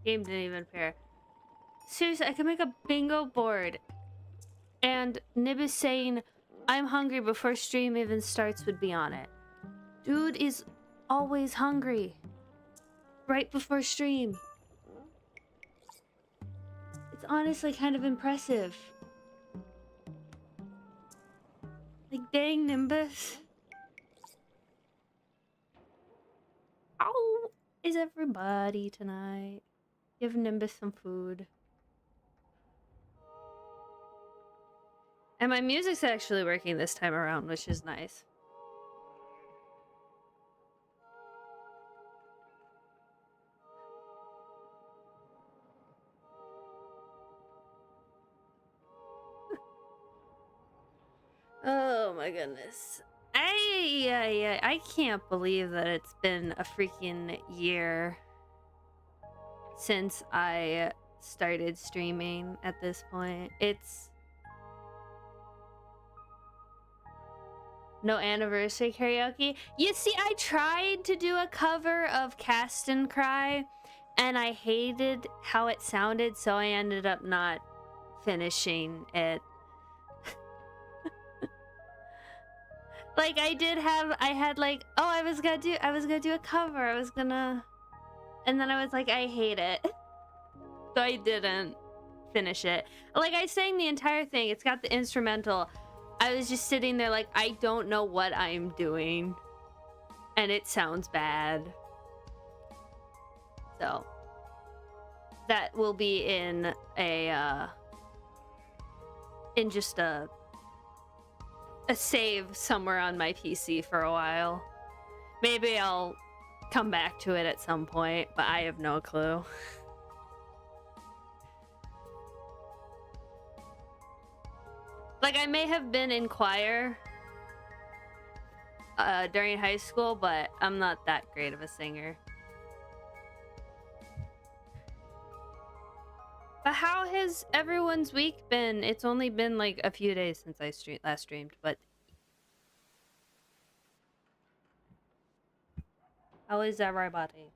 Game didn't even pair. Seriously, I could make a bingo board. And Nib is saying, I'm hungry before stream even starts would be on it. Dude is always hungry. Right before stream. It's honestly kind of impressive. Like, dang, Nimbus. How is everybody tonight? Give Nimbus some food. And my music's actually working this time around, which is nice. Oh my goodness. I can't believe that it's been a freaking year since I started streaming at this point. It's no anniversary karaoke. You see, I tried to do a cover of Cast and Cry and I hated how it sounded, so I ended up not finishing it. Like I had like, oh, I was gonna do a cover. And then I was like, I hate it. So I didn't finish it. Like, I sang the entire thing. It's got the instrumental. I was just sitting there like, I don't know what I'm doing. And it sounds bad. So that will be in a just a save somewhere on my PC for a while. Maybe I'll come back to it at some point, but I have no clue. Like, I may have been in choir during high school, but I'm not that great of a singer. But how has everyone's week been? It's only been like a few days since I last streamed, but how is everybody?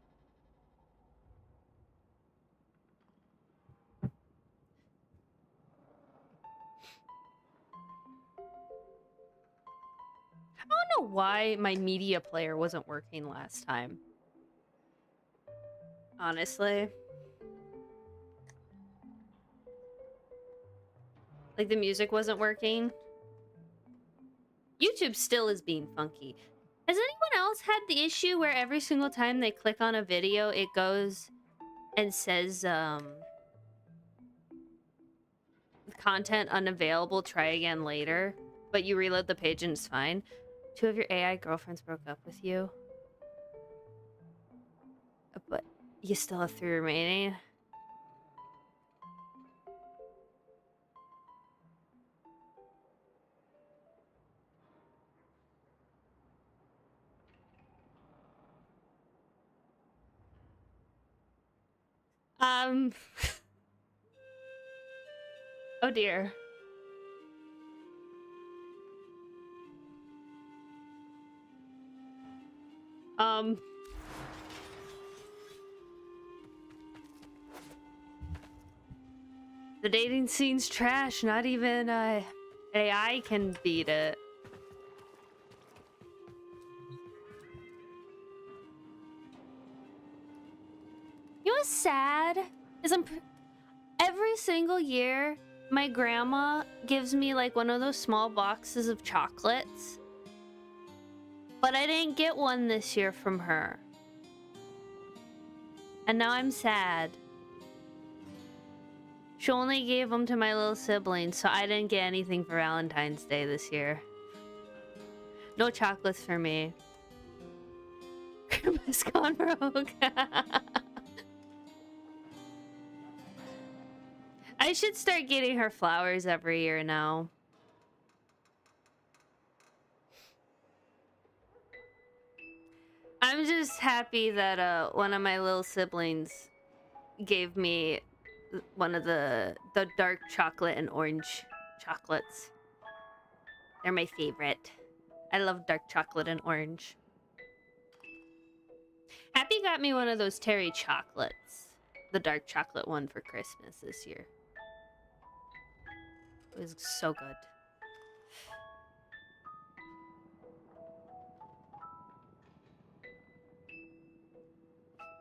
I don't know why my media player wasn't working last time. Honestly. Like the music wasn't working. YouTube still is being funky. Has anyone else had the issue where every single time they click on a video, it goes and says, content unavailable, try again later, but you reload the page and it's fine? 2 of your AI girlfriends broke up with you, but you still have 3 remaining. Oh dear. The dating scene's trash. Not even AI can beat it. You know what's sad? Is every single year, my grandma gives me like one of those small boxes of chocolates. But I didn't get one this year from her. And now I'm sad. She only gave them to my little siblings, so I didn't get anything for Valentine's Day this year. No chocolates for me. Grandma's gone rogue. I should start getting her flowers every year now. I'm just happy that one of my little siblings gave me one of the dark chocolate and orange chocolates. They're my favorite. I love dark chocolate and orange. Happy got me one of those Terry chocolates. The dark chocolate one for Christmas this year. It was so good.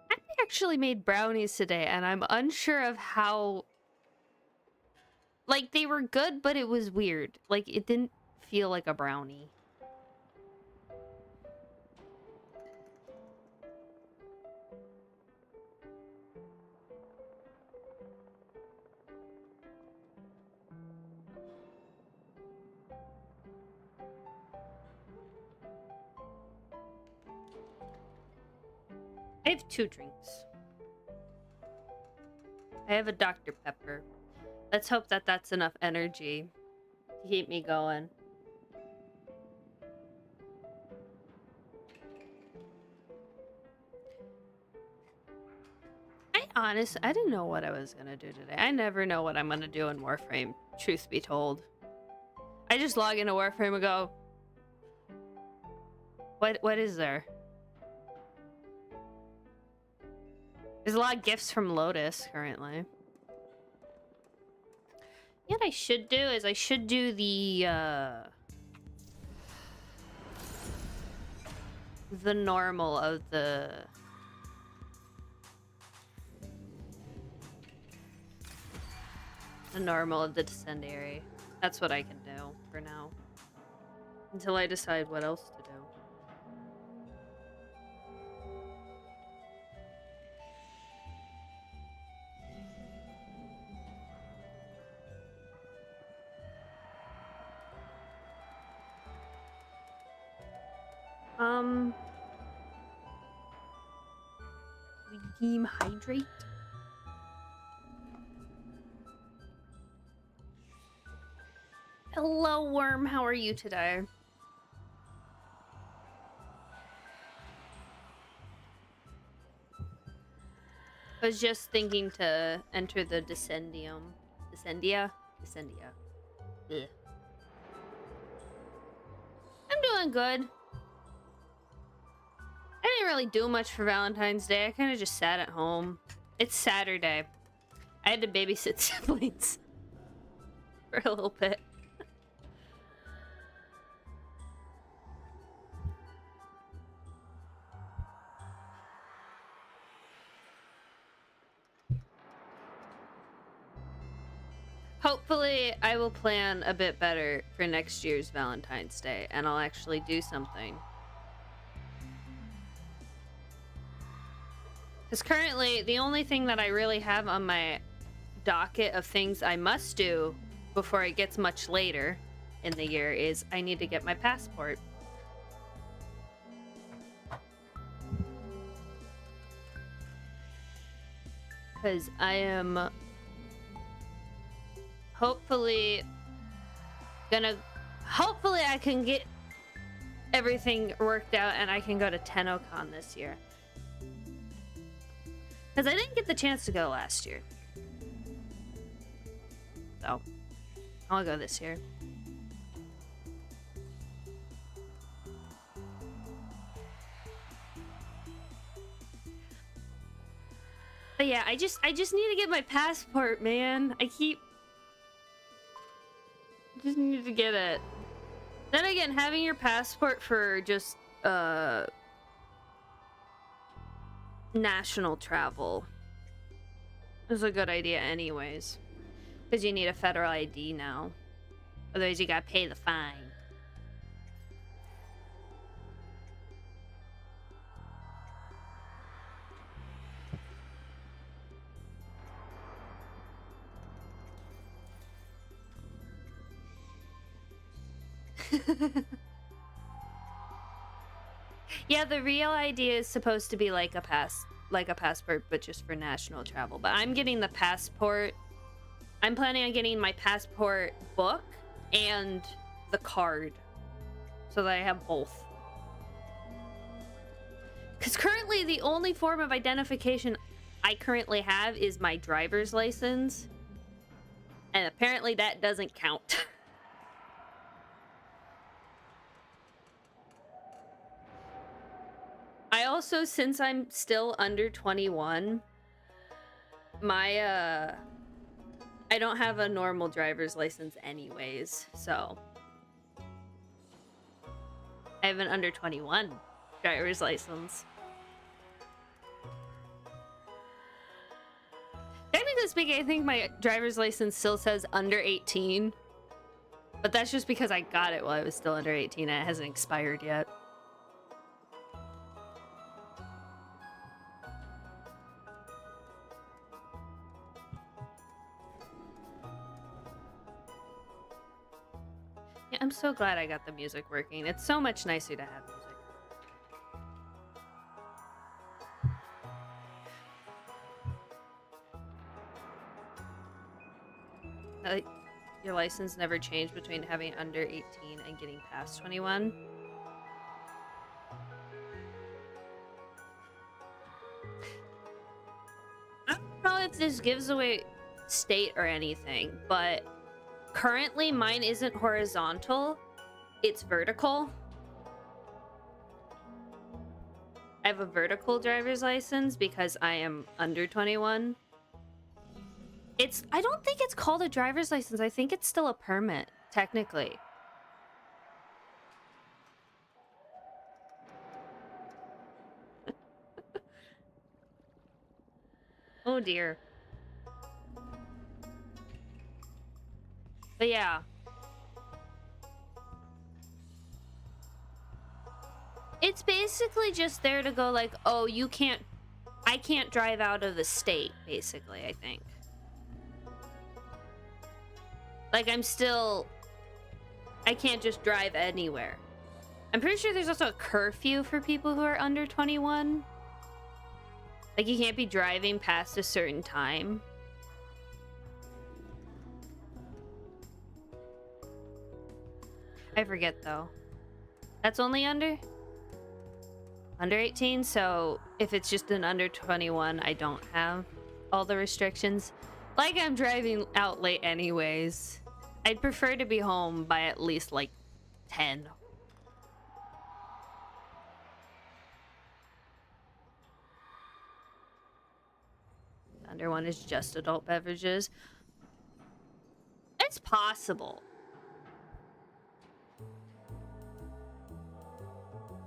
Happy actually made brownies today, and I'm unsure of how... Like, they were good, but it was weird. Like, it didn't feel like a brownie. I have 2 drinks. I have a Dr. Pepper. Let's hope that that's enough energy to keep me going. I didn't know what I was gonna do today. I never know what I'm gonna do in Warframe, truth be told. I just log into Warframe and go, what is there? There's a lot of gifts from Lotus currently. You know what I should do is I should do the normal of the... The normal of the Descendary. That's what I can do for now. Until I decide what else to do. Redeem Hydrate. Hello, Worm. How are you today? I was just thinking to enter the Descendium. Descendia? Descendia. Ugh. I'm doing good. I didn't really do much for Valentine's Day. I kind of just sat at home. It's Saturday. I had to babysit siblings for a little bit. Hopefully, I will plan a bit better for next year's Valentine's Day, and I'll actually do something. Because currently, the only thing that I really have on my docket of things I must do before it gets much later in the year is I need to get my passport. Because I am hopefully I can get everything worked out and I can go to TennoCon this year. Because I didn't get the chance to go last year. So, I'll go this year. But yeah, I just need to get my passport, man. Just need to get it. Then again, having your passport for just national travel is a good idea anyways. Because you need a federal ID now. Otherwise you gotta pay the fine. Yeah, the real ID is supposed to be like a passport, but just for national travel. But I'm getting the passport. I'm planning on getting my passport book and the card, so that I have both. Because currently, the only form of identification I currently have is my driver's license, and apparently that doesn't count. I also, since I'm still under 21, I don't have a normal driver's license anyways, so I have an under 21 driver's license. Technically speaking, I think my driver's license still says under 18, but that's just because I got it while I was still under 18 and it hasn't expired yet. Yeah, I'm so glad I got the music working. It's so much nicer to have music. Your license never changed between having under 18 and getting past 21. I don't know if this gives away state or anything, but currently mine isn't horizontal, it's vertical. I have a vertical driver's license because I am under 21. I don't think it's called a driver's license. I think it's still a permit, technically. Oh dear. But yeah. It's basically just there to go like, oh, I can't drive out of the state, basically, I think. Like, I can't just drive anywhere. I'm pretty sure there's also a curfew for people who are under 21. Like, you can't be driving past a certain time. I forget, though. That's only under 18, so if it's just an under 21, I don't have all the restrictions. Like, I'm driving out late anyways. I'd prefer to be home by at least, like, 10. Under one is just adult beverages. It's possible.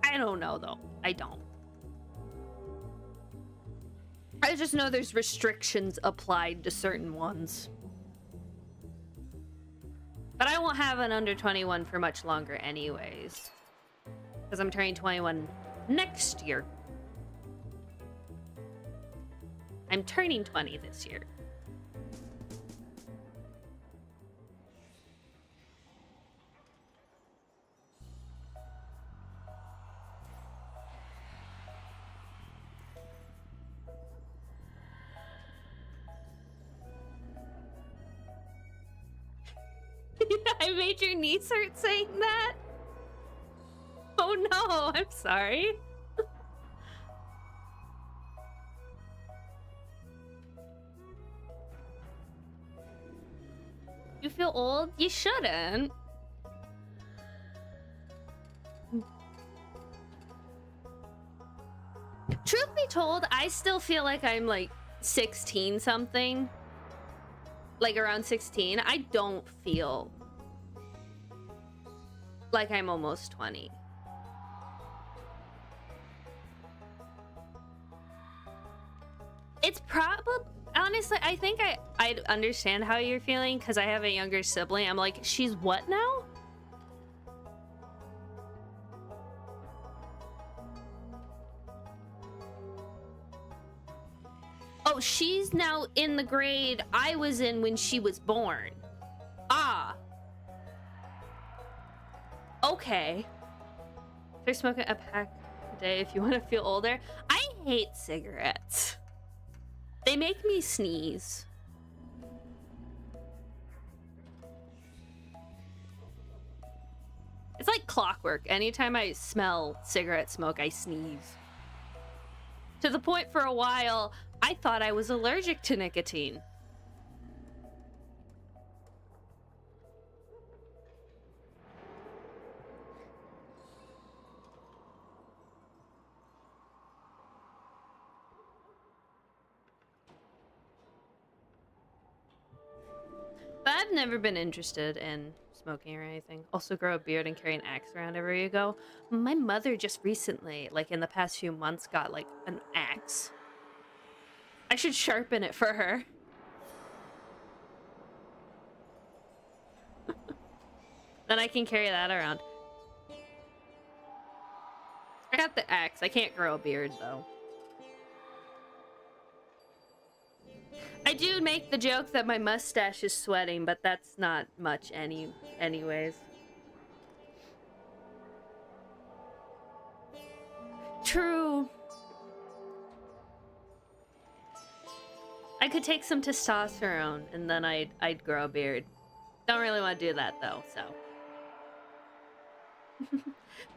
I don't know, though. I don't. I just know there's restrictions applied to certain ones. But I won't have an under 21 for much longer anyways. Because I'm turning 21 next year. I'm turning 20 this year. I made your niece hurt saying that? Oh no, I'm sorry. You feel old? You shouldn't. Truth be told, I still feel like I'm like 16 something. Like around 16. I don't feel like I'm almost 20. It's probably, honestly, I think I'd understand how you're feeling because I have a younger sibling. I'm like, she's what now? Oh, she's now in the grade I was in when she was born. Ah. Okay. They're smoking a pack a day if you want to feel older. I hate cigarettes. They make me sneeze. It's like clockwork. Anytime I smell cigarette smoke, I sneeze. To the point for a while, I thought I was allergic to nicotine. But I've never been interested in smoking or anything. Also grow a beard and carry an axe around everywhere you go. My mother just recently, like in the past few months, got like an axe. I should sharpen it for her. Then I can carry that around. I got the axe. I can't grow a beard though. I do make the joke that my mustache is sweating, but that's not much anyways. True. I could take some testosterone and then I'd grow a beard. Don't really want to do that though, so.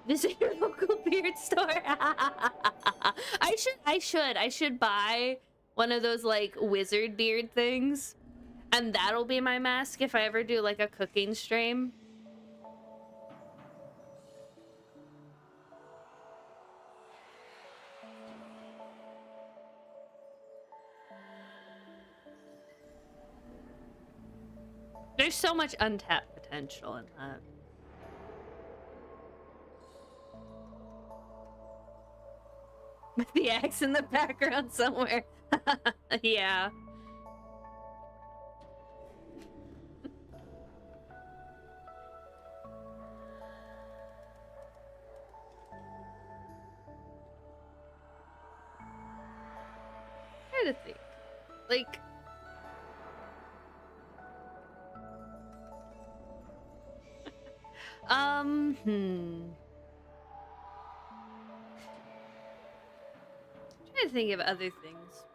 Visit your local beard store. I should buy one of those like wizard beard things, and that'll be my mask if I ever do like a cooking stream. There's so much untapped potential in that. With the axe in the background somewhere. Yeah. Trying to think. Like, trying to think of other things.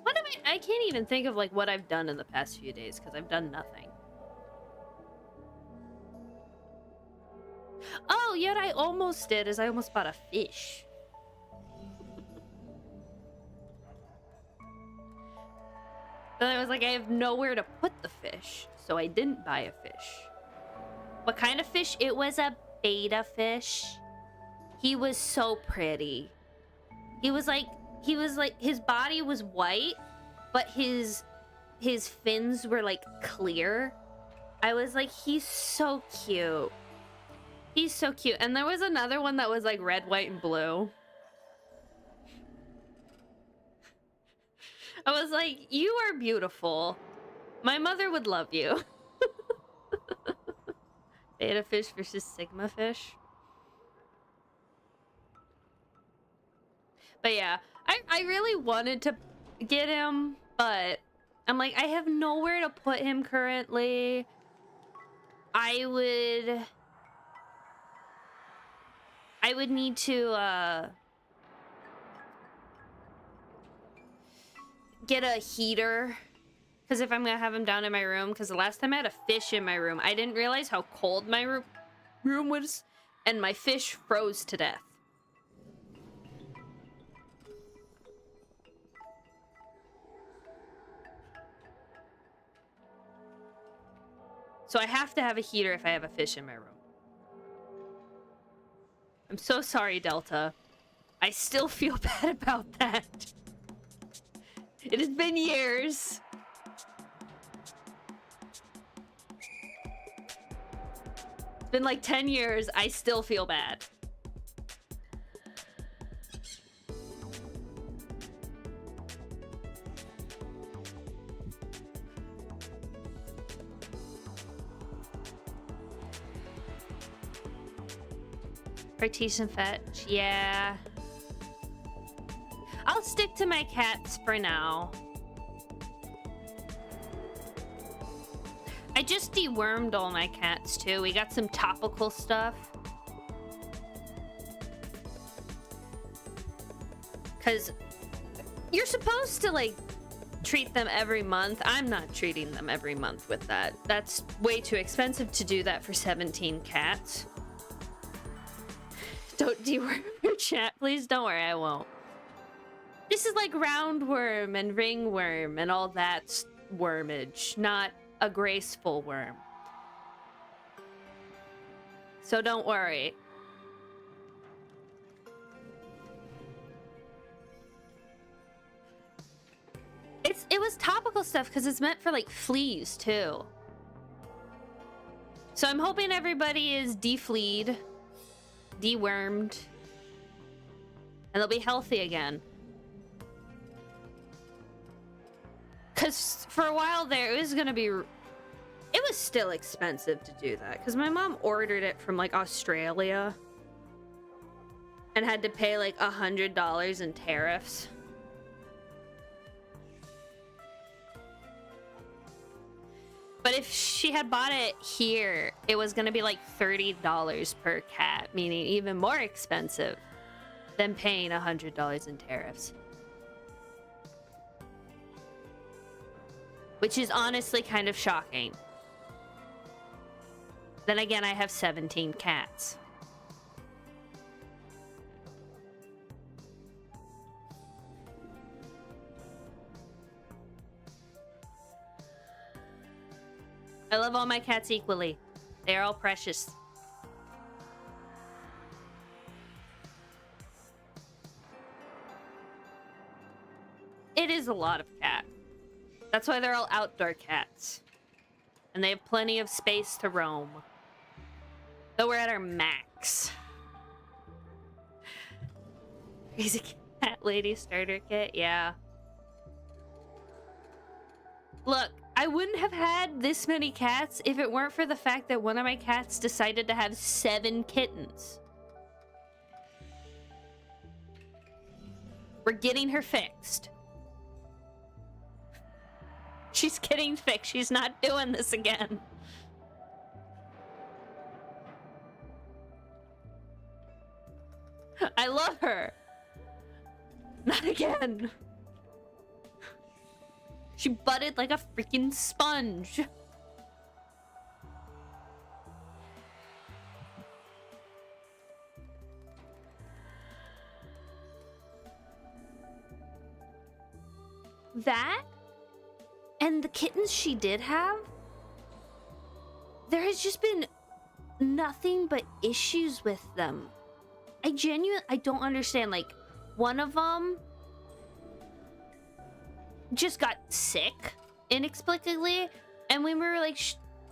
What am I can't even think of like what I've done in the past few days because I've done nothing. Oh, yet I almost did is I almost bought a fish. Then I was like, I have nowhere to put the fish, so I didn't buy a fish. What kind of fish? It was a beta fish. He was so pretty. He was like his body was white, but his fins were like clear. I was like, he's so cute. He's so cute. And there was another one that was like red, white, and blue. I was like, you are beautiful. My mother would love you. Beta fish versus sigma fish. But yeah, I really wanted to get him, but I'm like, I have nowhere to put him currently. I would need to get a heater, because if I'm gonna have him down in my room, because the last time I had a fish in my room, I didn't realize how cold my room was, and my fish froze to death. So I have to have a heater if I have a fish in my room. I'm so sorry, Delta. I still feel bad about that. It has been years. It's been like 10 years. I still feel bad. Partition fetch, yeah. I'll stick to my cats for now. I just dewormed all my cats too. We got some topical stuff. Cause you're supposed to like treat them every month. I'm not treating them every month with that. That's way too expensive to do that for 17 cats. Don't deworm your chat, please. Don't worry, I won't. This is like roundworm and ringworm and all that wormage, not a graceful worm. So don't worry. It was topical stuff because it's meant for like fleas too. So I'm hoping everybody is defleed, dewormed, and they'll be healthy again. Because for a while there, it was gonna be... It was still expensive to do that. Because my mom ordered it from, like, Australia. And had to pay, like, $100 in tariffs. But if she had bought it here, it was gonna be, like, $30 per cat. Meaning even more expensive than paying $100 in tariffs. Which is honestly kind of shocking. Then again, I have 17 cats. I love all my cats equally. They are all precious. It is a lot of cat. That's why they're all outdoor cats. And they have plenty of space to roam. Though we're at our max. Crazy cat lady starter kit, yeah. Look, I wouldn't have had this many cats if it weren't for the fact that one of my cats decided to have 7 kittens. We're getting her fixed. She's getting fixed. She's not doing this again. I love her. Not again. She butted like a freaking sponge. That and the kittens she did have, there has just been nothing but issues with them. I don't understand. Like, one of them just got sick inexplicably, and when we were like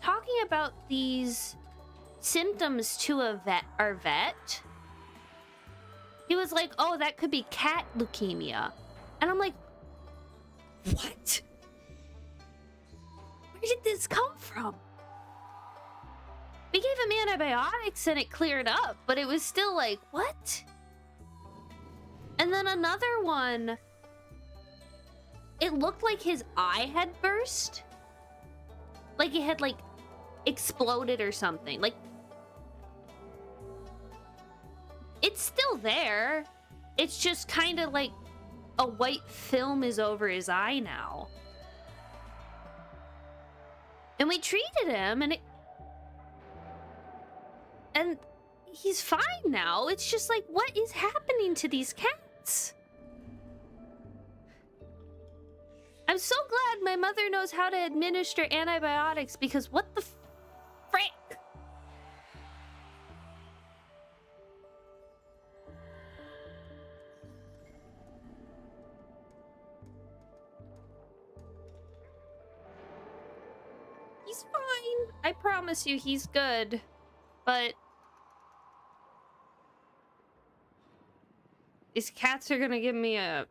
talking about these symptoms to our vet, he was like, "Oh, that could be cat leukemia," and I'm like, what? Where did this come from? We gave him antibiotics and it cleared up, but it was still like, what? And then another one, it looked like his eye had burst. Like it had, like, exploded or something. Like, it's still there. It's just kind of like a white film is over his eye now. And we treated him, and he's fine now. It's just like, what is happening to these cats? I'm so glad my mother knows how to administer antibiotics, because what the frick? He's fine. I promise you he's good. But these cats are gonna give me a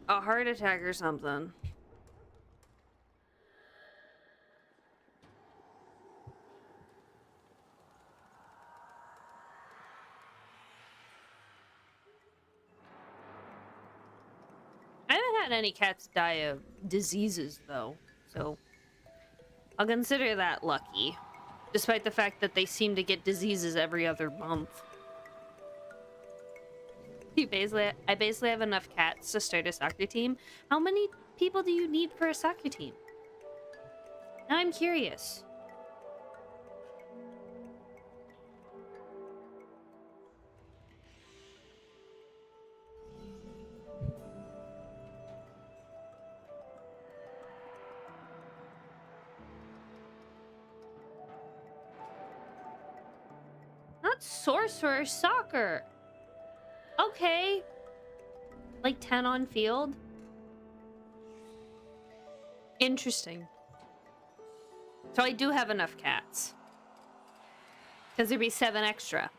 heart attack or something. I haven't had any cats die of diseases though, so I'll consider that lucky, despite the fact that they seem to get diseases every other month. I basically have enough cats to start a soccer team. How many people do you need for a soccer team? Now I'm curious. Not sorcerer, soccer. Okay. Like 10 on field? Interesting. So I do have enough cats. Because there'd be 7 extra.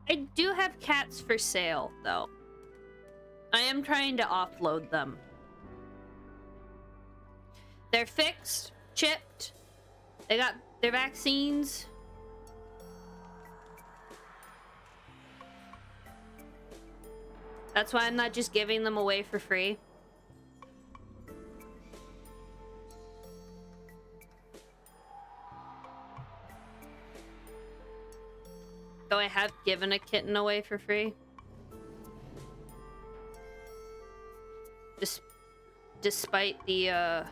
I do have cats for sale, though. I am trying to offload them. They're fixed, chipped, they got their vaccines. That's why I'm not just giving them away for free. Though I have given a kitten away for free. Despite the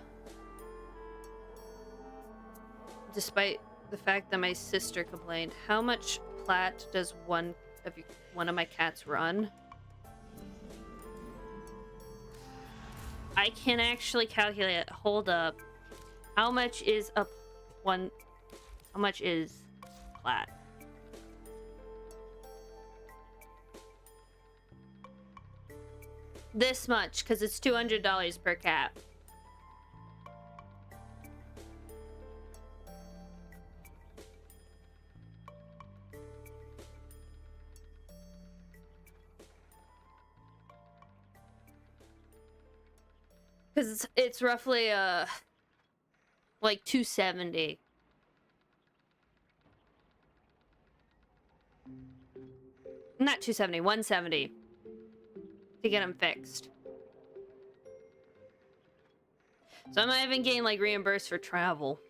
fact that my sister complained. How much plat does one of my cats run? I can actually calculate it. Hold up. How much is how much is plat? This much, because it's $200 per cat. Because it's roughly like $270. Not $270, $170 to get them fixed. So I might even getting like reimbursed for travel.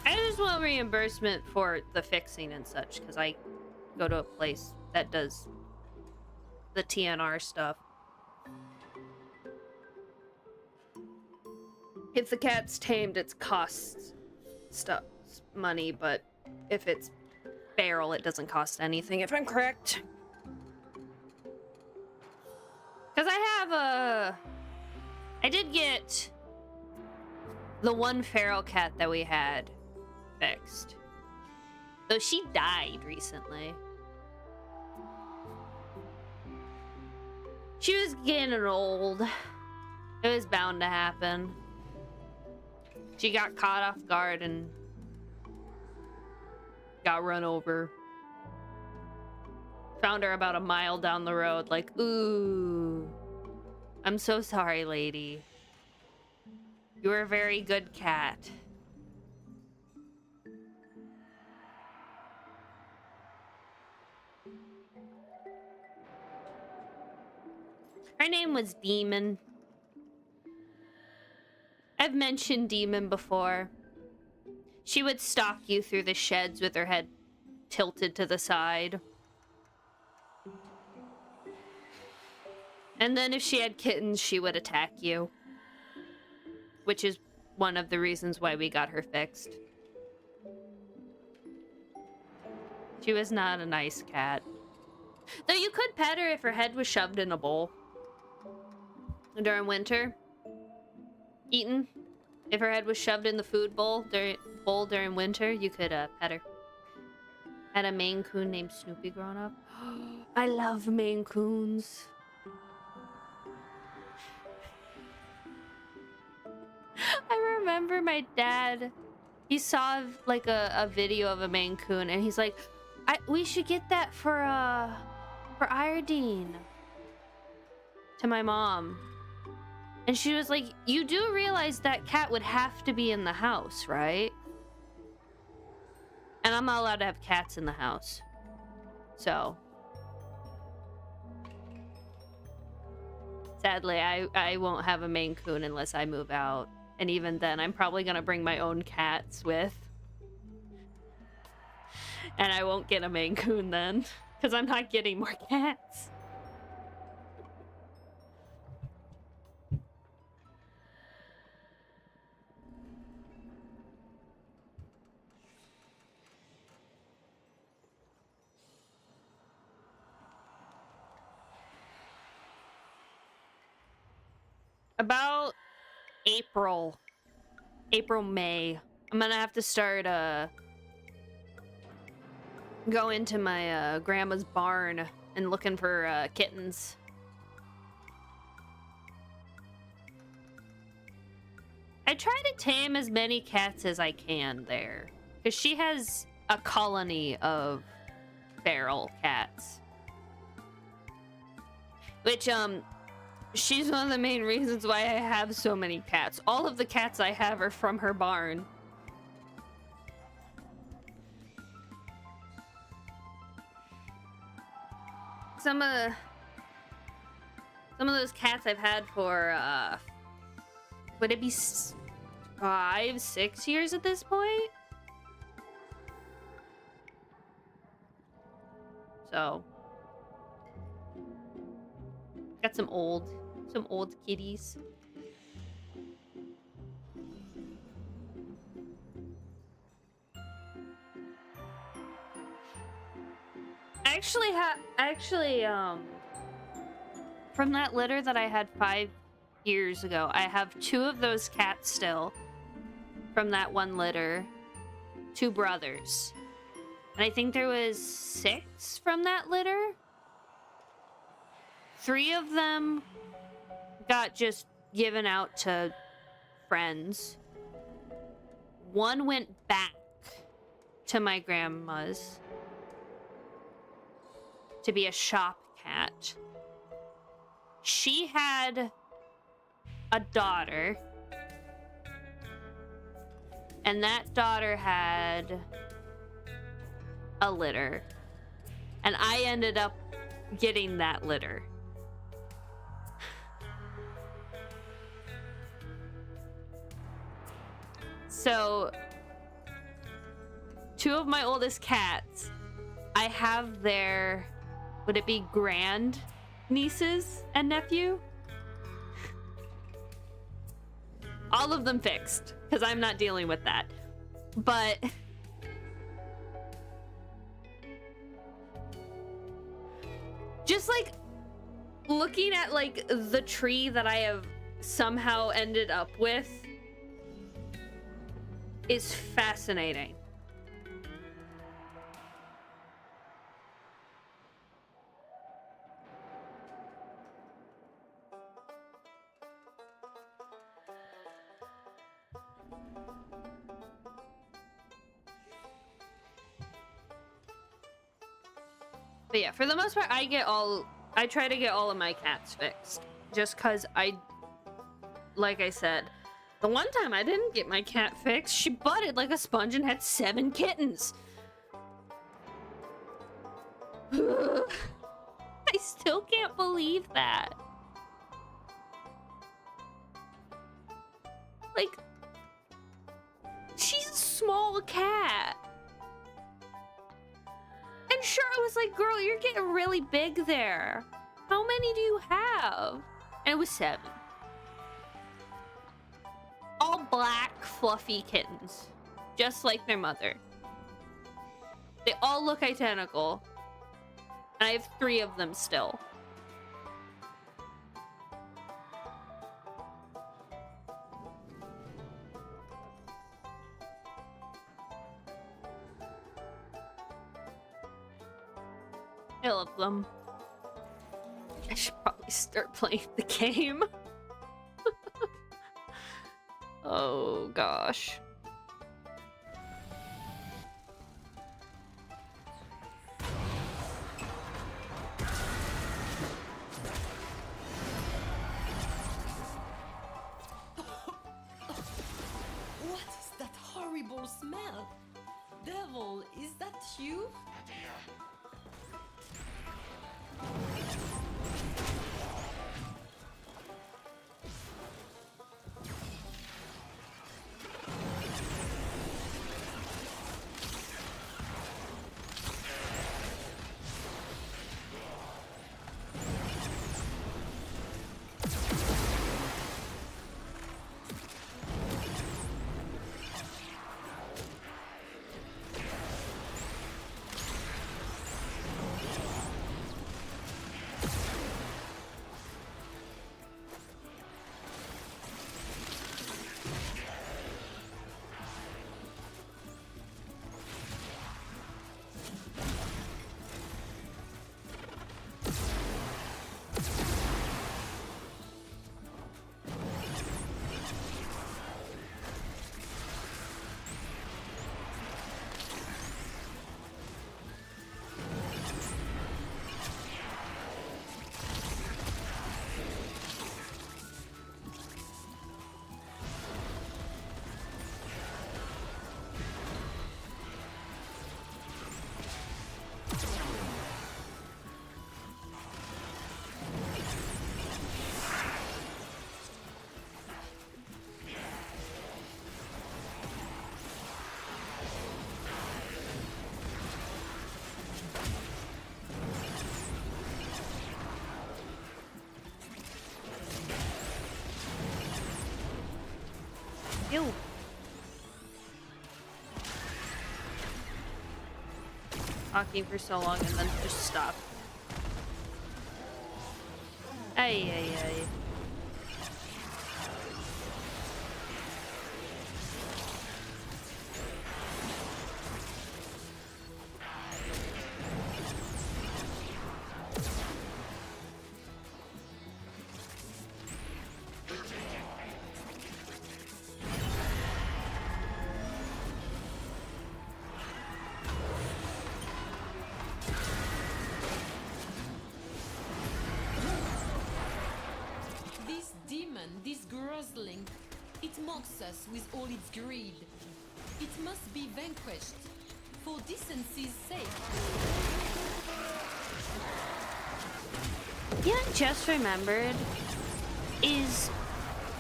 I just want reimbursement for the fixing and such, because I go to a place that does the TNR stuff. If the cat's tamed, it costs stuff money, but if it's feral, it doesn't cost anything, if I'm correct. Because I did get the one feral cat that we had fixed. Though she died recently. She was getting old. It was bound to happen. She got caught off guard and got run over. Found her about a mile down the road, like, ooh. I'm so sorry, lady. You were a very good cat. Her name was Demon. I've mentioned Demon before. She would stalk you through the sheds with her head tilted to the side. And then if she had kittens, she would attack you. Which is one of the reasons why we got her fixed. She was not a nice cat. Though you could pet her if her head was shoved in a bowl. During winter. Eaten. If her head was shoved in the food bowl during winter, you could pet her. Had a Maine Coon named Snoopy growing up. I love Maine Coons. I remember my dad, he saw like a video of a Maine Coon and he's like, we should get that for Iredine. To my mom. And she was like, you do realize that cat would have to be in the house, right? And I'm not allowed to have cats in the house. So. Sadly, I won't have a Maine Coon unless I move out. And even then, I'm probably gonna bring my own cats with. And I won't get a Maine Coon then. Because I'm not getting more cats. About April, May, I'm gonna have to start go into my grandma's barn and looking for kittens. I try to tame as many cats as I can there, because she has a colony of feral cats, which she's one of the main reasons why I have so many cats. All of the cats I have are from her barn. Some of those cats I've had for would it be 5, 6 years at this point? So got some old kitties. Actually, from that litter that I had 5 years ago, I have 2 of those cats still from that one litter. 2 brothers. And I think there was 6 from that litter. 3 of them got just given out to friends. 1 went back to my grandma's to be a shop cat. She had a daughter, and that daughter had a litter, and I ended up getting that litter. So 2 of my oldest cats, I have their, would it be grand nieces and nephew? All of them fixed, because I'm not dealing with that. But just like looking at like the tree that I have somehow ended up with is fascinating. But yeah, for the most part, I try to get all of my cats fixed. Just cause like I said, the one time I didn't get my cat fixed, she butted like a sponge and had 7 kittens. I still can't believe that. Like, she's a small cat. And sure, I was like, girl, you're getting really big there. How many do you have? And it was 7. All black, fluffy kittens. Just like their mother. They all look identical. And I have 3 of them still. I love them. I should probably start playing the game. Oh gosh. What is that horrible smell? Devil, is that you? Ew. Talking for so long and then just stop. Ay, ay, ay. This grozzling, it mocks us with all its greed. It must be vanquished, for decency's sake. You know, I just remembered is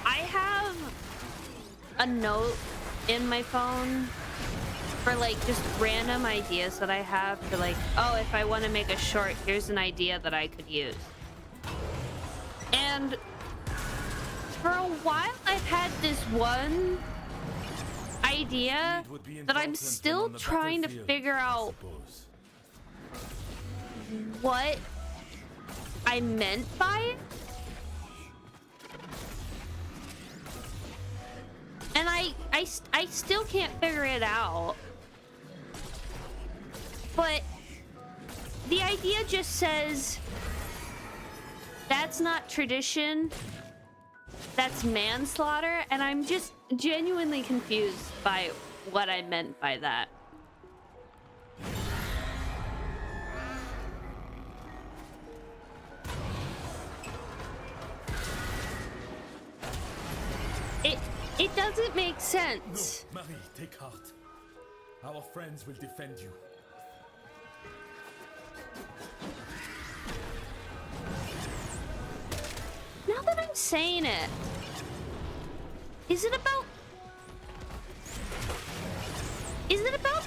I have a note in my phone for like just random ideas that I have for like, oh, if I want to make a short, here's an idea that I could use. And For a while, I've had this one idea that I'm still trying to figure out what I meant by it. And I still can't figure it out. But the idea just says that's not tradition, that's manslaughter, and I'm just genuinely confused by what I meant by that. It doesn't make sense. No, Marie, take heart. Our friends will defend you. Now that I'm saying it, is it about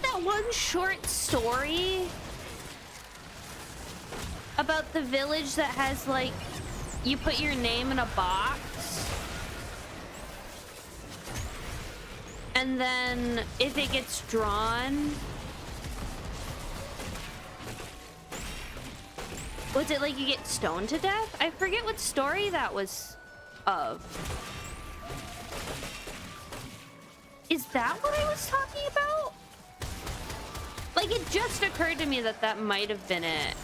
that one short story about the village that has, like, you put your name in a box and then if it gets drawn, was it like you get stoned to death? I forget what story that was of. Is that what I was talking about? Like, it just occurred to me that that might have been it.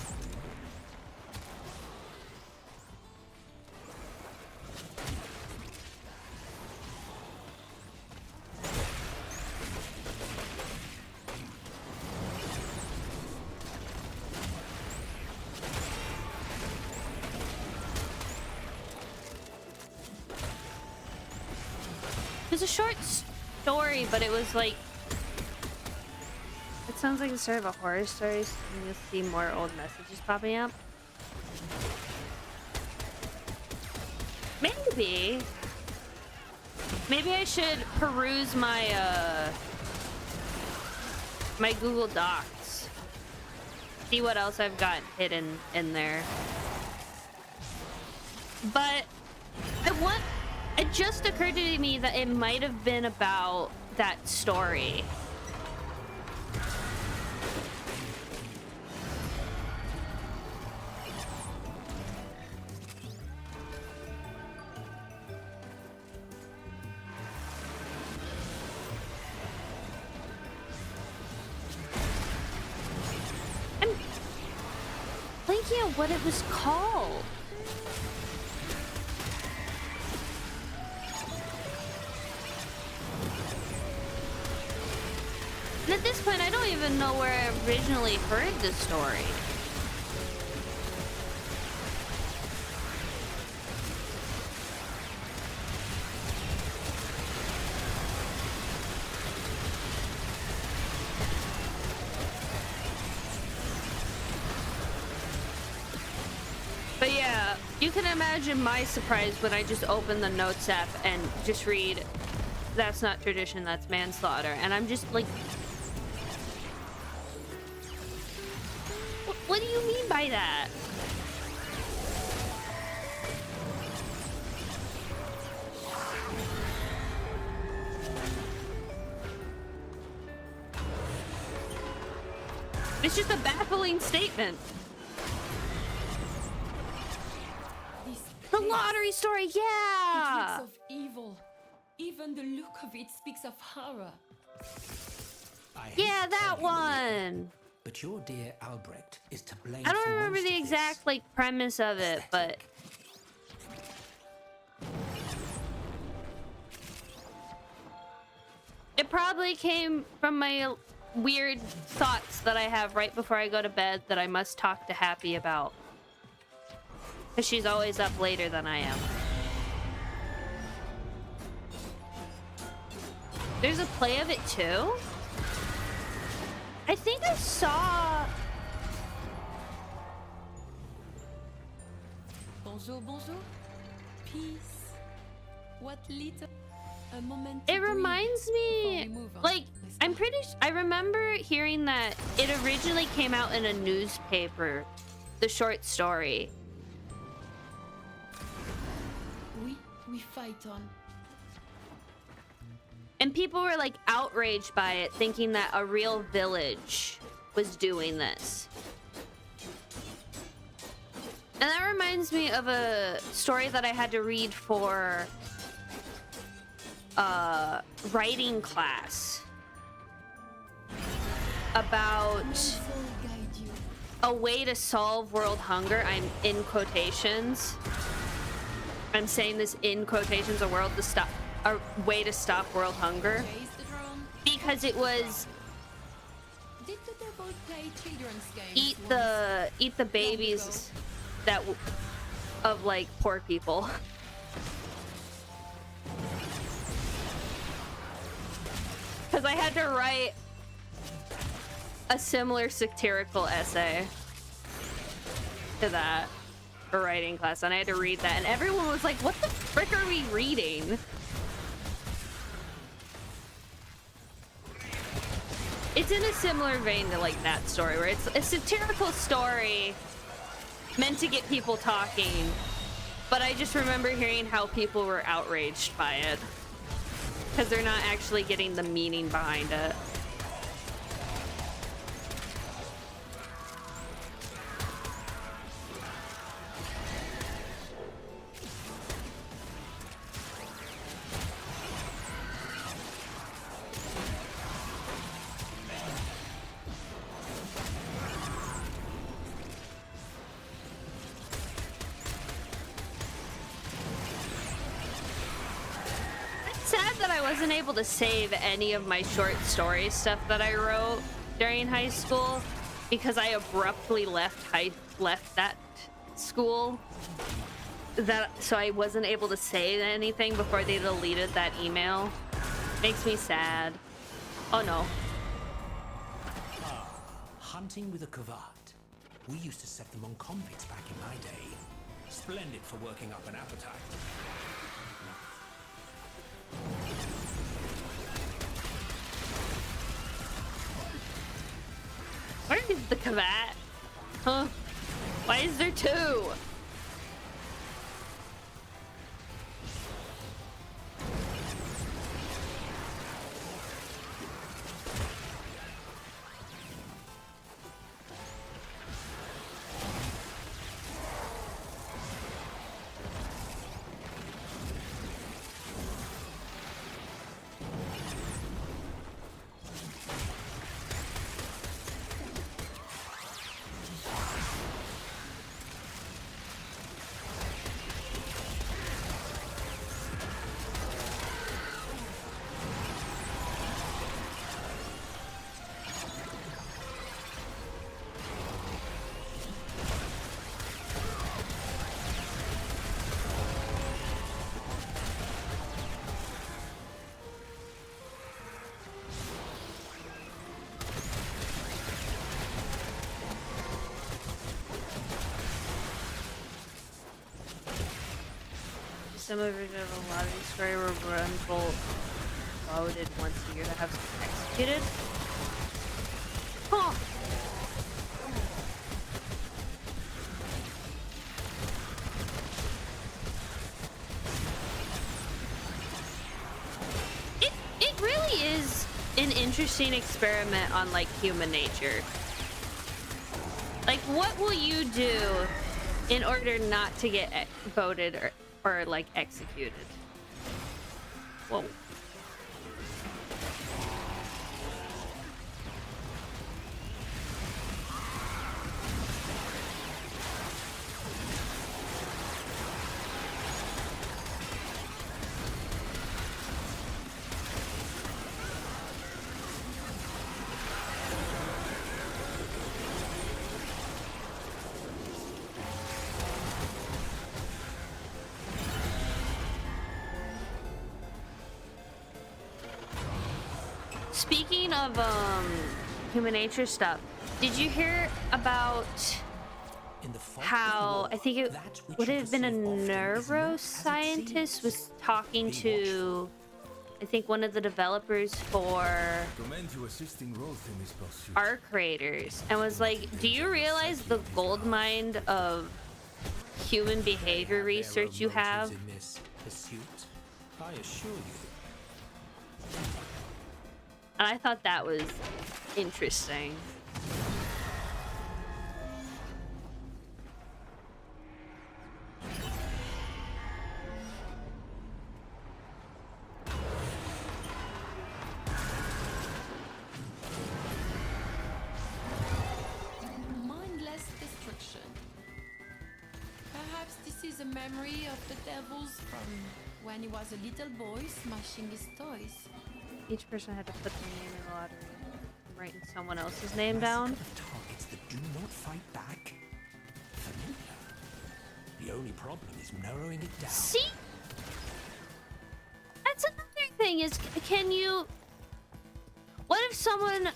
It was a short story, but it was like... It sounds like the start of a horror story, so you'll see more old messages popping up. Maybe. Maybe I should peruse my, my Google Docs. See what else I've got hidden in there. But it just occurred to me that it might have been about that story. I'm thinking of what it was called. And at this point, I don't even know where I originally heard the story. But yeah, you can imagine my surprise when I just open the notes app and just read, "That's not tradition, that's manslaughter." And I'm just like, what do you mean by that? It's just a baffling statement. The lottery story, yeah! It looks of evil. Even the look of it speaks of horror. Yeah, that one! But your dear Albrecht is to blame. I don't for remember most the of exact, this. like, premise of it, but... It probably came from my weird thoughts that I have right before I go to bed that I must talk to Happy about. Because she's always up later than I am. There's a play of it too? I think I saw... Bonjour, bonjour. Peace. What little... A moment. It reminds me... Like, I'm pretty... I remember hearing that it originally came out in a newspaper. The short story. Oui, we fight on. And people were like outraged by it, thinking that a real village was doing this. And that reminds me of a story that I had to read for writing class about a way to solve world hunger. I'm in quotations. I'm saying this in quotations, a way to stop world hunger, because it was eat the babies that of like poor people. Because I had to write a similar satirical essay to that for writing class, and I had to read that, and everyone was like, what the frick are we reading? It's in a similar vein to like that story, where it's a satirical story meant to get people talking, but I just remember hearing how people were outraged by it because they're not actually getting the meaning behind it. Wasn't able to save any of my short story stuff that I wrote during high school because I abruptly left that school. So I wasn't able to save anything before they deleted that email. Makes me sad. Oh no. Hunting with a cravat. We used to set them on convicts back in my day. Splendid for working up an appetite. Where is the cravat? Huh? Why is there two? Some of it of a lottery story where run bolt voted once a year to have executed. Huh. It really is an interesting experiment on like human nature. Like, what will you do in order not to get voted or like executed? Whoa. Speaking of human nature stuff, did you hear about how I think it would have been a neuroscientist was talking to I think one of the developers for Arc Raiders and was like, do you realize the gold mine of human behavior research you have pursuit, I assure you. And I thought that was interesting. Mindless destruction. Perhaps this is a memory of the devils from when he was a little boy smashing his toys. Each person had to put their name in the lottery. I'm writing someone else's name down. Targets that do not fight back. Familiar. The only problem is narrowing it down. See? That's another thing is, can you... What if someone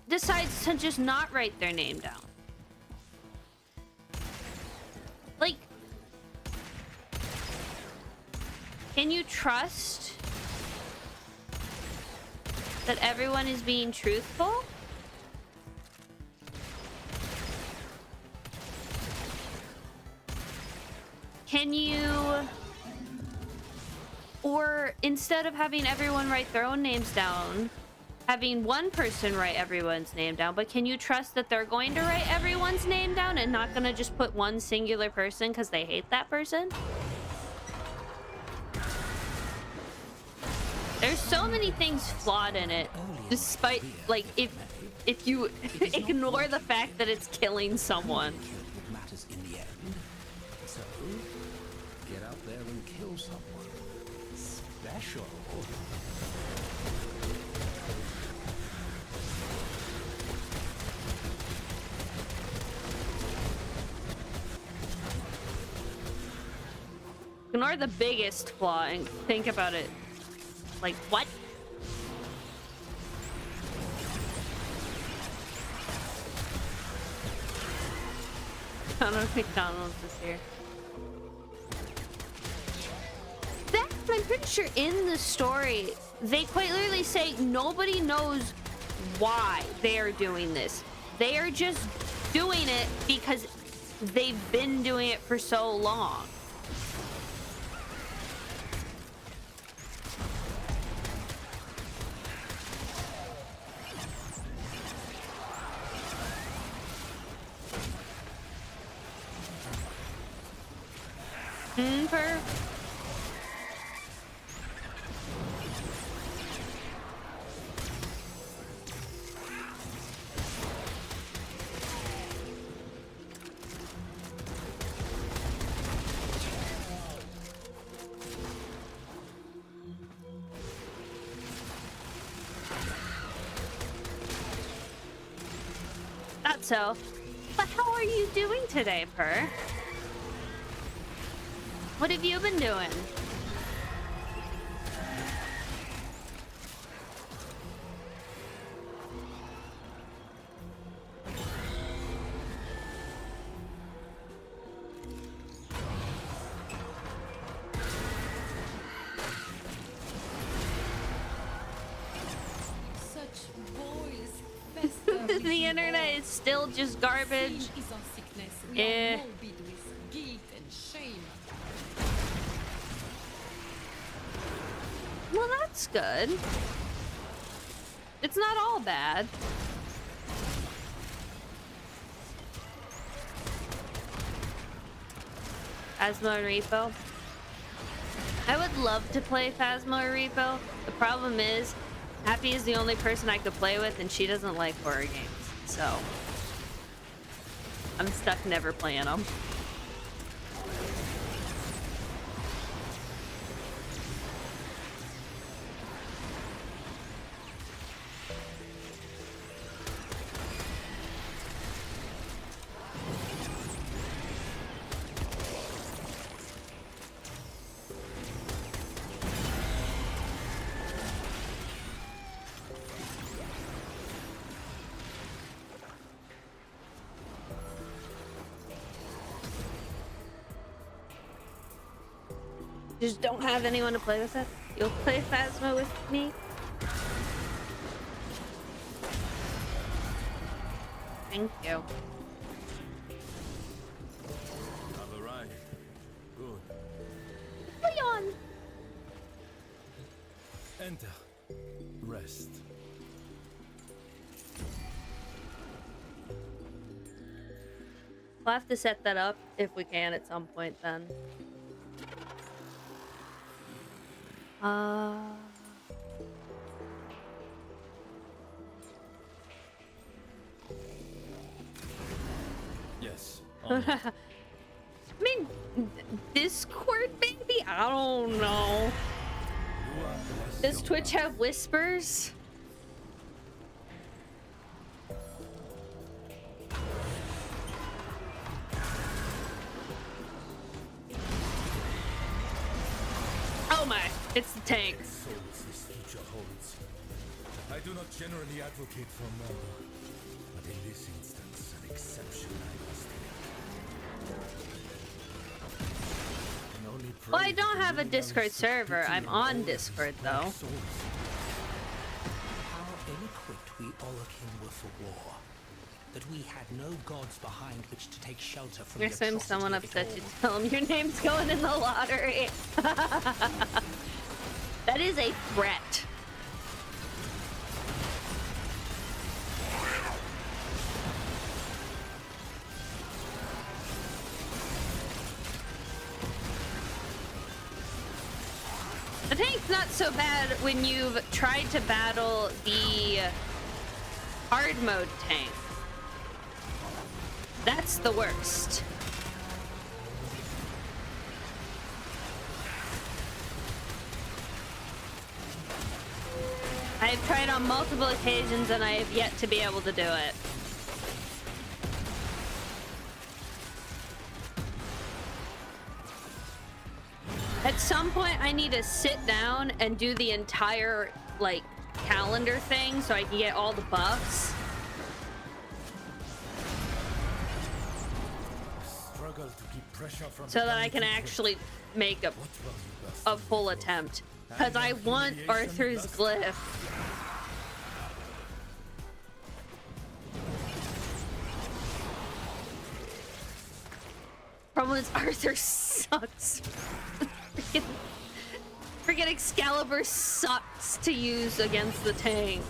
decides to just not write their name down? Like... Can you trust that everyone is being truthful? Can you... Or instead of having everyone write their own names down, having one person write everyone's name down, but can you trust that they're going to write everyone's name down and not gonna just put one singular person because they hate that person? There's so many things flawed in it, despite, like, if you ignore the fact that it's killing someone. What matters in the end. So, get out there and kill someone. Special. Ignore the biggest flaw and think about it. Like, what? Donald McDonald's is here. That, I'm pretty sure in the story, they quite literally say nobody knows why they are doing this. They are just doing it because they've been doing it for so long. So, but how are you doing today, Purr? What have you been doing? The internet is still just garbage. Eh. Well, that's good. It's not all bad. Phasma and Repo. I would love to play Phasma or Repo. The problem is, Happy is the only person I could play with, and she doesn't like horror games. So, I'm stuck never playing them. Just don't have anyone to play with it. You'll play Phasma with me? Thank you. I've arrived. Good. Leon! Enter. Rest. We'll have to set that up if we can at some point then. Yes. I mean, Discord maybe? I don't know. Does Twitch have whispers? Oh my, it's the tanks. Souls this future holds. I do not generally advocate for murder, but in this instance, an exception I must make. Can only pray Well, I that don't the have a Lord Discord has server. pity I'm on on all of his Discord black though. souls. How ill-equipped we Orokin were for war. That we had no gods behind which to take shelter from Next the time atrocity someone of it upsets you, all. tell them your name's going in the lottery. That is a threat. The tank's not so bad when you've tried to battle the hard mode tank. That's the worst. I've tried on multiple occasions and I have yet to be able to do it. At some point, I need to sit down and do the entire, like, calendar thing so I can get all the buffs. Struggle to keep pressure from So that I becoming can too great. actually make What will you best a do full before? attempt. Because I And want humiliation Arthur's lust? glyph. Problem is, Arthur sucks. Freaking Excalibur sucks to use against the tank.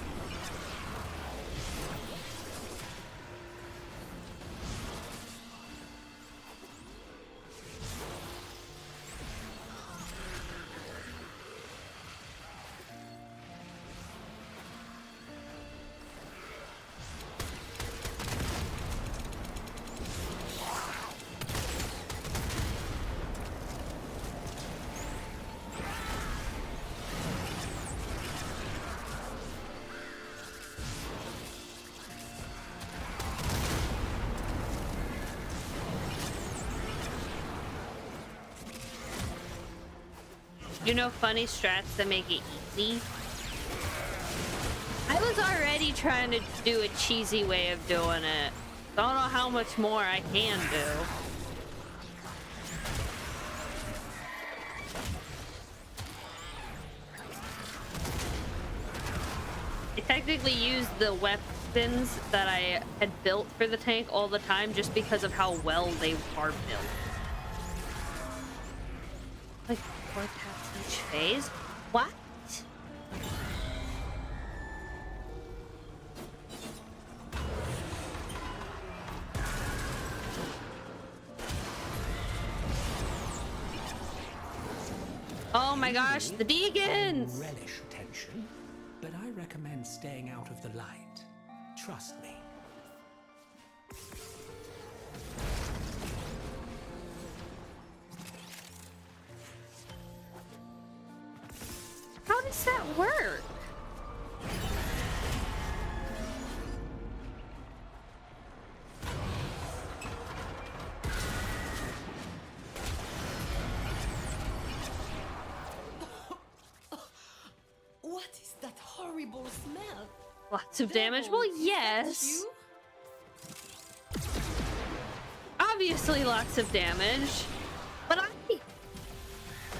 You know funny strats that make it easy? I was already trying to do a cheesy way of doing it. I don't know how much more I can do. I technically used the weapons that I had built for the tank all the time just because of how well they are built. Like 4 taps each phase? What? Oh my gosh, the Deegans! Relish attention, but I recommend staying out of the light. Trust me. How does that work? What is that horrible smell? Lots of damage? Well, Devil, is that yes. you? Obviously lots of damage. But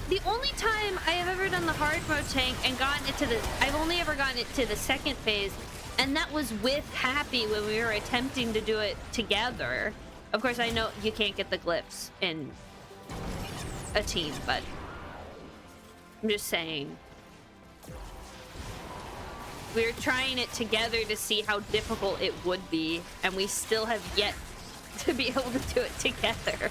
the only time I have ever done the hard mode tank and gotten it to the... I've only ever gotten it to the second phase, and that was with Happy when we were attempting to do it together. Of course, I know you can't get the glyphs in a team, but I'm just saying. we're trying it together to see how difficult it would be, and we still have yet to be able to do it together.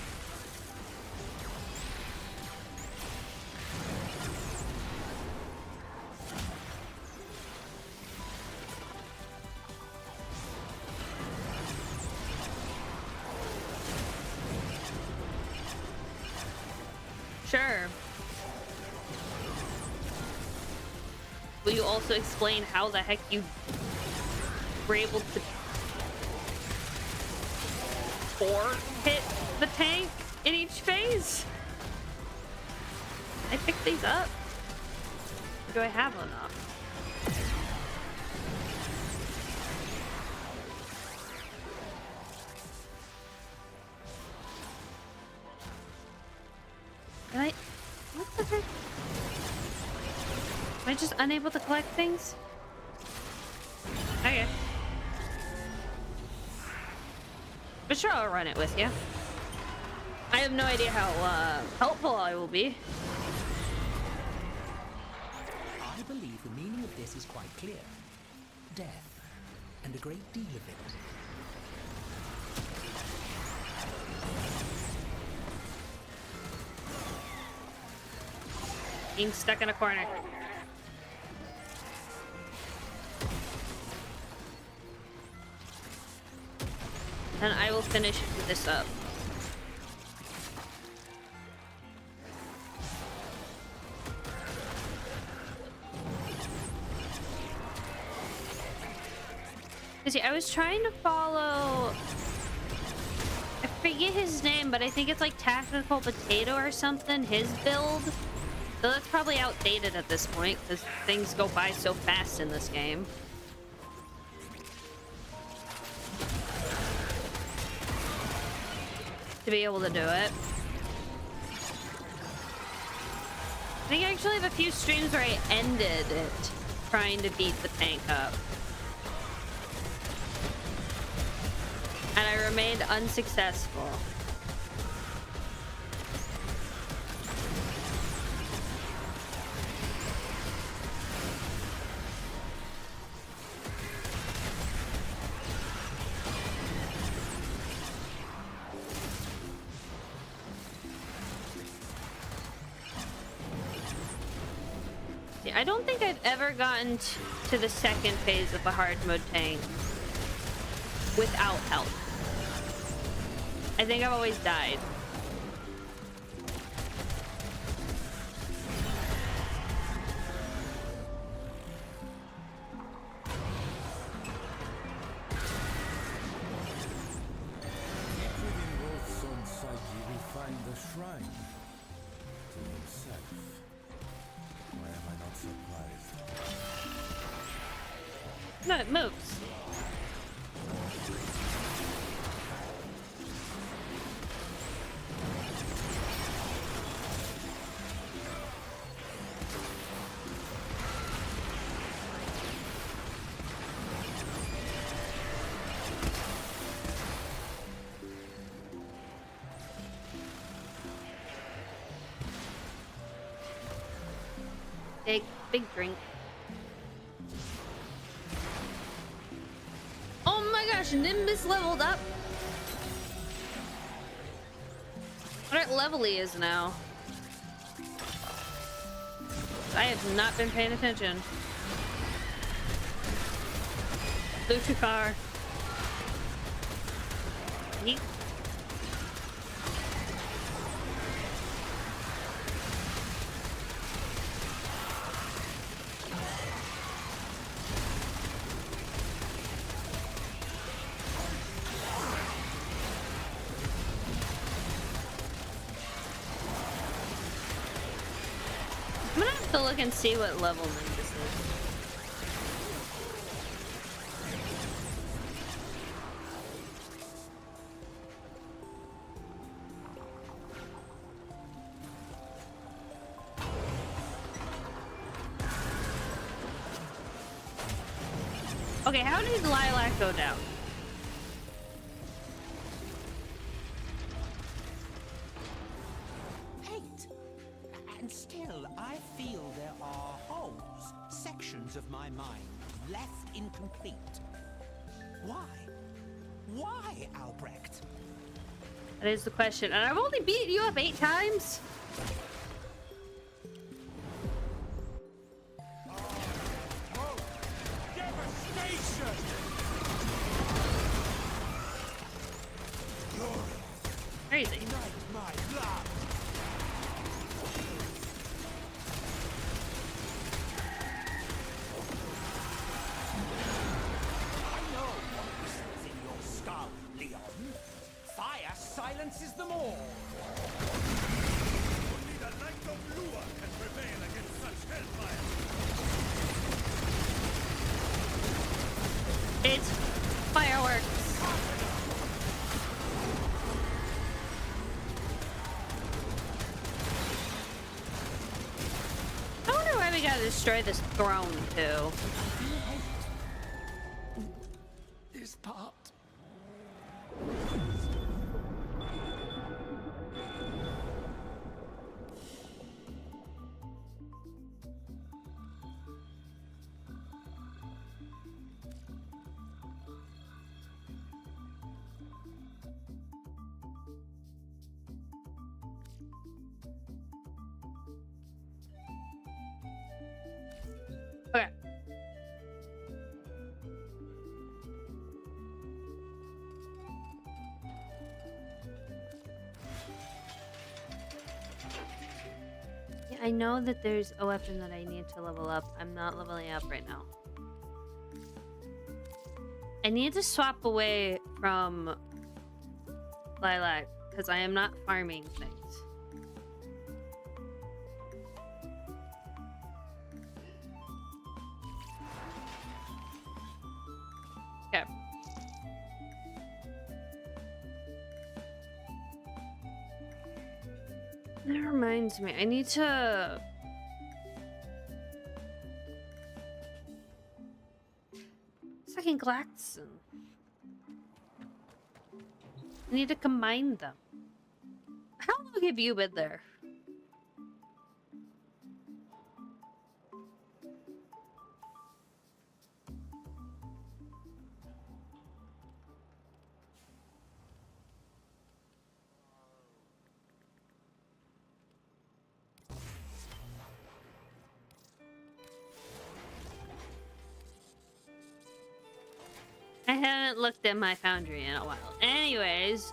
Sure. Will you also explain how the heck you were able to hit the tank in each phase? I picked these up. Or do I have enough? Can I? What the heck? Am I just unable to collect things? Okay. But sure, I'll run it with you. I have no idea how helpful I will be. I believe the meaning of this is quite clear. Death, and a great deal of it. Being stuck in a corner. And I will finish this up. See, I was trying to follow, I forget his name, but I think it's like Tactical Potato or something, his build. So that's probably outdated at this point, because things go by so fast in this game. To be able to do it. I think I actually have a few streams where I ended it trying to beat the tank up. And I remained unsuccessful. I don't think I've ever gotten to the second phase of a hard mode tank without help. I think I've always died. Within Wolfson's psyche, we find the shrine to himself. Why am I not surprised? No, it moves. Big drink. Oh my gosh, Nimbus leveled up. What level he is now? I have not been paying attention. Lucifer. Yeet. To look and see what level Nimbus is. Okay, how did Lilac go down? And still, I feel there are holes, sections of my mind left incomplete. Why? Why, Albrecht? That is the question. And I've only beaten you up 8 times. Devastation! Crazy. My blood! I know what whistles in your skull, Leon. Fire silences them all. Only the light of Lua can prevail against such hellfire! It's fireworks. I wonder why we gotta destroy this throne too. This part. Okay. Yeah, I know that there's a weapon that I need to level up. I'm not leveling up right now. I need to swap away from Lilac because I am not farming things. Okay. That reminds me, I need to... Second Glaxon. I need to combine them. How long have you been there? I haven't looked at my foundry in a while. Anyways.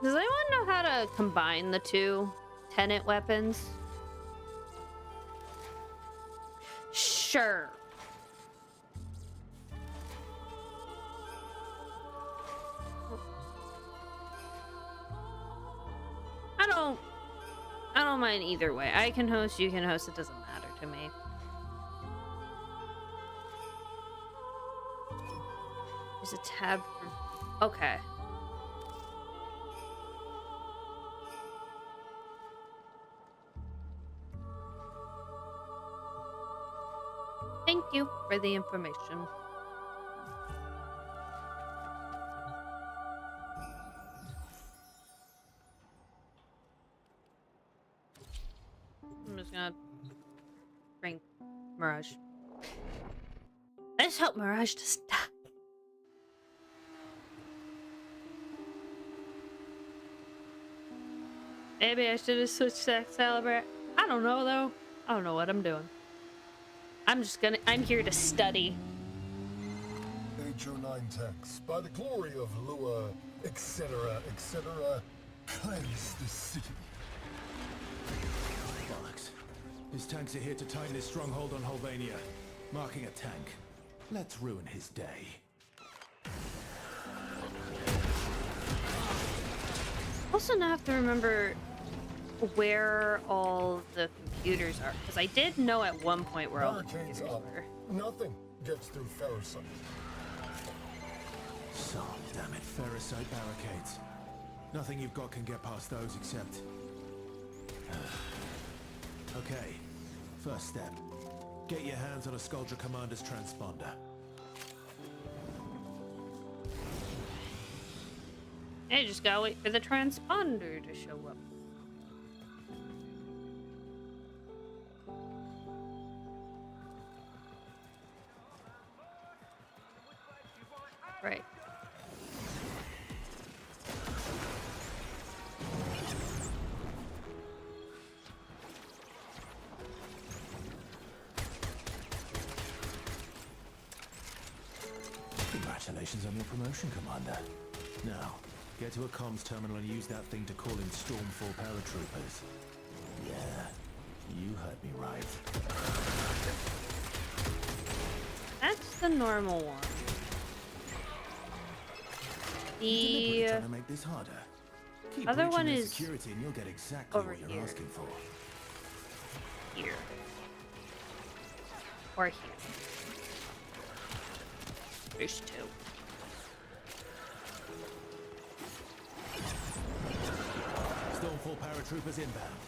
Does anyone know how to combine the two tenant weapons? Sure. I don't mind either way. I can host, you can host, it doesn't matter to me. There's a tab for... Okay. Thank you for the information. I'm just gonna bring Mirage. I just hope Mirage to stop. Maybe I should have switched to Excalibur. I don't know though. I don't know what I'm doing. I'm here to study. HO9 tanks, by the glory of Lua, etc., etc., cleanse the city. Bollocks. His tanks are here to tighten his stronghold on Holvania. Marking a tank. Let's ruin his day. Also now have to remember where all the computers are, because I did know at one point where all the Barricades computers up. were. Nothing gets through Ferrocite. So, damn it, Ferrocite barricades. Nothing you've got can get past those except... Okay, first step. Get your hands on a Skuldra Commander's transponder. I just gotta wait for the transponder to show up. Right. Congratulations on your promotion, Commander. Now, get to a comms terminal and use that thing to call in Stormfall paratroopers. Yeah, you heard me right. That's the normal one. The Trying to make this harder. Keep other one breaching their is security and you'll get exactly over what you're here. asking for. Here. Or here. There's two. Stormfall paratroopers inbound.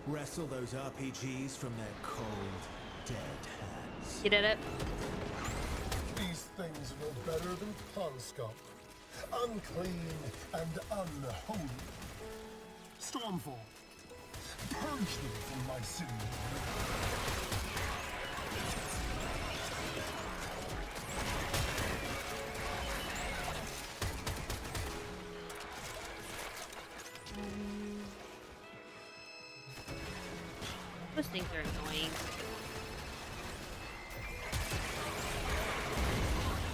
Wrestle those RPGs from their cold, dead hands. You did it. These things are no better than Conscom. Unclean and unholy. Stormfall, purge them from my city. Those things are annoying.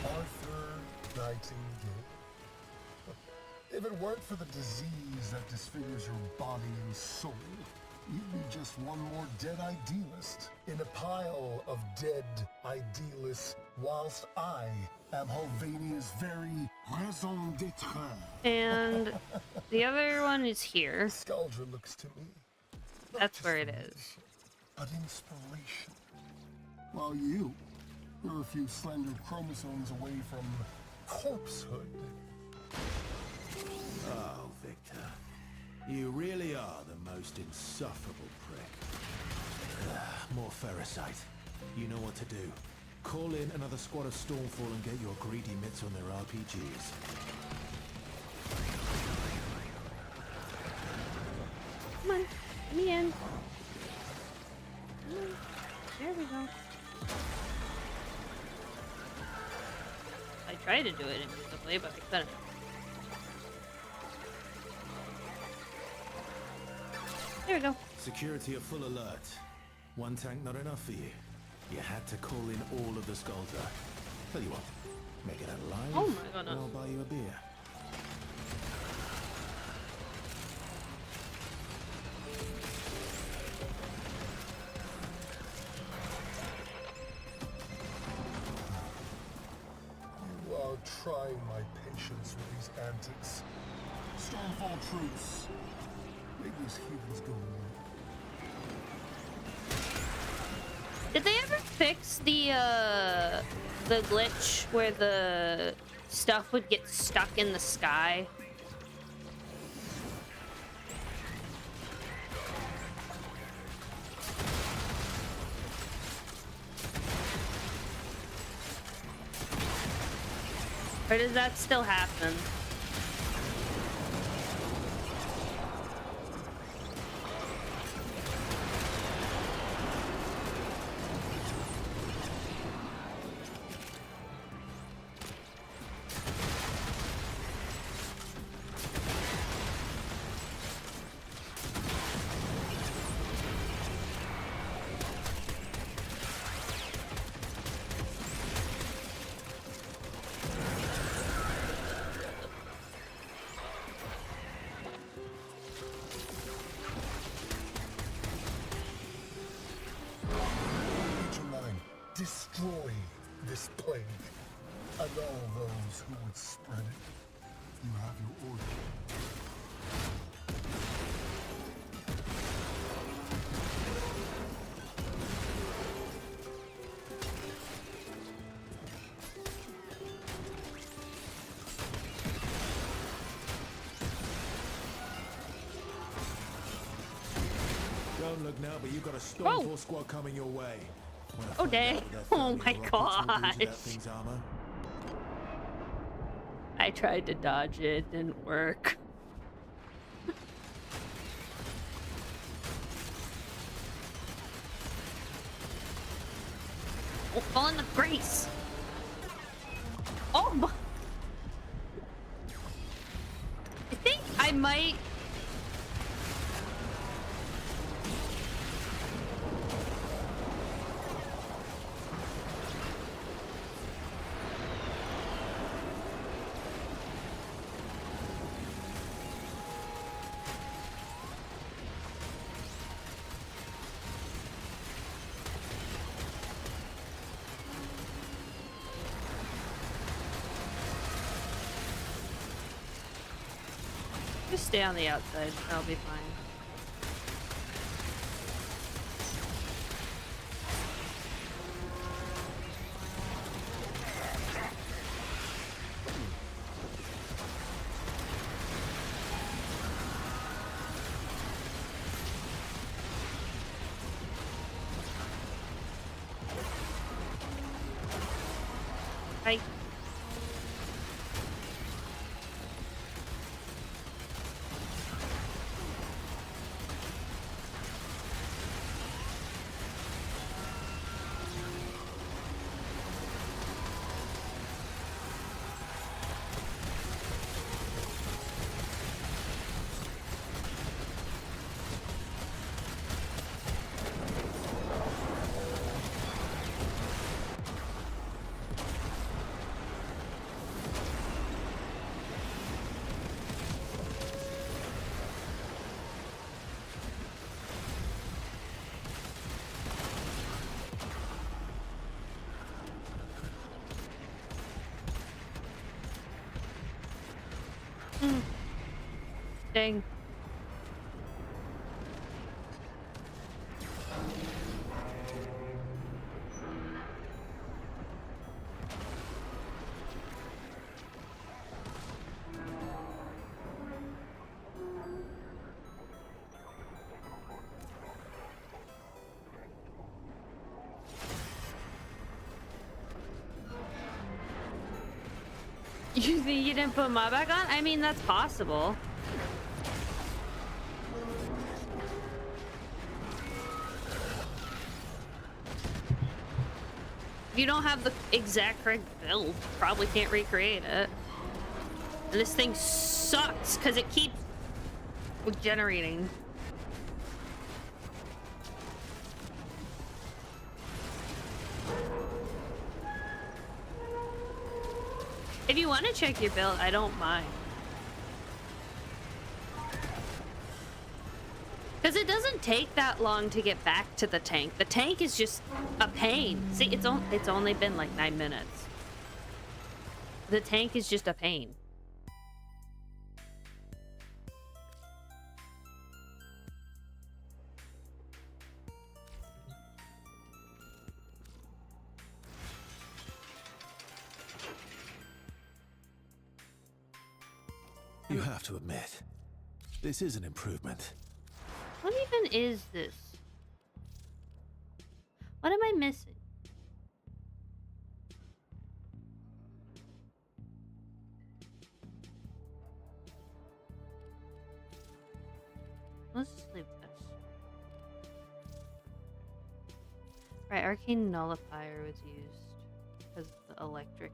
Arthur Nightingale. If it weren't for the disease that disfigures your body and soul, you'd be just one more dead idealist in a pile of dead idealists, whilst I am Helvania's very raison d'etre. And the other one is here. Skuldra looks to me. not That's just where it amazing, is. but inspiration. While you're a few slender chromosomes away from corpsehood. Oh, Victor. You really are the most insufferable prick. More ferrocite. You know what to do. Call in another squad of Stormfall and get your greedy mitts on their RPGs. Come on, let me in. Come on. There we go. I tried to do it invisibly, but I couldn't. There we go. Security are full alert. One tank not enough for you. You had to call in all of the Skuldra. Tell you what, make it out alive. Oh my goodness. And I'll buy you a beer. You are trying my patience with these antics. Stormfall troops. Make these heathens go away. Did they ever fix the glitch where the stuff would get stuck in the sky? Or does that still happen? Destroy this plague, and all those who would spread it. You have your order. Don't look now, but you've got a Stormfall squad coming your way. Oh dang. Oh my god. I tried to dodge it, didn't work. Oh, fall in the grace. Oh my. I think I might. Just stay on the outside. I'll be fine. Bye. Dang. You think you didn't put my back on? I mean, that's possible. If you don't have the exact correct build, probably can't recreate it. And this thing sucks because it keeps generating. If you want to check your build, I don't mind. Because it doesn't take that long to get back to the tank. The tank is just a pain. See, it's only been like 9 minutes. The tank is just a pain. You have to admit, this is an improvement. What even is this? What am I missing? Let's just leave this. Right, arcane nullifier was used because the electric.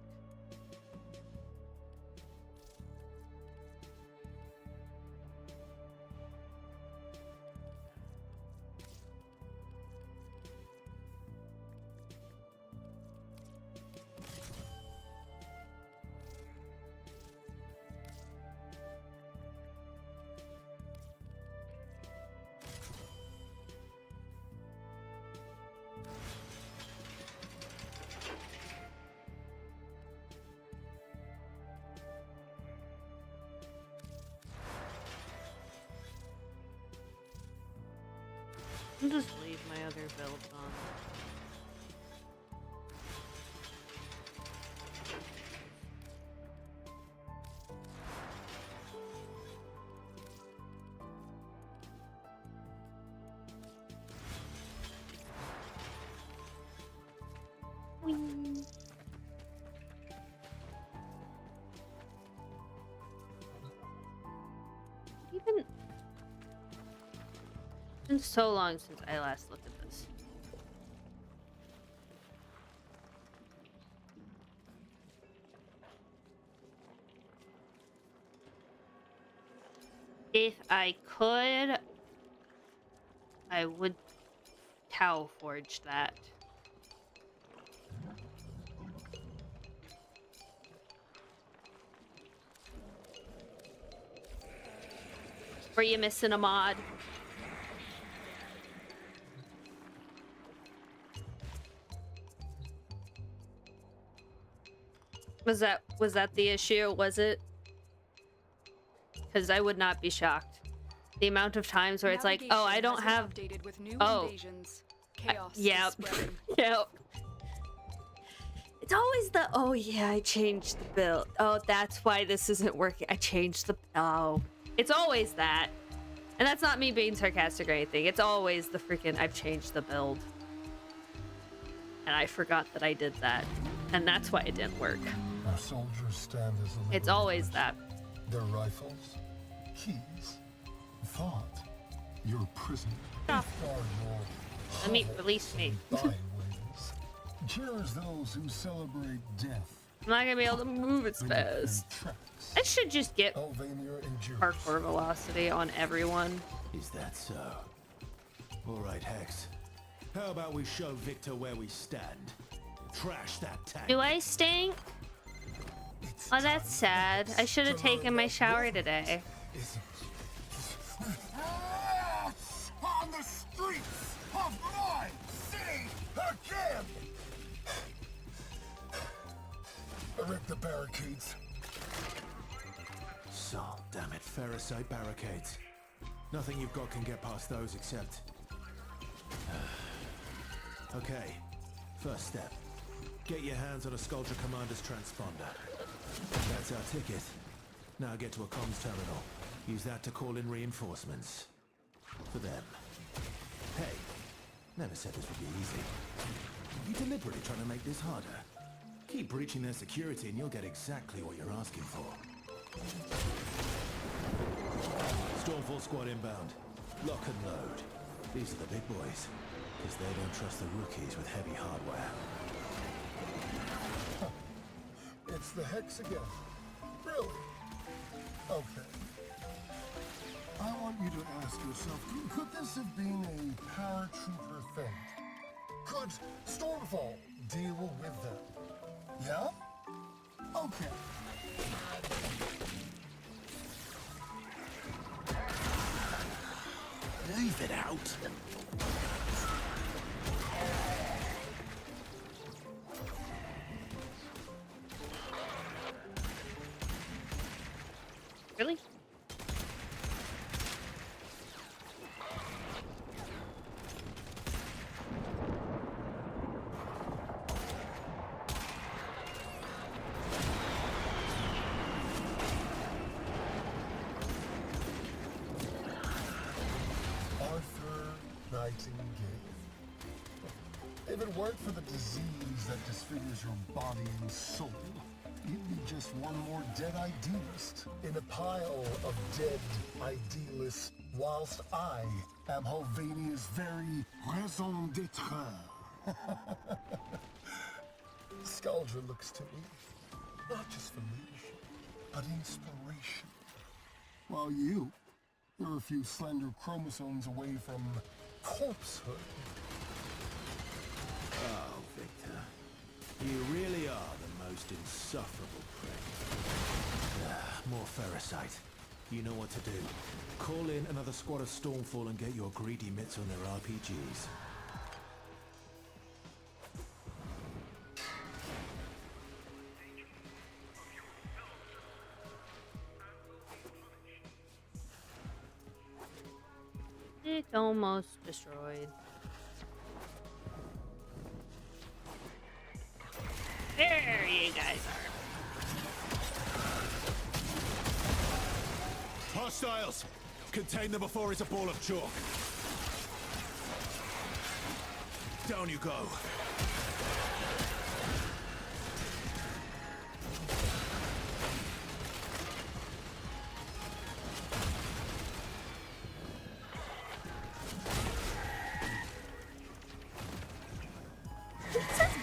I'll just leave my other builds on. Whee. It's been so long since I last looked at this. If I could, I would cow forge that. Were you missing a mod? Was that the issue? Was it? Because I would not be shocked. The amount of times where it's like, oh, I don't have. Updated with new Oh, invasions. Chaos is yep, spreading. yep. It's always the oh yeah, I changed the build. Oh, that's why this isn't working. I changed the oh. It's always that, and that's not me being sarcastic or anything. It's always the freaking I've changed the build, and I forgot that I did that, and that's why it didn't work. Our soldiers stand as a It's always that. Their rifles, keys, thought, your prison. Stop. Safeguard your Let me release me. byways. Cheers those who celebrate death. I'm not gonna be able to move as fast. Tracks. I should just get Albania endures. parkour velocity on everyone. Is that so? All right, Hex. How about we show Victor where we stand? Trash that tank. Do I stink? Oh, that's sad. I should have taken my shower today. On the streets of my city again! Erect the barricades. So, damn it, Ferrocite barricades. Nothing you've got can get past those except... Okay, first step. Get your hands on a Sculpture Commander's transponder. That's our ticket. Now get to a comms terminal. Use that to call in reinforcements. For them. Hey, never said this would be easy. You deliberately trying to make this harder. Keep breaching their security and you'll get exactly what you're asking for. Stormfall squad inbound. Lock and load. These are the big boys. Because they don't trust the rookies with heavy hardware. It's the Hex again. Really? Okay. I want you to ask yourself, could this have been a paratrooper thing? Could Stormfall deal with them? Yeah? Okay. Leave it out. Really? If it weren't for the disease that disfigures your body and soul, you'd be just one more dead idealist in a pile of dead idealists, whilst I am Helvania's very raison d'etre. Skuldra looks to me, not just for leadership, but inspiration. While you're a few slender chromosomes away from corpsehood. Oh, Victor. You really are the most insufferable prick. More Ferrocite. You know what to do. Call in another squad of Stormfall and get your greedy mitts on their RPGs. It's almost destroyed. There you guys are. Hostiles! Contain them before it's a ball of chalk. Down you go.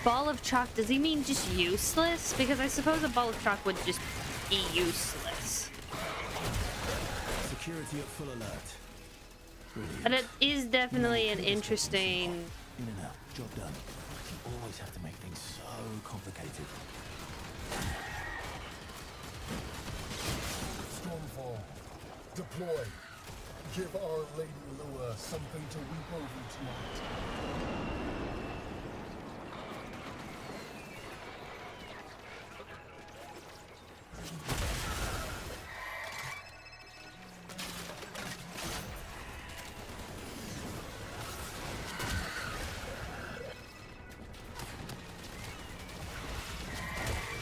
ball of chalk, does he mean just useless? Because I suppose a ball of chalk would just be useless. Security at full alert. Brilliant. But it is definitely an interesting... In and out. Job done. You always have to make things so complicated. Stormfall. Deploy. Give Our Lady Lua something to weep over tonight.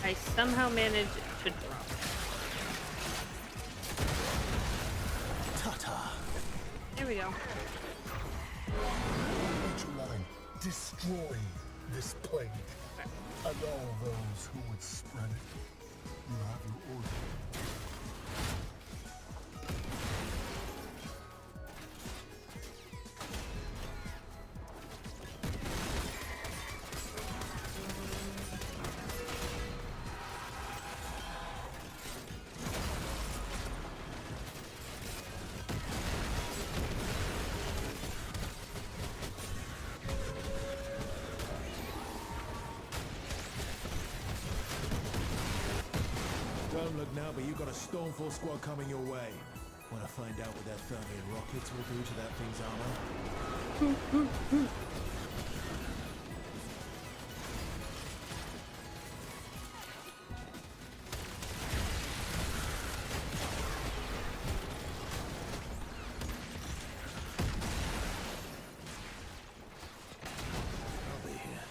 I somehow managed to drop. Ta-ta. There we go. Line, destroy this plague. And all those who would spread it. You have your order. Don't look now, but you've got a Stormfall squad coming your way. Want to find out what their Thermian rockets will do to that thing's armor? I'll be here.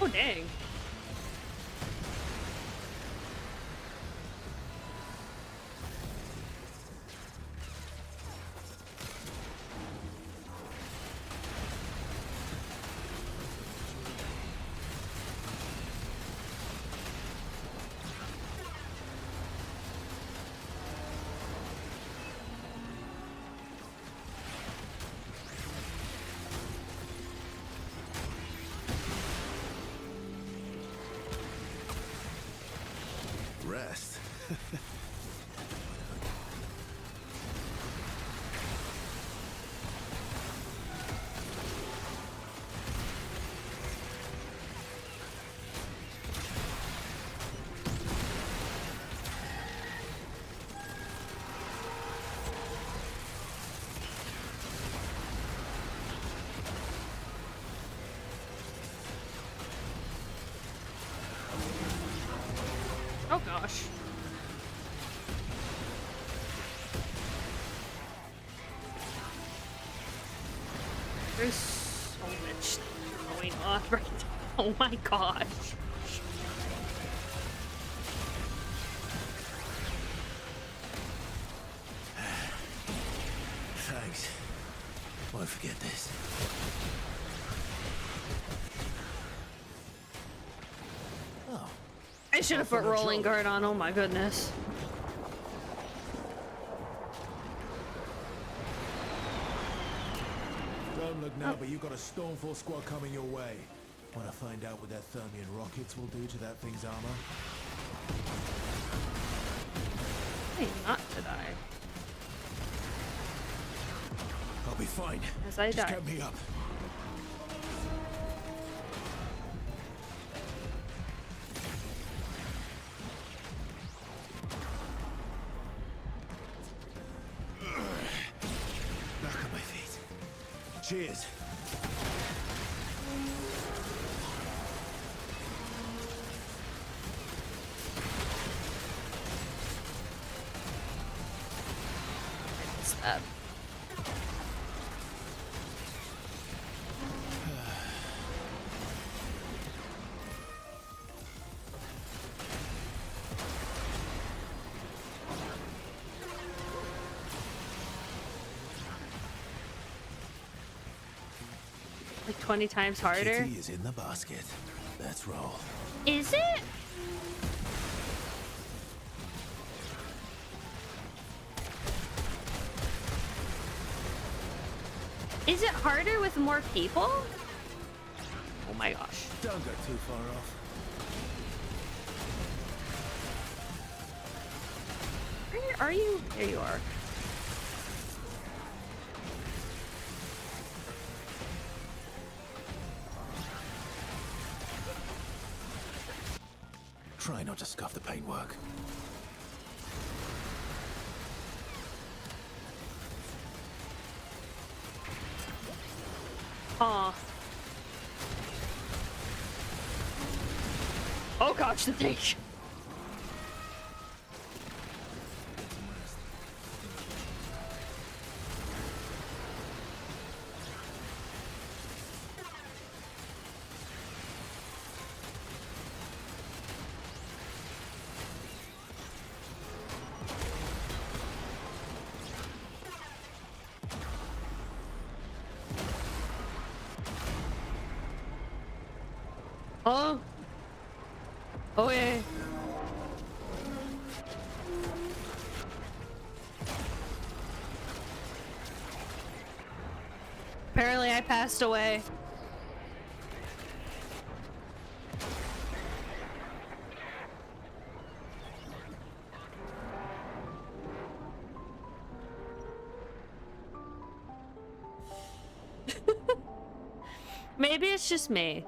Oh, dang. Rest. Oh, gosh. There's so much going on right now. Oh my gosh. Thanks. Won't forget this. Oh. I should have put rolling guard on. Oh my goodness. Don't look now, but you've got a Stormfall squad coming your way. Want to find out what their Thermian rockets will do to that thing's armor? Hey, not to die. I'll be fine. As I Just die. get me up. Back on my feet. Cheers. What's that? 20 times harder. Kitty is in the basket. Let's roll. Is it? Is it harder with more people? Oh my gosh. Don't go too far off. Where are you? There you are. Try not to scuff the paintwork. Aw. Oh gosh, the tank. Oh. Oh yeah. Apparently I passed away. Maybe it's just me.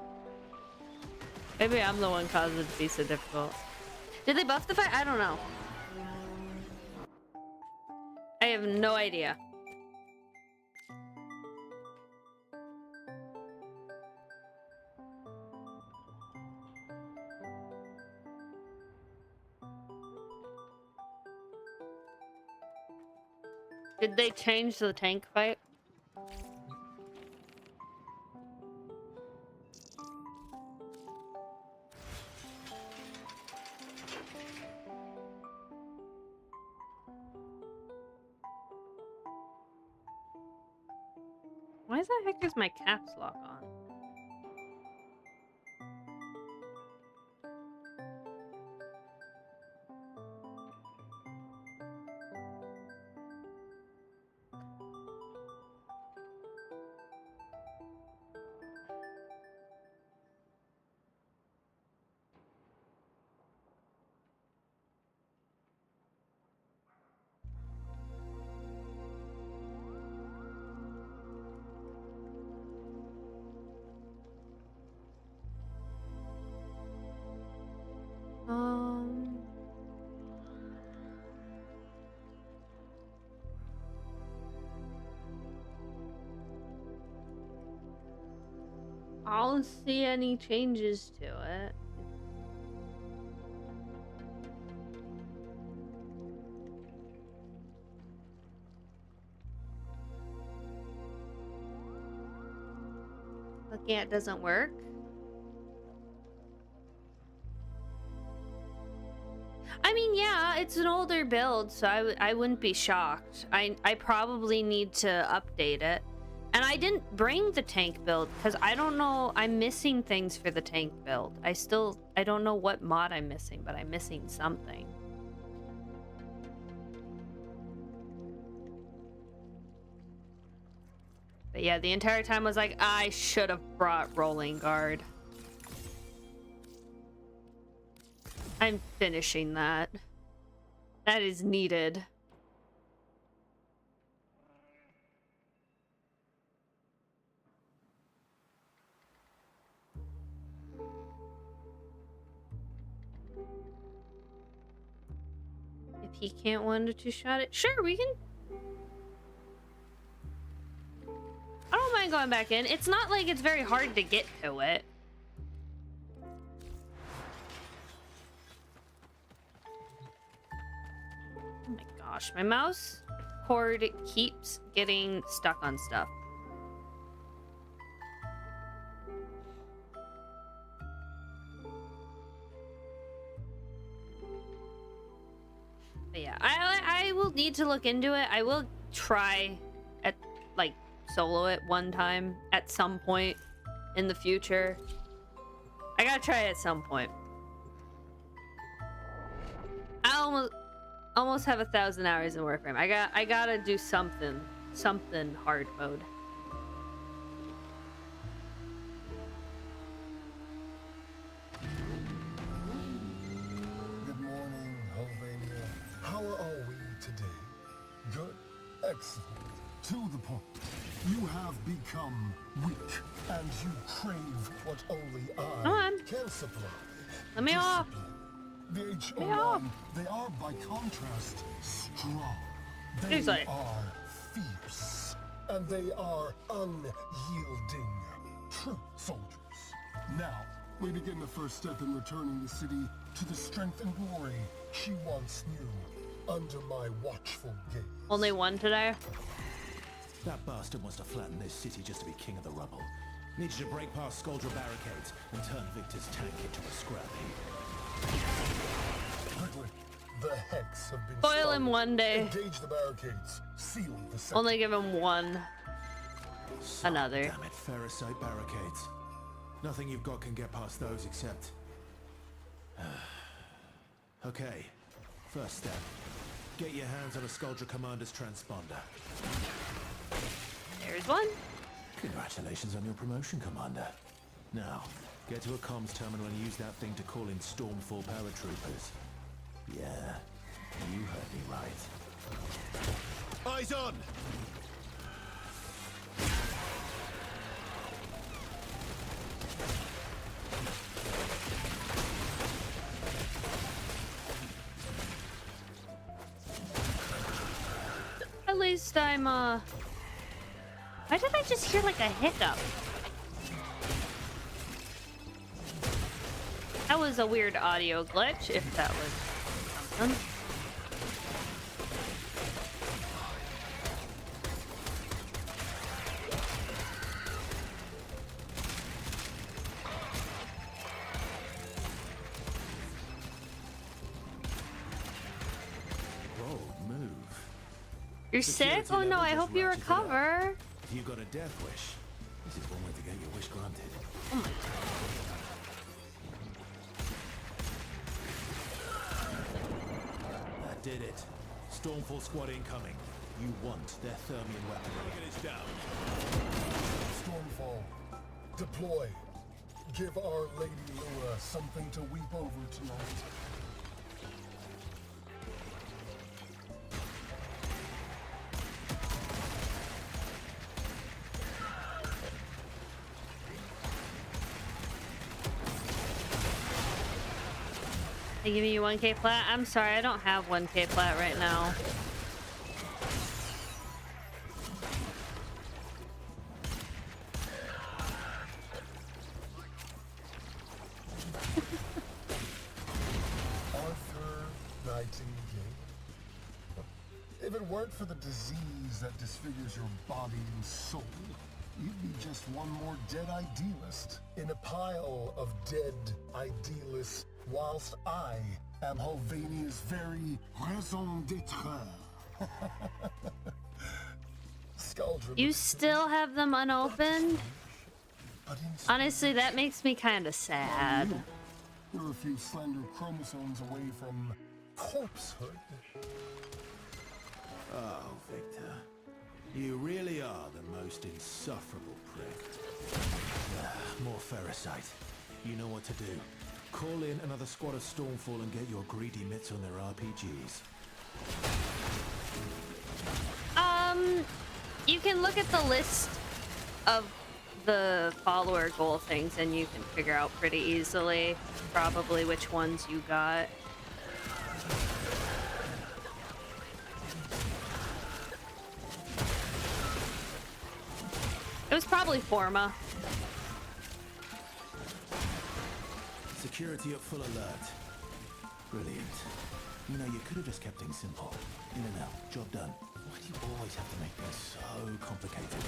Maybe I'm the one causing it to be so difficult. Did they buff the fight? I don't know. I have no idea. Did they change the tank fight? Why the heck is my caps lock on? I don't see any changes to it. Looking at it doesn't work. I mean, yeah, it's an older build, so I wouldn't be shocked. I probably need to update it. And I didn't bring the tank build because I don't know. I'm missing things for the tank build. I don't know what mod I'm missing, but I'm missing something. But yeah, the entire time I was like, I should have brought rolling guard. I'm finishing that. That is needed. If he can't 1 to 2 shot it, sure, we can. I don't mind going back in. It's not like it's very hard to get to it. Oh my gosh, my mouse cord keeps getting stuck on stuff. But yeah, I will need to look into it. I will try at like solo it one time at some point. in the future. I gotta try it at some point. I almost have 1,000 hours in Warframe. I gotta do something hard mode. Good morning, Valentenno. How are we today? Good? Excellent. To the point. You have become weak, and you crave what only I Come on. can supply. Let me off. The H09, they are, by contrast, strong. They Seriously. are fierce, and they are unyielding. True soldiers. Now, we begin the first step in returning the city to the strength and glory she once knew, under my watchful gaze. Only one today? That bastard wants to flatten this city just to be king of the rubble. Needs you to break past Skoldra barricades and turn Victor's tank into a scrap heap. Quickly, the hex have been Spoil him started. one day. Engage the barricades. Seal the sector. Only give him one. Another. Damn it, Ferrocite barricades. Nothing you've got can get past those except... Okay, first step. Get your hands on a Skoldra commander's transponder. There's one. Congratulations on your promotion, Commander. Now, get to a comms terminal and use that thing to call in Stormfall paratroopers. Yeah, you heard me right. Eyes on! At least I'm, Why did I just hear like a hiccup? That was a weird audio glitch, if that was something. Whoa, move. You're sick? Oh no, I hope you recover. You got a death wish. This is one way to get your wish granted. Oh my god. That did it. Stormfall squad incoming. You want their Thermian weapon. Target is down. Stormfall, deploy. Give Our Lady Lua something to weep over tonight. They giving you 1k plat? I'm sorry, I don't have 1k plat right now. Arthur Nightingale. If it weren't for the disease that disfigures your body and soul, you'd be just one more dead idealist in a pile of dead idealists, whilst I am Helvania's very raison d'etre. Skuldra. You still have them unopened? But in Honestly, that makes me kind of sad. You're a few slender chromosomes away from corpsehood. Oh, Victor. You really are the most insufferable prick. More ferrocite. You know what to do. Call in another squad of Stormfall and get your greedy mitts on their RPGs. You can look at the list of the follower goal things and you can figure out pretty easily probably which ones you got. It was probably Forma. Security at full alert. Brilliant. You know, you could have just kept things simple. In and out, job done. Why do you always have to make things so complicated?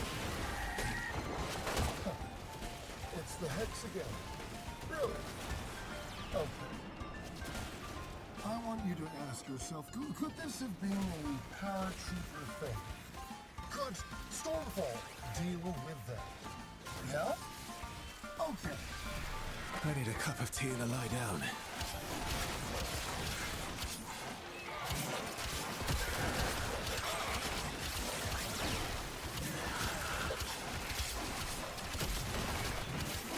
It's the hex again. Really? Okay. I want you to ask yourself, could this have been a paratrooper thing? Could Stormfall deal with that? Yeah? Okay. I need a cup of tea and a lie down.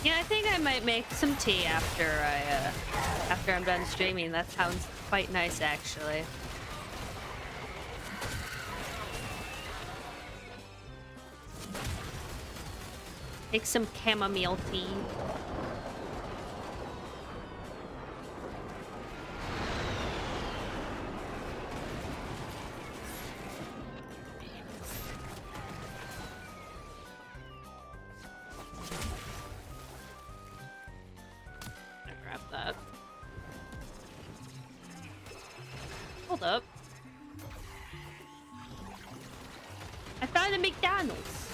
Yeah, I think I might make some tea after I'm done streaming. That sounds quite nice, actually. Make some chamomile tea. Grab that. Hold up. I found a McDonald's.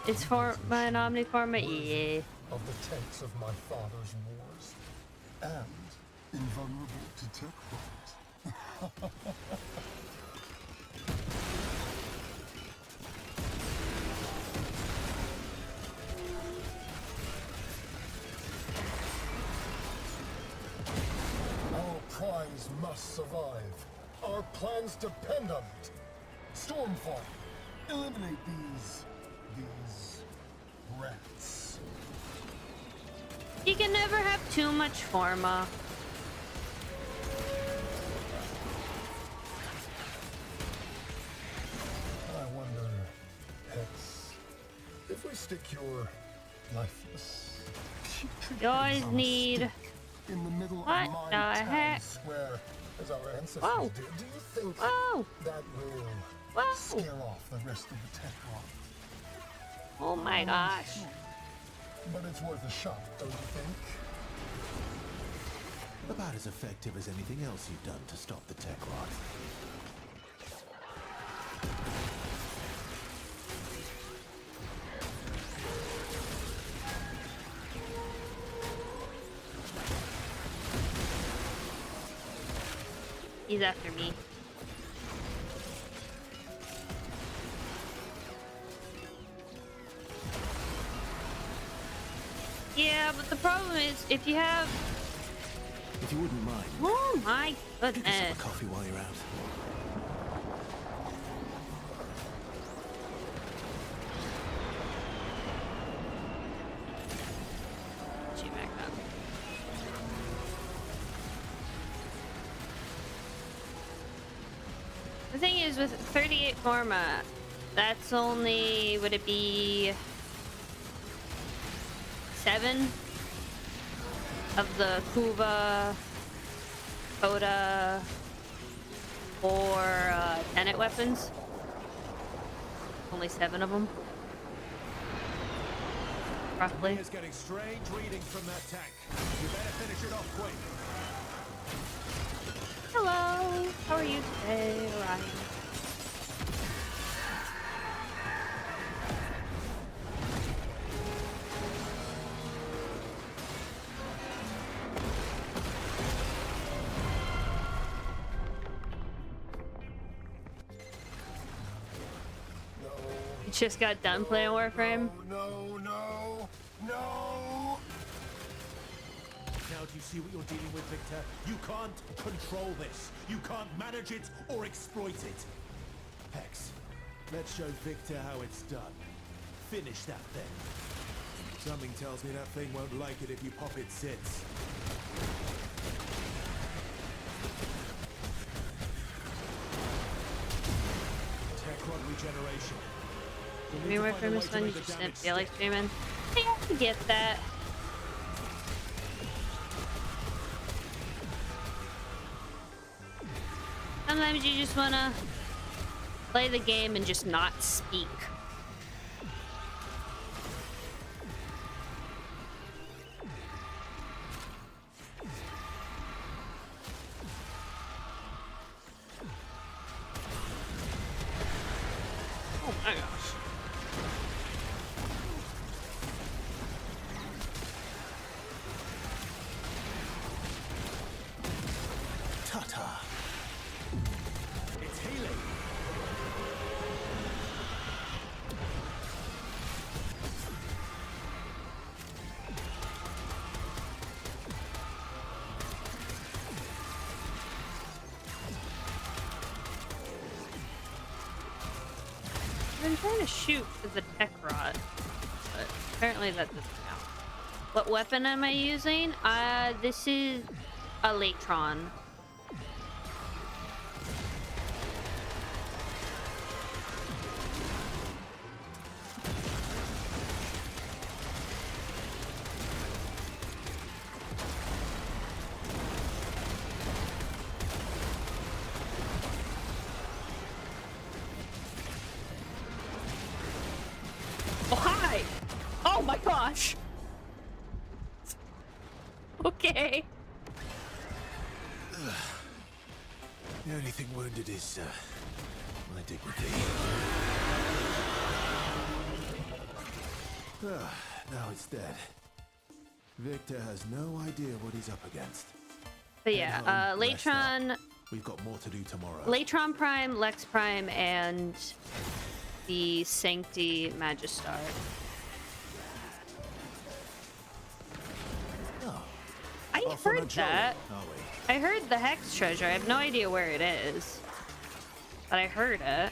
It's for an omniform, yeah. Of the tanks of my father's wars, and invulnerable to tech bombs. Our prize must survive. Our plans depend on it. Stormfall, eliminate these rats. You can never have too much Forma. I wonder, Hex, if we stick your lifeless, You always need. in the middle What of my the town heck? square, as our ancestors Whoa. did, do you think Whoa! that will Whoa! scare off the rest of the tech rock? Oh my gosh! But it's worth a shot, don't you think? About as effective as anything else you've done to stop the tech rot. He's after me. Yeah, but the problem is if you have. If you wouldn't mind, Oh my pick us up goodness! a coffee while you're out. Shoot back up. The thing is, with 38 Forma, that's only, would it be 7 of the Kuva, Coda, or Tenet weapons? Only 7 of them. Roughly. It's getting strange readings from that tank. You better finish it off quick. Hello, how are you today, Ryan? You just got done playing Warframe? No, no, no! Now do you see what you're dealing with, Victor? You can't control this. You can't manage it or exploit it. Hex, let's show Victor how it's done. Finish that thing. Something tells me that thing won't like it if you pop its zits. Tech rod regeneration. I mean, Warframe this one, you just didn't feel like streaming. Yeah, I can get that. Sometimes you just wanna play the game and just not speak. Oh my gosh. Ta-ta. It's healing. I've been trying to shoot with a tech rod, but apparently that doesn't count. What weapon am I using? This is a Latron. Oh, hi! Oh my gosh! Okay. The only thing wounded is, my dignity. Now it's dead. Victor has no idea what he's up against. But yeah, Rest up. Latron, We've got more to do tomorrow. Latron Prime, Lex Prime, and the Sancti Magistar. Oh, I off on a heard jolly, that. are we? I heard the Hex Treasure. I have no idea where it is, but I heard it.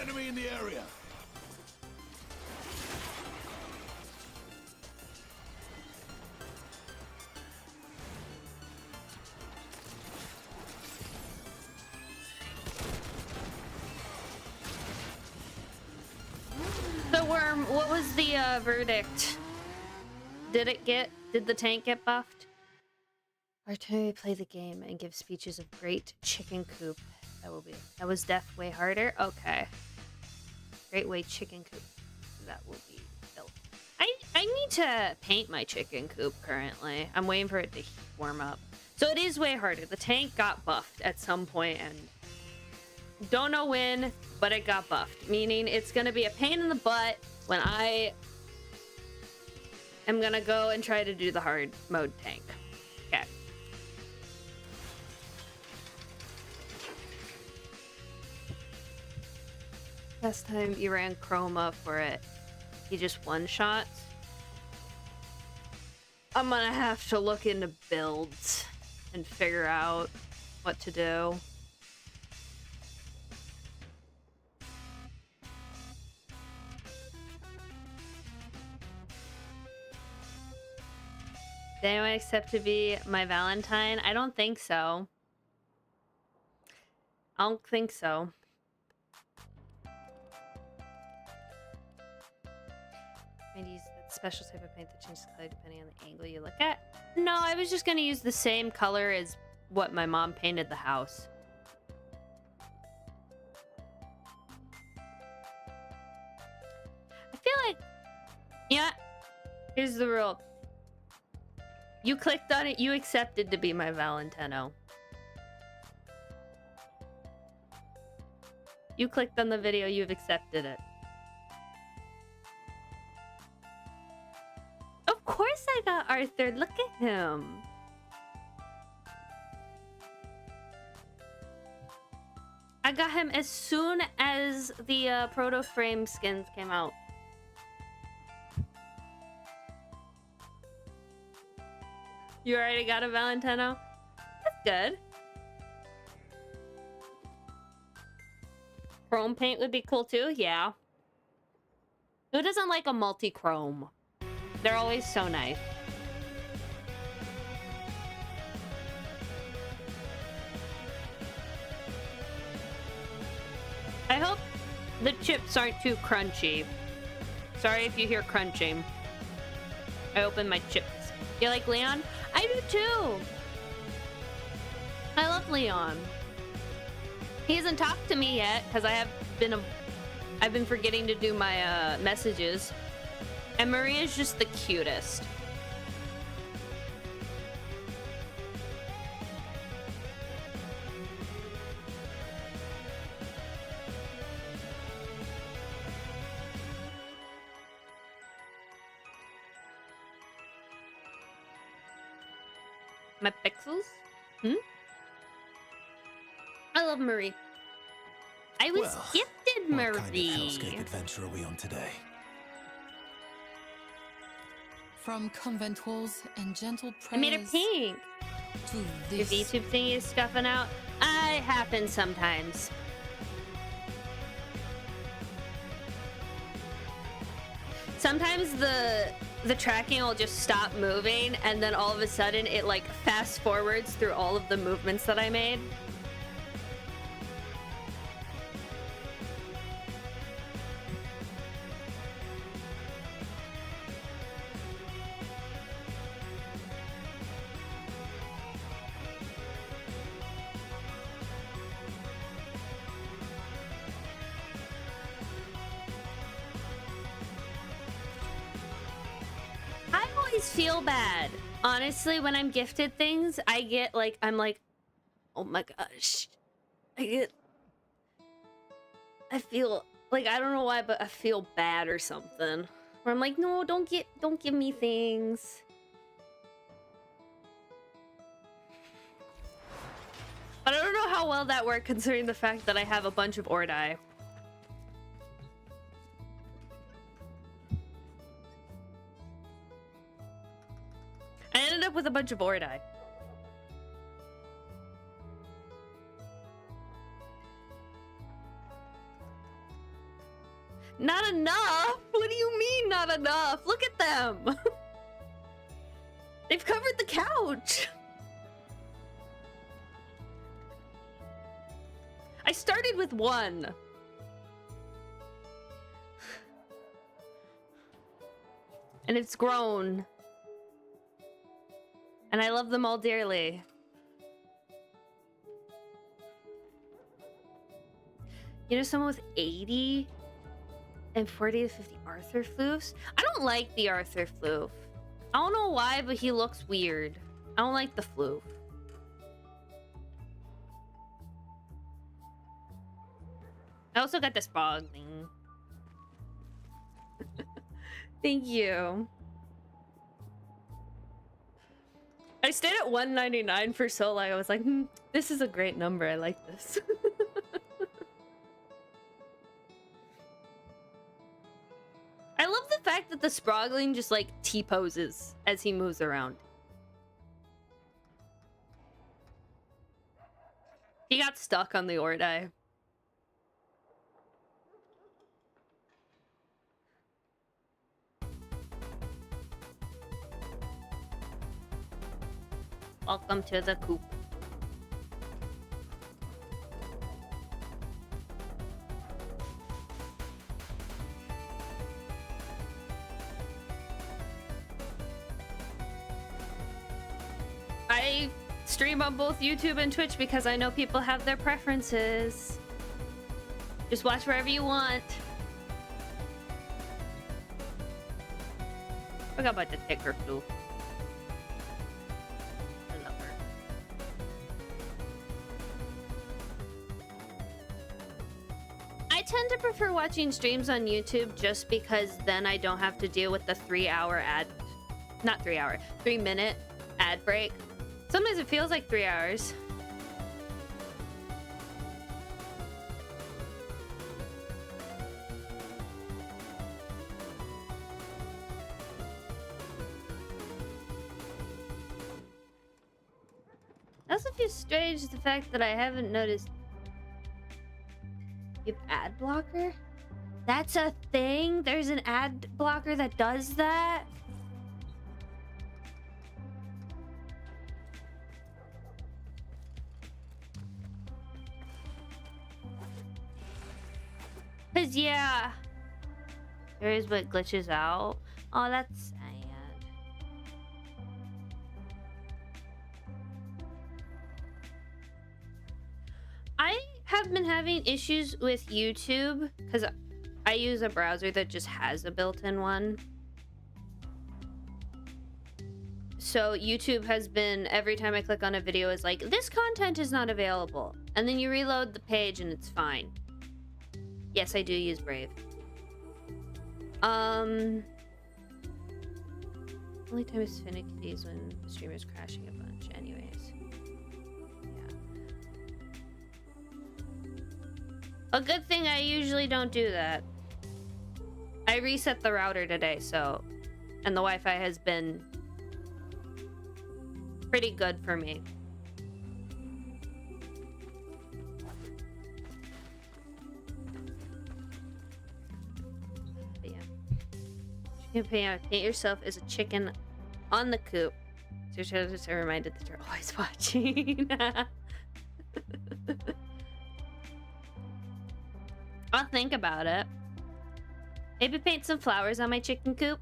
Enemy in the area. So, Worm, what was the verdict? Did the tank get buffed? Artillery play the game and give speeches of great chicken coop. That was death way harder? Okay. Great way chicken coop. That will be built. I need to paint my chicken coop currently. I'm waiting for it to warm up. So it is way harder. The tank got buffed at some point and don't know when, but it got buffed. Meaning it's gonna be a pain in the butt when I am gonna go and try to do the hard mode tank. Okay. Last time you ran Chroma for it, he just one-shots. I'm gonna have to look into builds and figure out what to do. Did anyone accept to be my Valentine? I don't think so. I don't think so. Maybe use that special type of paint that changes the color depending on the angle you look at. No, I was just gonna use the same color as what my mom painted the house. I feel like, yeah, here's the rule. You clicked on it, you accepted to be my Valentenno. You clicked on the video, you've accepted it. Of course I got Arthur, look at him. I got him as soon as the Proto Frame skins came out. You already got a Valentenno? That's good. Chrome paint would be cool too? Yeah. Who doesn't like a multi-chrome? They're always so nice. I hope the chips aren't too crunchy. Sorry if you hear crunching. I opened my chips. You like Leon? I do too. I love Leon. He hasn't talked to me yet because I've been forgetting to do my messages. And Maria's just the cutest. My pixels? Hmm? I love Marie. I was Well, gifted what Marie. kind of hellscape adventure are we on today? From convent walls and gentle I prayers made her pink. to Your this. VTube thingy is scuffing out. I happen sometimes. Sometimes the tracking will just stop moving, and then all of a sudden it like fast forwards through all of the movements that I made. I always feel bad. Honestly, when I'm gifted things, I get like, I'm like, oh my gosh. I feel like, I don't know why, but I feel bad or something. Where I'm like, no, don't give me things. But I don't know how well that worked considering the fact that I have a bunch of Ordai. I ended up with a bunch of Ordai. Not enough? What do you mean not enough? Look at them. They've covered the couch. I started with one. And it's grown. And I love them all dearly. You know someone with 80 and 40 to 50 Arthur floofs? I don't like the Arthur floof. I don't know why, but he looks weird. I don't like the floof. I also got this frog thing. Thank you. I stayed at 199 for so long. I was like, this is a great number. I like this. I love the fact that the Sprogling just like T-poses as he moves around. He got stuck on the Ordai. Welcome to the coop. I stream on both YouTube and Twitch because I know people have their preferences. Just watch wherever you want. Forgot about the ticker flu. I love her. I tend to prefer watching streams on YouTube just because then I don't have to deal with the 3-hour ad. Not 3 hour, 3-minute ad break. Sometimes it feels like 3 hours. It also feels strange the fact that I haven't noticed. You have ad blocker? That's a thing? There's an ad blocker that does that? Cause yeah, here's what glitches out. Oh, that's sad. I have been having issues with YouTube because I use a browser that just has a built-in one. So YouTube has been, every time I click on a video, is like, this content is not available. And then you reload the page and it's fine. Yes, I do use Brave. Only time is finicky is when the streamer's crashing a bunch. Anyways. Yeah. A good thing I usually don't do that. I reset the router today, so... And the Wi-Fi has been... pretty good for me. But yeah. You can paint yourself as a chicken on the coop. So you're just reminded that you're always watching. I'll think about it. Maybe paint some flowers on my chicken coop.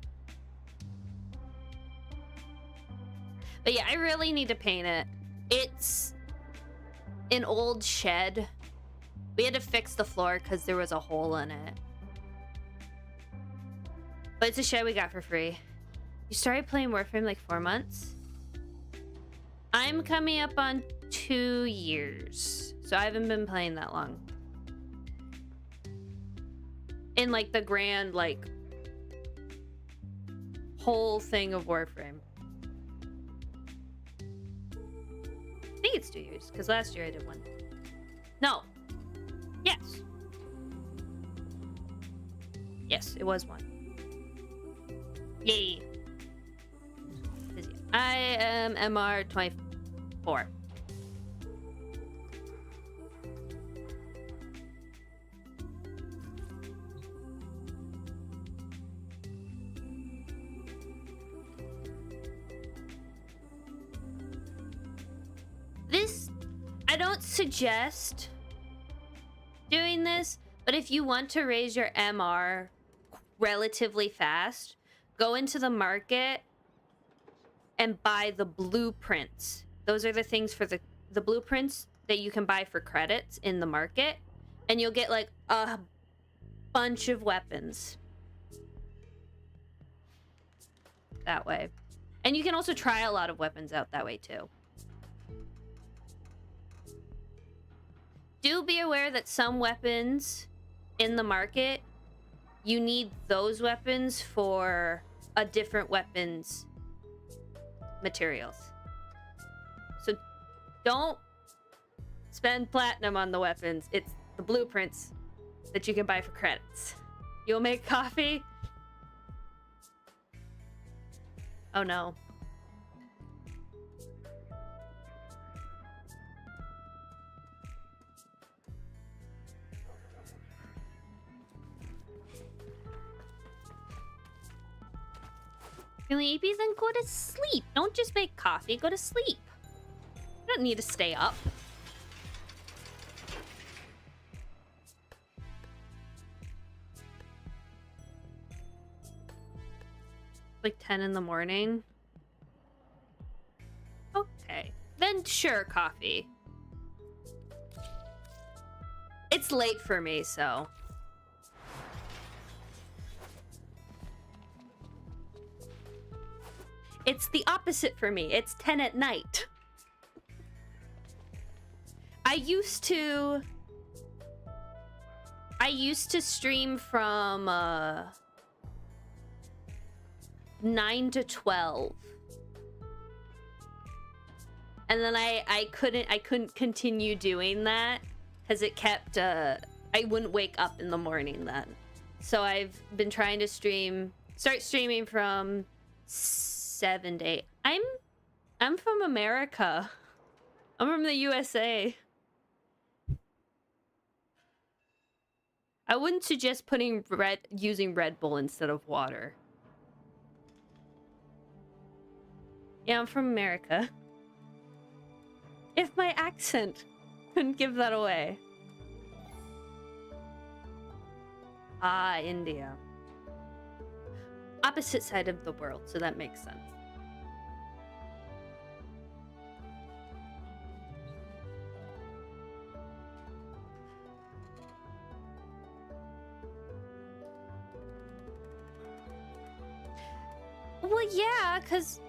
But yeah, I really need to paint it. It's an old shed. We had to fix the floor because there was a hole in it. But it's a shed we got for free. You started playing Warfarme like 4 months? I'm coming up on 2 years. So I haven't been playing that long. In like the grand, like, whole thing of Warframe. I think it's 2 years, because last year I did 1. No. Yes. Yes, it was 1. Yay. I am MR 24. This, I don't suggest doing this, but if you want to raise your MR relatively fast, go into the market and buy the blueprints. Those are the things for the blueprints that you can buy for credits in the market, and you'll get like a bunch of weapons that way. And you can also try a lot of weapons out that way too. Do be aware that some weapons in the market, you need those weapons for a different weapon's materials. So don't spend platinum on the weapons. It's the blueprints that you can buy for credits. You'll make coffee? Oh no. Feeling sleepy? Then go to sleep. Don't just make coffee. Go to sleep. You don't need to stay up. Like 10 in the morning. Okay. Then sure, coffee. It's late for me, so. It's the opposite for me. It's 10 at night. I used to stream from 9 to 12. And then I couldn't continue doing that because it kept I wouldn't wake up in the morning then. So I've been trying to start streaming from 7 to 8. I'm from America. I'm from the USA. I wouldn't suggest using Red Bull instead of water. Yeah, I'm from America. If my accent couldn't give that away. Ah, India. Opposite side of the world, so that makes sense. Well, yeah, because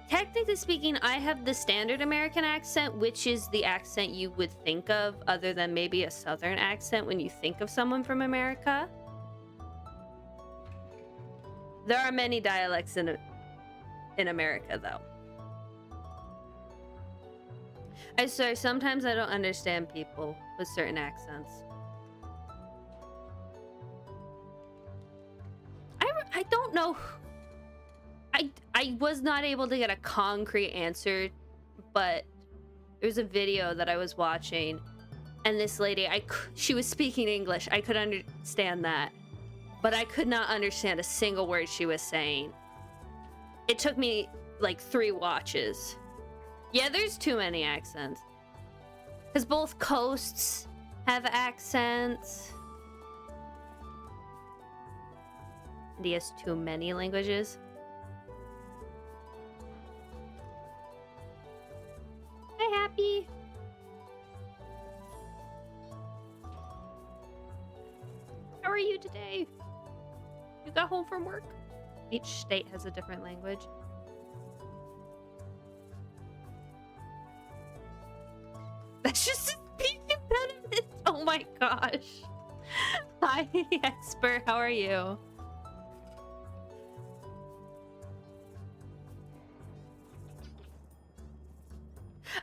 technically speaking, I have the standard American accent, which is the accent you would think of other than maybe a Southern accent when you think of someone from America. There are many dialects in in America, though. I swear, sometimes I don't understand people with certain accents. I don't know. I was not able to get a concrete answer, but there was a video that I was watching, and this lady, she was speaking English. I could understand that, but I could not understand a single word she was saying. It took me like 3 watches. Yeah, there's too many accents. Because both coasts have accents. And he has too many languages. Hi, Happy. How are you today? You got home from work? Each state has a different language. That's just a speech impediment. Oh my gosh. Hi, Expert. How are you?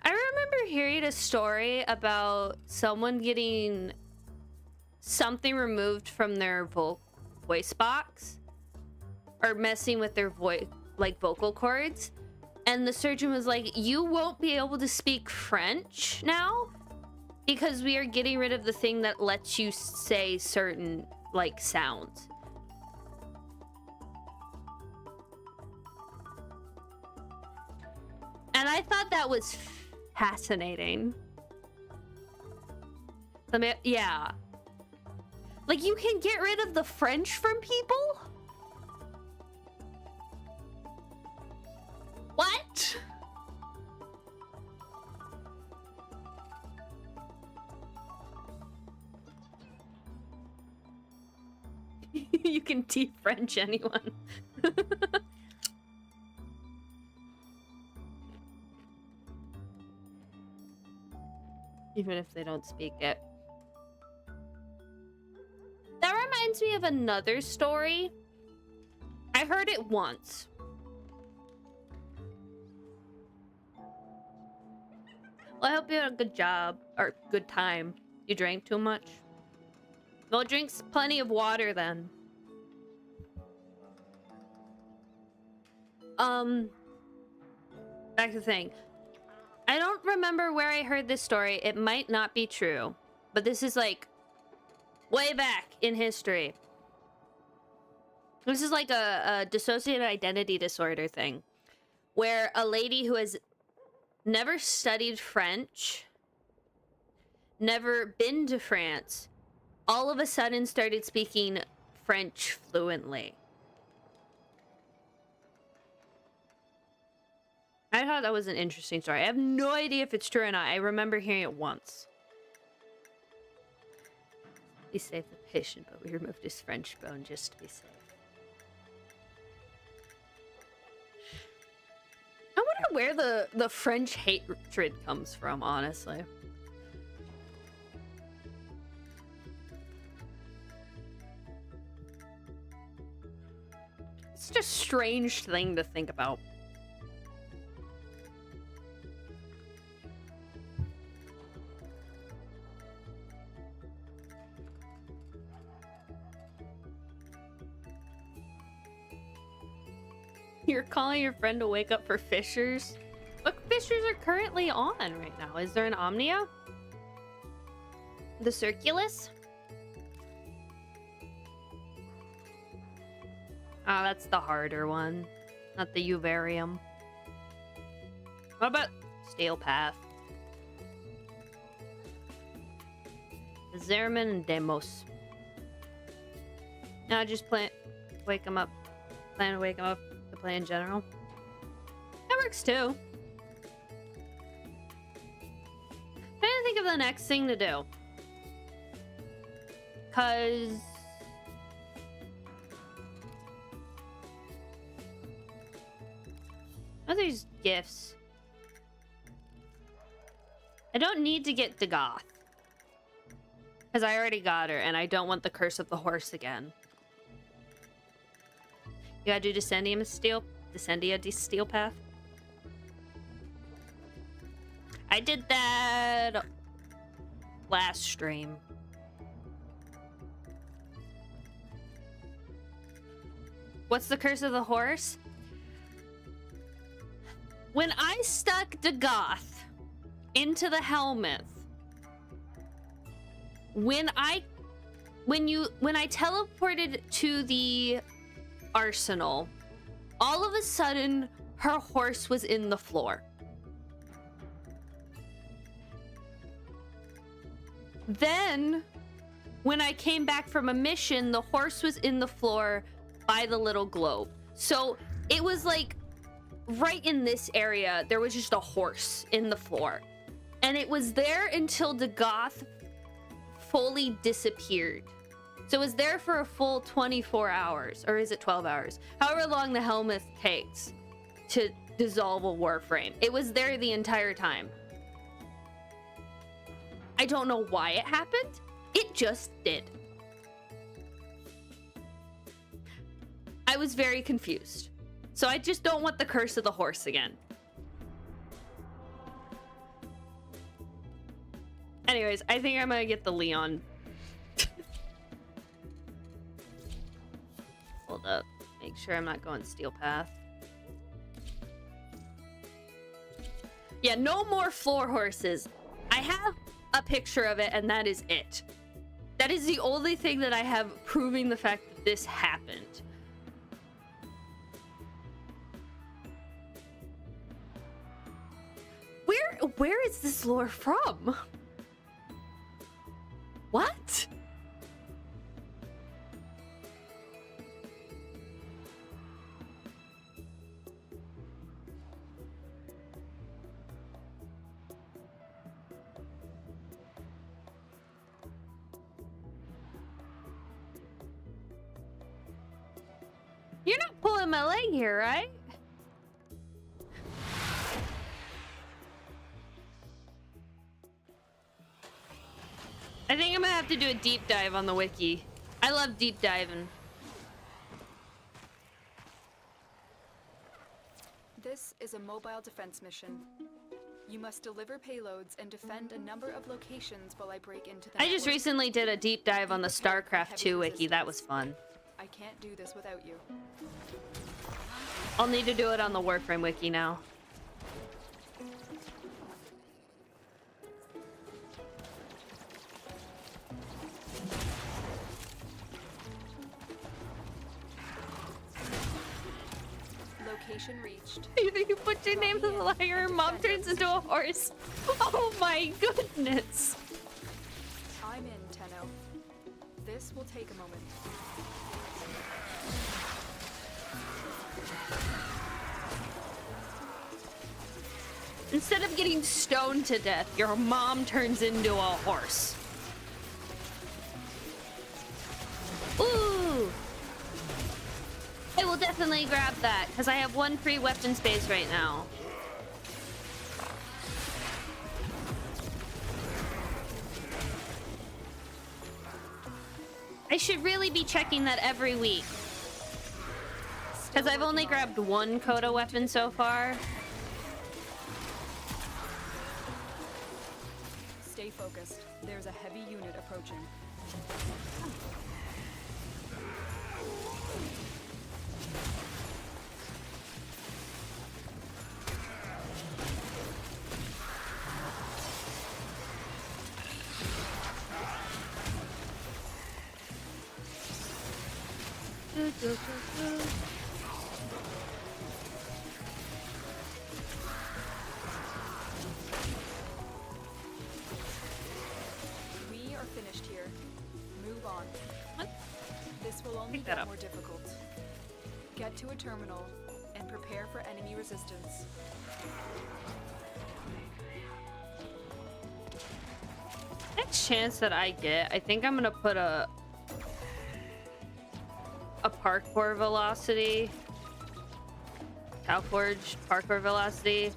I remember hearing a story about someone getting something removed from their voice box, or messing with their vocal cords, and the surgeon was like, you won't be able to speak French now because we are getting rid of the thing that lets you say certain like sounds. And I thought that was fascinating. Yeah. Like, you can get rid of the French from people? What? You can de-French anyone. Even if they don't speak it. That reminds me of another story. I heard it once. Well, I hope you had a good job, or good time. You drank too much? Well, drink plenty of water then. Back to the thing. I don't remember where I heard this story. It might not be true, but this is like way back in history. This is like a dissociative identity disorder thing, where a lady who has never studied French, never been to France, all of a sudden started speaking French fluently. I thought that was an interesting story. I have no idea if it's true or not. I remember hearing it once. We saved the patient, but we removed his French bone just to be safe. I wonder where the French hatred comes from, honestly. It's just a strange thing to think about. You're calling your friend to wake up for fissures? What fissures are currently on right now? Is there an Omnia? The Circulus? Ah, that's the harder one. Not the Uvarium. What about Steel Path? Zerman and Demos. No, just wake him up. Plan to wake him up. To play in general. That works too. Trying to think of the next thing to do. Cause oh, there's gifts. I don't need to get the Goth. Because I already got her and I don't want the Curse of the Horse again. You gotta do Descendium Steel Descendia Steel Path. I did that last stream. What's the curse of the horse? When I stuck Dagoth into the Helmuth, when I teleported to the arsenal, all of a sudden her horse was in the floor. Then, when I came back from a mission, the horse was in the floor by the little globe. So it was like right in this area, there was just a horse in the floor. And it was there until Dagoth fully disappeared. So it was there for a full 24 hours, or is it 12 hours? However long the Helmuth takes to dissolve a Warframe. It was there the entire time. I don't know why it happened. It just did. I was very confused. So I just don't want the curse of the horse again. Anyways, I think I'm gonna get the Leon. Hold up. Make sure I'm not going Steel Path. Yeah, no more floor horses. I have a picture of it, and that is it. That is the only thing that I have proving the fact that this happened. Where is this lore from? What? You're not pulling my leg here, right? I think I'm gonna have to do a deep dive on the wiki. I love deep diving. This is a mobile defense mission. You must deliver payloads and defend a number of locations while I break into the I just network. recently did a deep dive on the StarCraft 2 wiki. That was fun. I can't do this without you. I'll need to do it on the Warframe wiki now. Location reached. You think you put your name to the liar and mom turns into a horse? Oh my goodness. I'm in, Tenno. This will take a moment. Instead of getting stoned to death, your mom turns into a horse. Ooh! I will definitely grab that, because I have one free weapon space right now. I should really be checking that every week. Because I've only grabbed one Coda weapon so far. Stay focused. There's a heavy unit approaching. We are finished here. Move on. What? This will only Pick that get up. more difficult. Get to a terminal and prepare for enemy resistance. Next chance that I get, I think I'm gonna put a parkour velocity, Calforged parkour velocity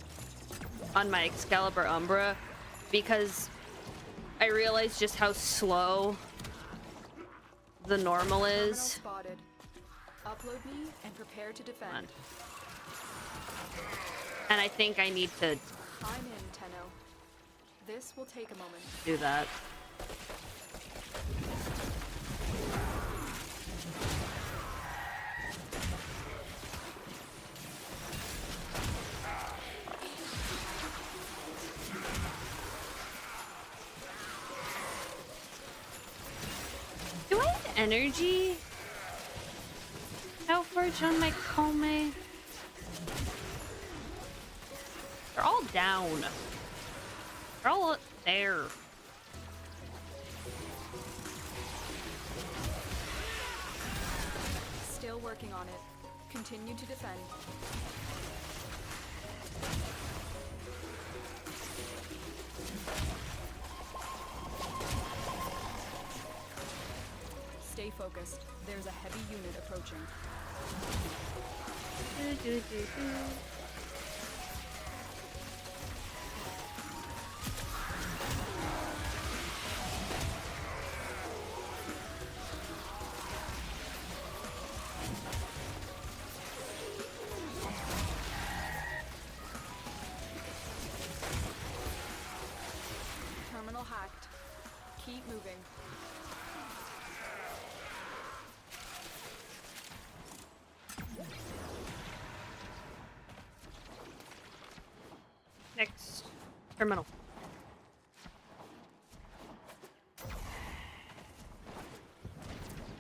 on my Excalibur Umbra, because I realized just how slow the normal Terminal is. spotted. Upload me and prepare to defend. And I think I need to I'm in, Tenno. This will take a moment. do that. Do I have energy? Outforge on my Kome? They're all down. They're all there. Still working on it. Continue to defend. Stay focused. There's a heavy unit approaching. Terminal hacked. Keep moving. Next terminal.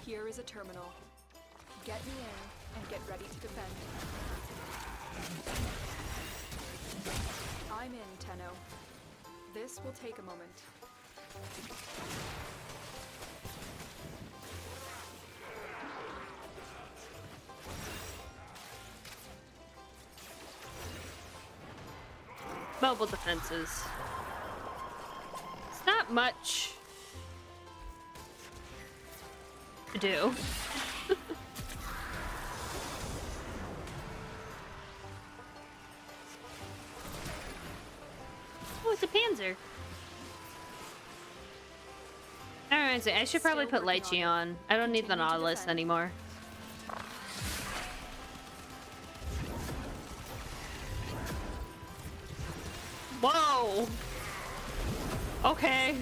Here is a terminal. Get me in and get ready to defend. I'm in, Tenno. This will take a moment. Mobile defenses. It's not much to do. Oh, it's a Panzer. Alright, I should probably put Lychee on. I don't need the Nautilus anymore. Whoa! Okay.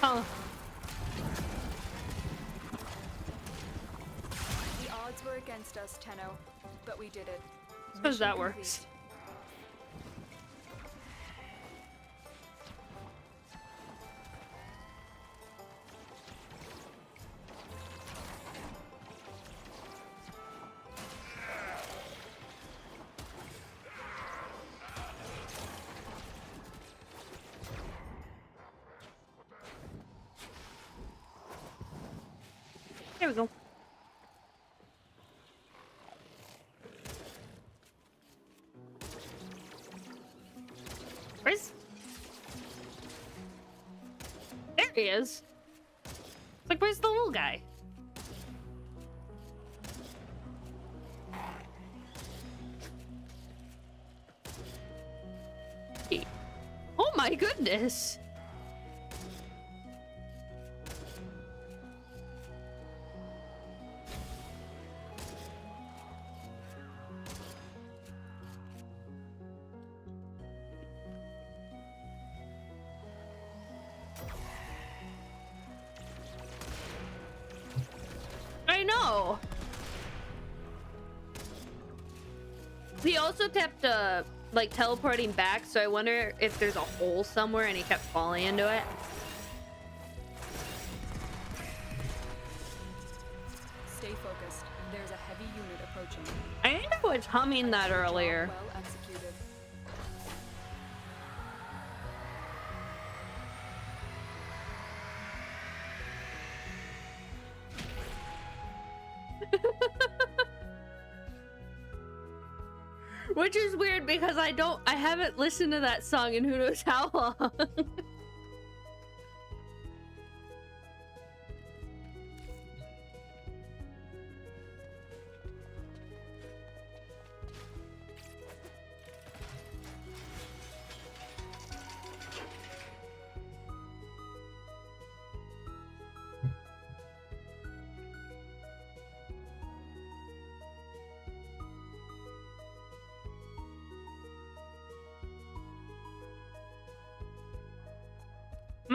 Oh. The odds were against us, Tenno, but we did it. Suppose that Mission works. complete. There we go. Where's... There he is. It's like, where's the little guy? Oh my goodness. I know. He also kept like teleporting back, so I wonder if there's a hole somewhere and he kept falling into it. Stay focused. There's a heavy unit approaching. I think I was humming that earlier. Well executed. Which is weird because I haven't listened to that song in who knows how long.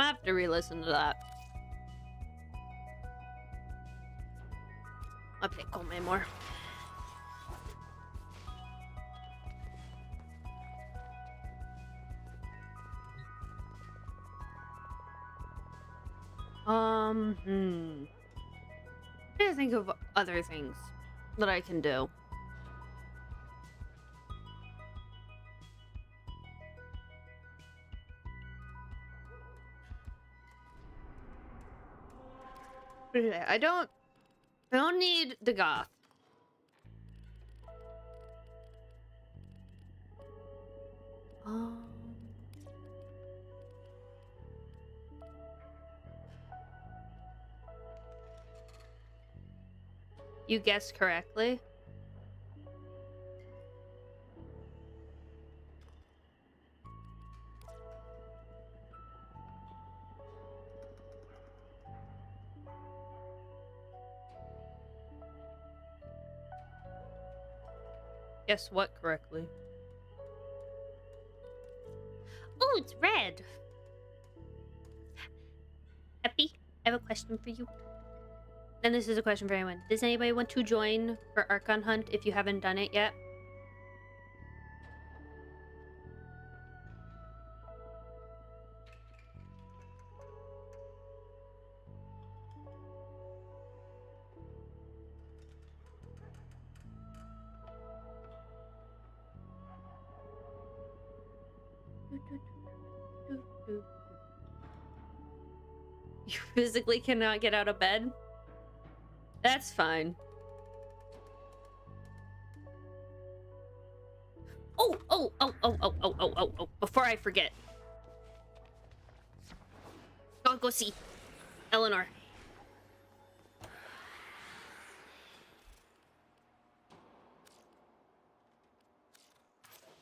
gonna have to re-listen to that. I'll play Come more. I'm trying to think of other things that I can do. Okay, I don't need the goth. You guessed correctly. Guess what correctly? Oh, it's red. Happy, I have a question for you. And this is a question for anyone. Does anybody want to join for Archon Hunt if you haven't done it yet? You physically cannot get out of bed? That's fine. Oh, before I forget. I'll go see Eleanor.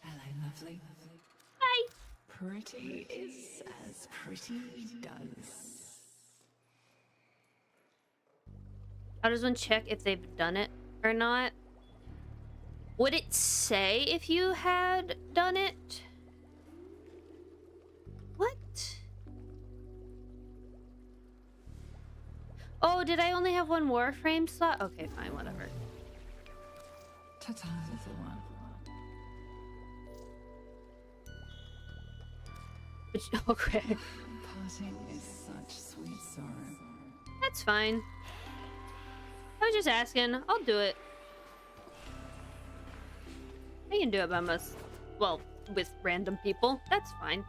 Hello, lovely. Hi. Pretty is as pretty does. How does one check if they've done it or not? Would it say if you had done it? What? Oh, did I only have one Warframe slot? Okay, fine, whatever. Ta-ta, little one. Okay. Parting is such sweet sorrow. That's fine. I was just asking. I'll do it. I can do it by myself. Well, with random people. That's fine.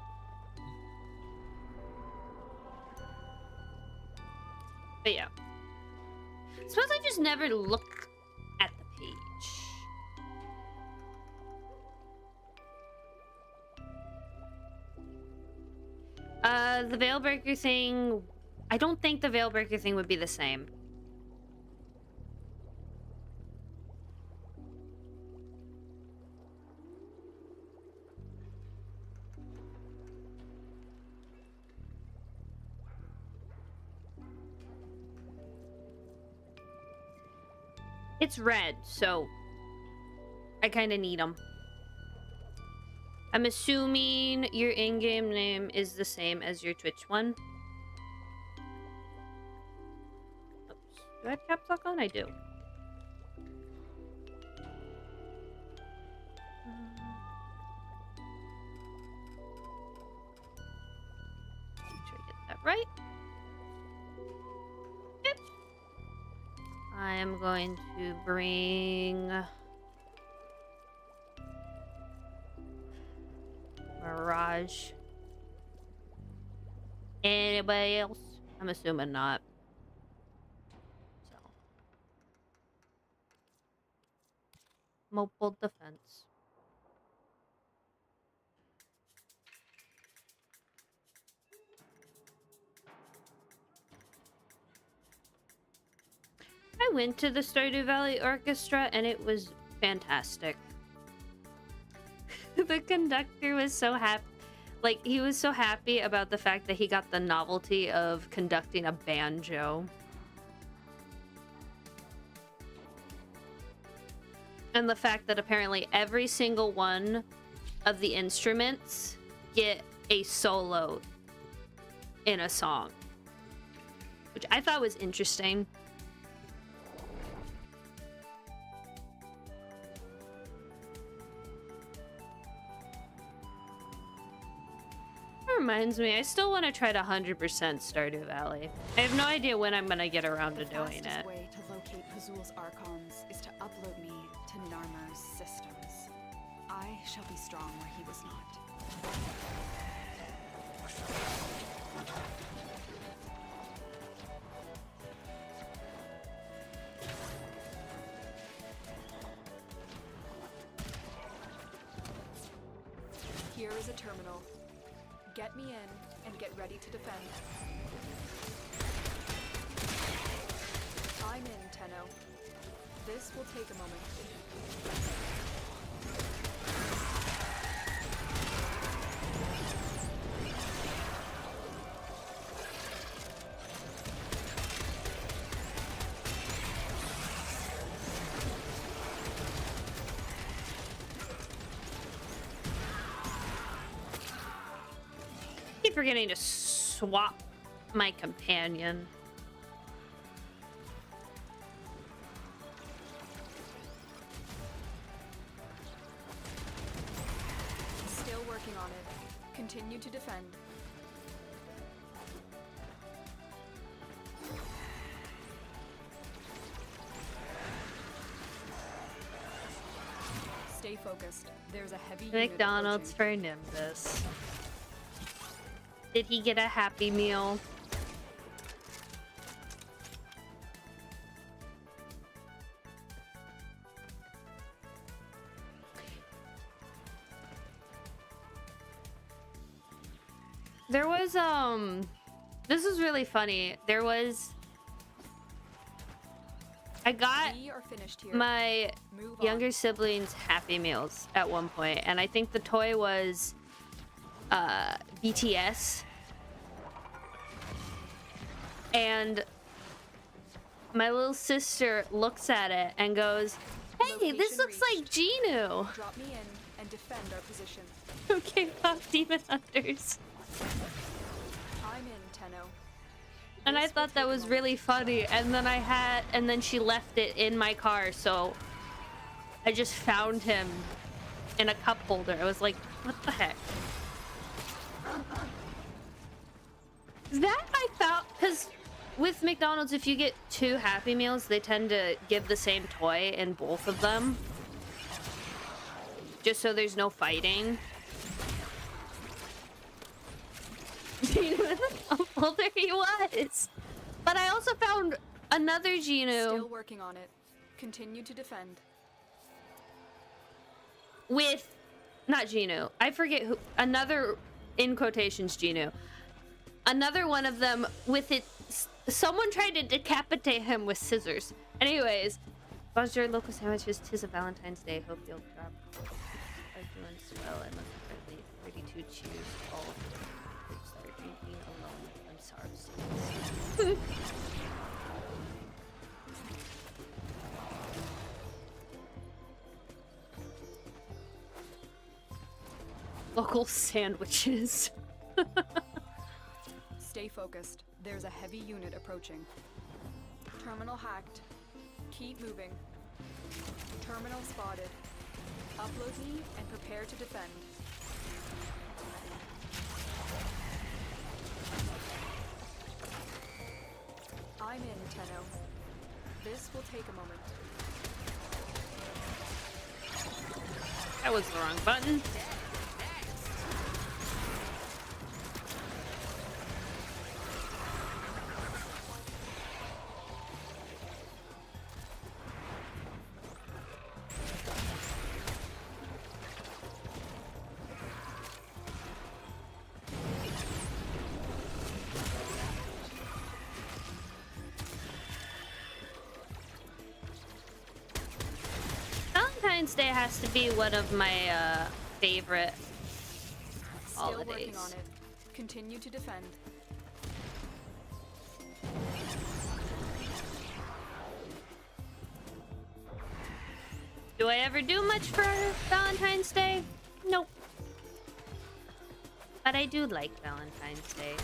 But yeah. Suppose I just never look at the page. The Veilbreaker thing... I don't think the Veilbreaker thing would be the same. It's red, so I kind of need them. I'm assuming your in-game name is the same as your Twitch one. Oops. Do I have caps lock on? I do. Make sure I get that right. Yep. I am going to bring Mirage. Anybody else? I'm assuming not. So. Mobile defense. I went to the Stardew Valley Orchestra and it was fantastic. The conductor was so happy. Like, he was so happy about the fact that he got the novelty of conducting a banjo. And the fact that apparently every single one of the instruments get a solo in a song, which I thought was interesting. That reminds me, I still want to try to 100% Stardew Valley. I have no idea when I'm gonna get around to doing it. The fastest way to locate Pazul's Archons is to upload me to Narmer's systems. I shall be strong where he was not. Here is a terminal. Get me in and get ready to defend. I'm in, Tenno. This will take a moment. Keep forgetting to swap my companion. Still working on it. Continue to defend. Stay focused. There's a heavy unit McDonald's approaching. for Nimbus. Did he get a Happy Meal? There was this is really funny. There was I got We are finished here. my Move on. younger siblings Happy Meals at one point, and I think the toy was BTS, and my little sister looks at it and goes, "Hey, this Location looks like Genu." Drop me in and defend our position. Okay, pop Demon Hunters. I'm in, Tenno. And I This will thought that take a was moment. really funny, and then she left it in my car, so I just found him in a cup holder. I was like, what the heck? That I found, because with McDonald's, if you get 2 Happy Meals, they tend to give the same toy in both of them, just so there's no fighting. Well, there he was. But I also found another Genu Still working on it. Continue to defend. with, not Genu, I forget who, another, in quotations, Genu. Another one of them with it, someone tried to decapitate him with scissors. Anyways, Buzzard local sandwiches, 'tis a Valentine's Day, hope you'll drop. Are doing swell, I must hardly 32 cheers, all start drinking alone. I'm sorry. Local sandwiches. Stay focused. There's a heavy unit approaching. Terminal hacked. Keep moving. Terminal spotted. Upload me and prepare to defend. I'm in, Tenno. This will take a moment. That was the wrong button. Valentine's Day has to be one of my favorite Still holidays. working on it. Continue to defend. Do I ever do much for Valentine's Day? Nope. But I do like Valentine's Day.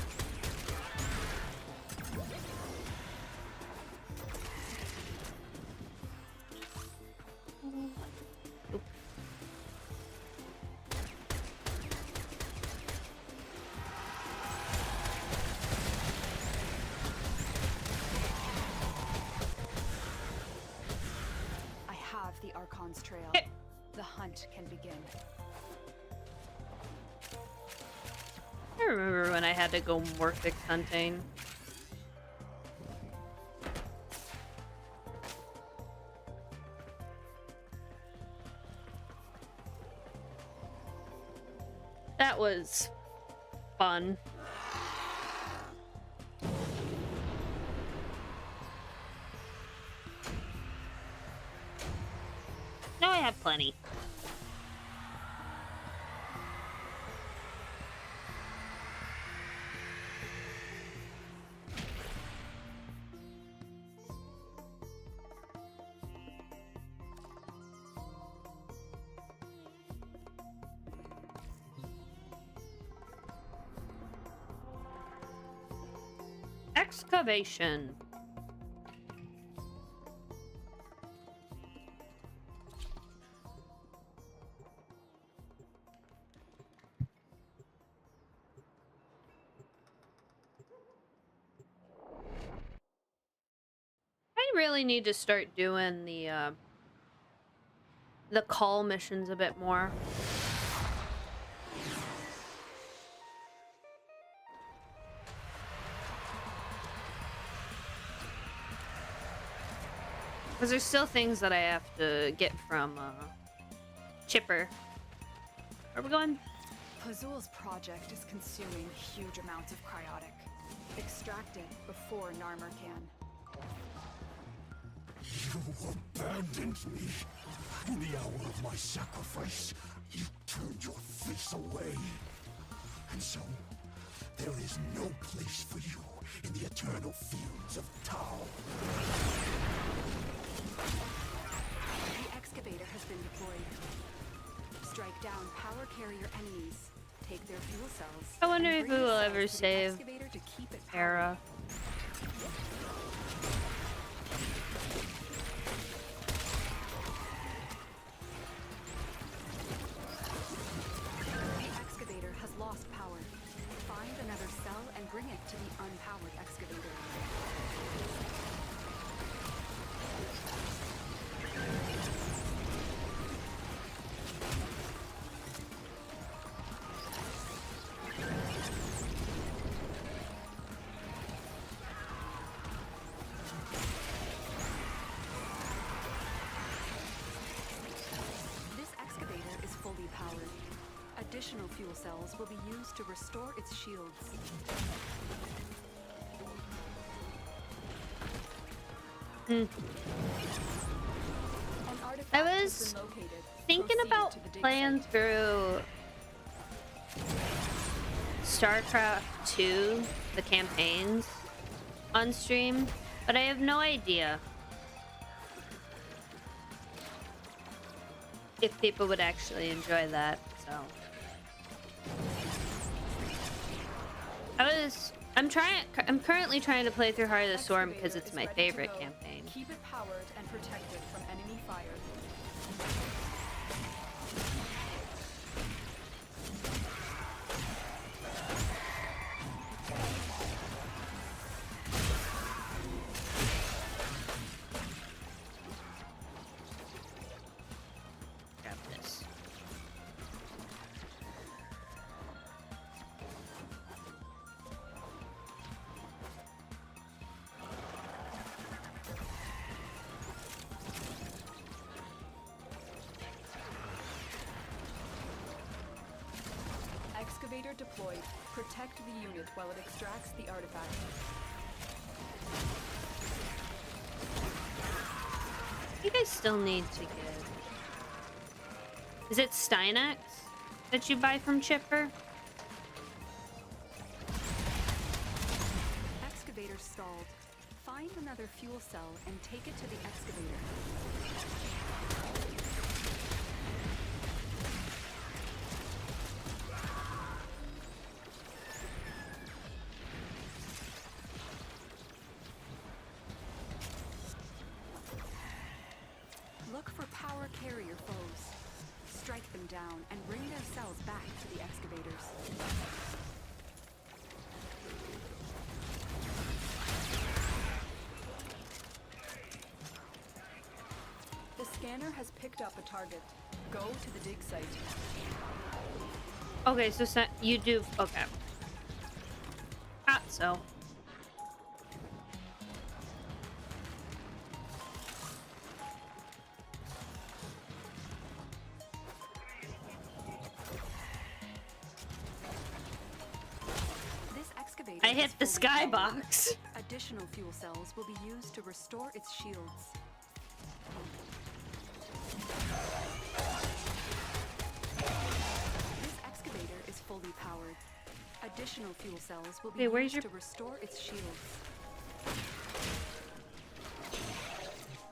off the Archon's trail. The hunt can begin. I remember when I had to go Morphix hunting. That was fun. No, I have plenty. Excavation. I really need to start doing the call missions a bit more. Because there's still things that I have to get from Chipper. Where are we going? Pazul's project is consuming huge amounts of cryotic. Extract it before Narmer can. You abandoned me. In the hour of my sacrifice, you turned your face away. And so, there is no place for you in the eternal fields of Tau. The excavator has been deployed. Strike down power carrier enemies. Take their fuel cells. I wonder and if bring we the will cells ever to the save excavator to keep it powered. Hera. The excavator has lost power. Find another cell and bring it to the unpowered excavator. This excavator is fully powered. Additional fuel cells will be used to restore its shields. An artifact I has was been located. thinking Proceed about to the dig playing site. through StarCraft 2, the campaigns, on stream, but I have no idea if people would actually enjoy that, so. I'm currently trying to play through Heart of the Storm because Excavator it's is my ready to favorite go. campaign. Keep it powered and protected from enemy fire. Grab this. Excavator deployed. Protect the unit while it extracts the artifact. I think I still need to get... Is it Stynex that you buy from Chipper? Excavator stalled. Find another fuel cell and take it to the excavator. Look for power carrier foes. Strike them down and bring their cells back to the excavators. The scanner has picked up a target. Go to the dig site. Okay, so you do. Okay. So. I hit the skybox. Additional fuel cells will be used to restore its shields. This excavator is fully powered. Additional fuel cells will be used to restore its shields.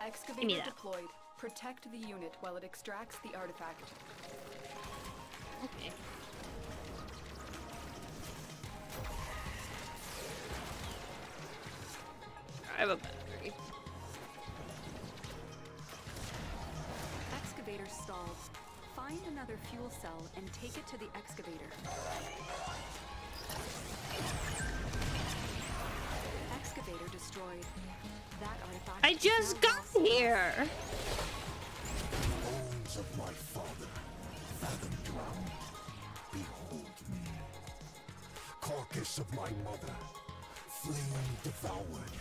Excavator deployed. Protect the unit while it extracts the artifact. Okay. I have a battery. Excavator stalled. Find another fuel cell and take it to the excavator. Excavator destroyed. That artifact. I just got here. Bones of my father, Valentenno, behold me. Carcass of my mother, flame devoured.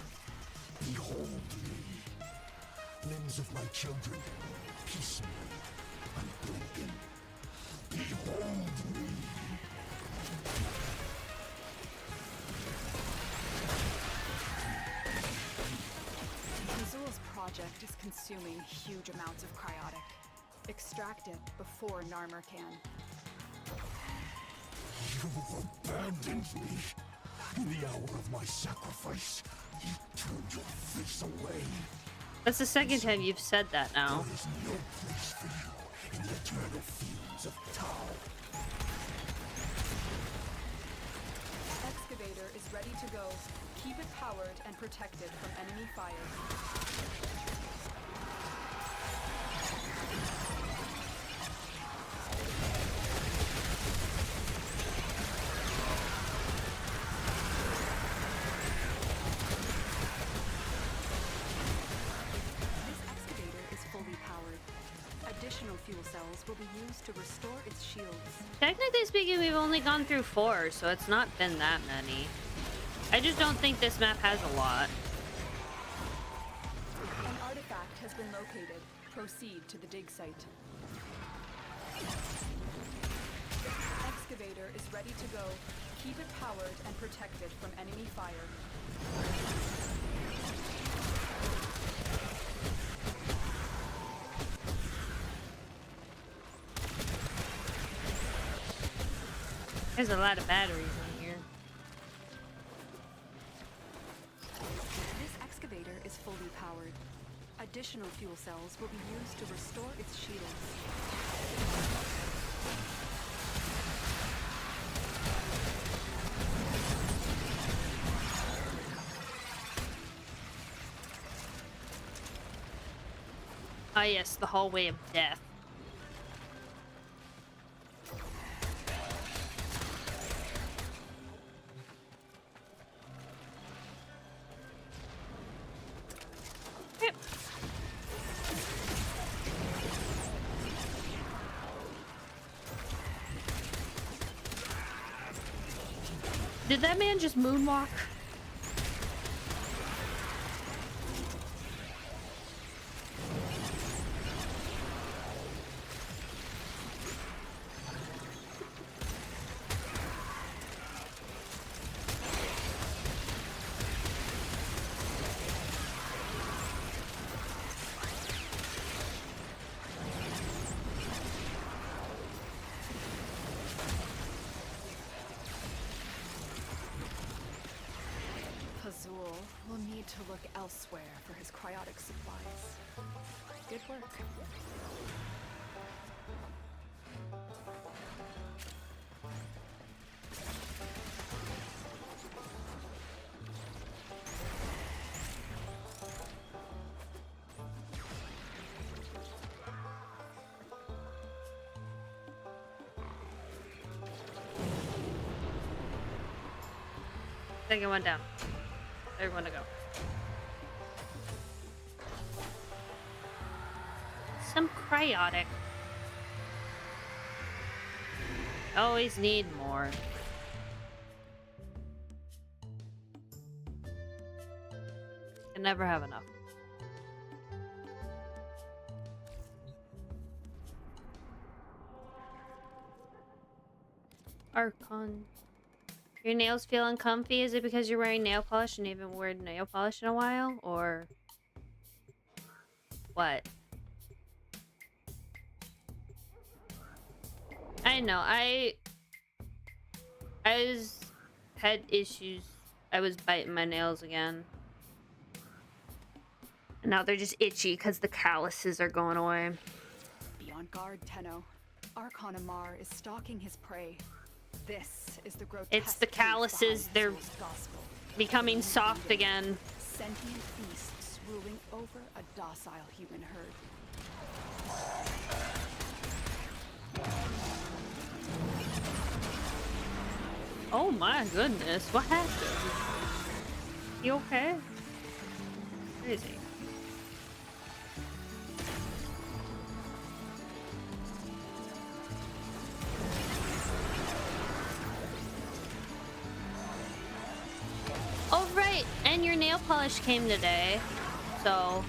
Behold me. Limbs of my children, piecemeal, unblinking. Behold me. Azul's project is consuming huge amounts of cryotic. Extract it before Narmer can. You abandoned me. In the hour of my sacrifice, you turned your face away. That's the second time you've said that now. There is no place for you in the eternal fields of Tau. Excavator is ready to go. Keep it powered and protected from enemy fire. Additional fuel cells will be used to restore its shields. Technically speaking, we've only gone through 4, so it's not been that many. I just don't think this map has a lot. An artifact has been located. Proceed to the dig site. Excavator is ready to go. Keep it powered and protected from enemy fire. There's a lot of batteries in here. This excavator is fully powered. Additional fuel cells will be used to restore its shields. Ah yes, the hallway of death. Did that man just moonwalk? Azul will need to look elsewhere for his cryotic supplies. Good work. Second one down. Third one to go. some cryotic. Always need more. Can never have enough. Archon. Your nails feel uncomfy? Is it because you're wearing nail polish and you haven't worn nail polish in a while? Or what? I know, had issues. I was biting my nails again. And now they're just itchy because the calluses are going away. Be on guard, Tenno. Archon Amar is stalking his prey. This is the grotesque. It's the calluses. They're gospel. becoming soft again. Sentient beasts ruling over a docile human herd. Oh my goodness, what happened? You okay? Crazy. Oh right, and your nail polish came today, so...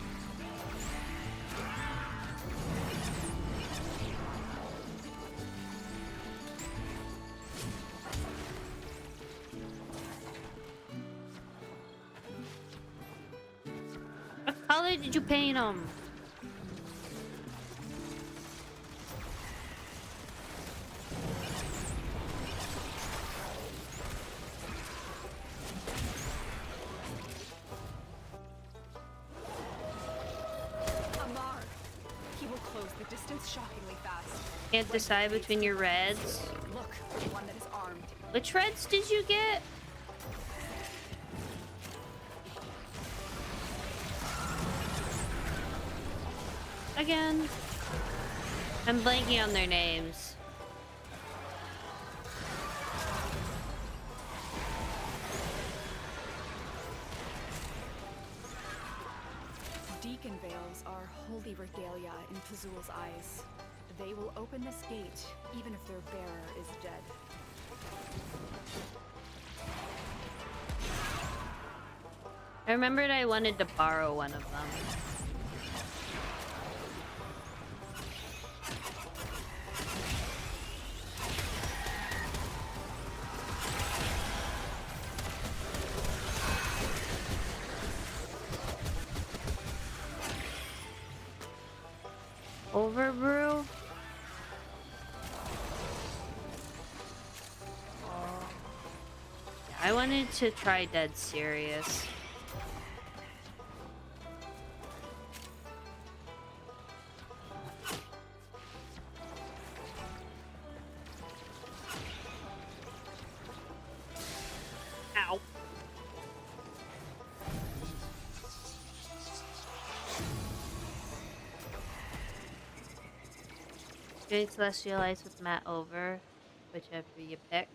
What color did you paint them? Amar, he will close the distance shockingly fast. Can't decide between your reds. Look, one that is armed. Which reds did you get? Again. I'm blanking on their names. Deacon veils are holy regalia in Pazul's eyes. They will open this gate, even if their bearer is dead. I remembered I wanted to borrow one of them. Overbrew? I wanted to try Dead Serious. Ow. Doing Celestial Ice with Matt over, whichever you pick.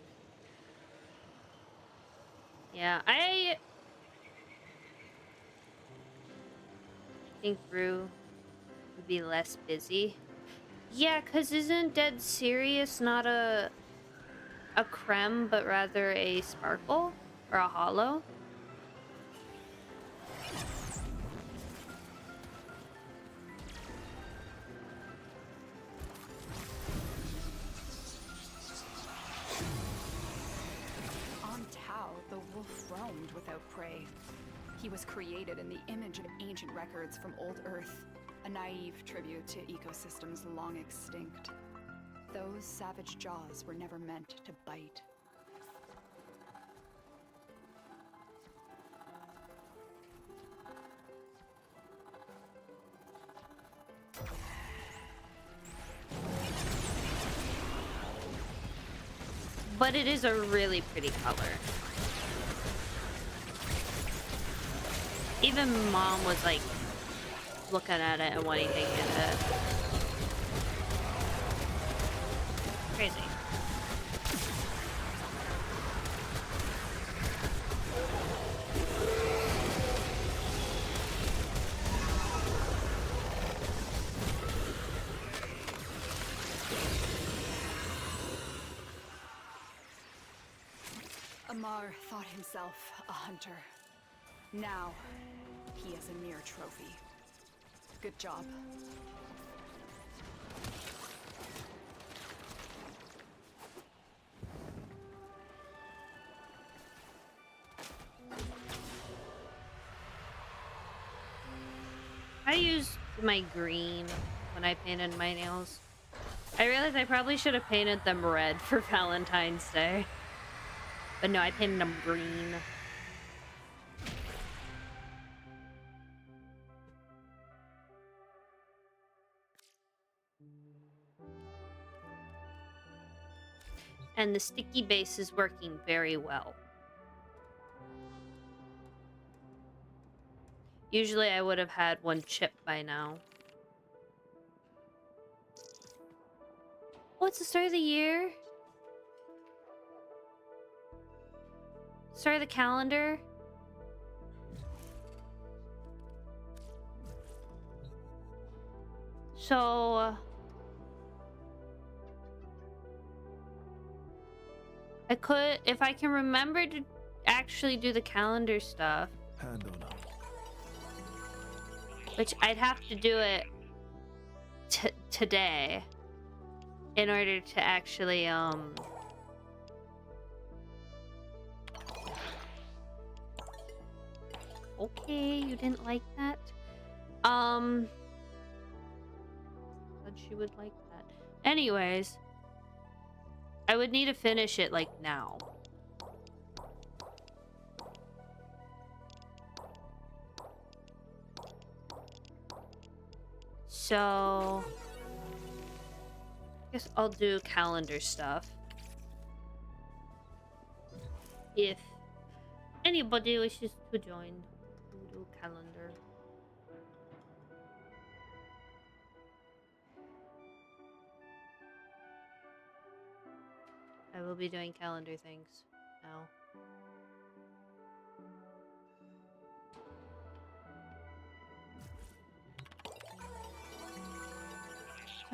Yeah, I think Brew would be less busy. Yeah, cause isn't Dead Serious not a creme, but rather a sparkle or a hollow? The wolf roamed without prey. He was created in the image of ancient records from old Earth, a naive tribute to ecosystems long extinct. Those savage jaws were never meant to bite. But it is a really pretty color. Even Mom was like looking at it and wanting to get it. Crazy. Amar thought himself a hunter. Now, he is a mere trophy. Good job. I used my green when I painted my nails. I realized I probably should have painted them red for Valentine's Day. But no, I painted them green. And the sticky base is working very well. Usually I would have had one chip by now. Oh, it's the start of the year? Start of the calendar? So... I could, if I can remember to actually do the calendar stuff. Hand on up. Which I'd have to do it today in order to actually okay, you didn't like that. Thought she would like that. Anyways, I would need to finish it like now. So, I guess I'll do calendar stuff. If anybody wishes to join, we'll do calendar. I will be doing calendar things now.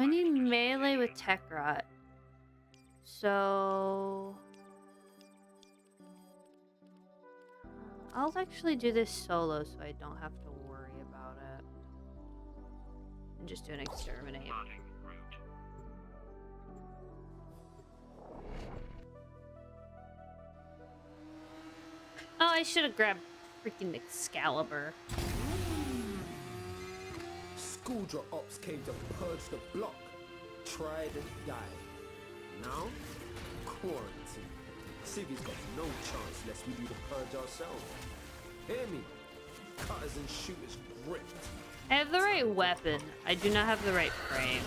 I need melee with tech rot. So I'll actually do this solo so I don't have to worry about it. And just do an exterminate. Oh, I should have grabbed freaking Excalibur. Schooldraw ops came to purge the block. Tried and died. Now, quarantine. Civi's got no chance lest we do the purge ourselves. Hear me? Cutters and shooters gripped. I have the right weapon. I do not have the right frame.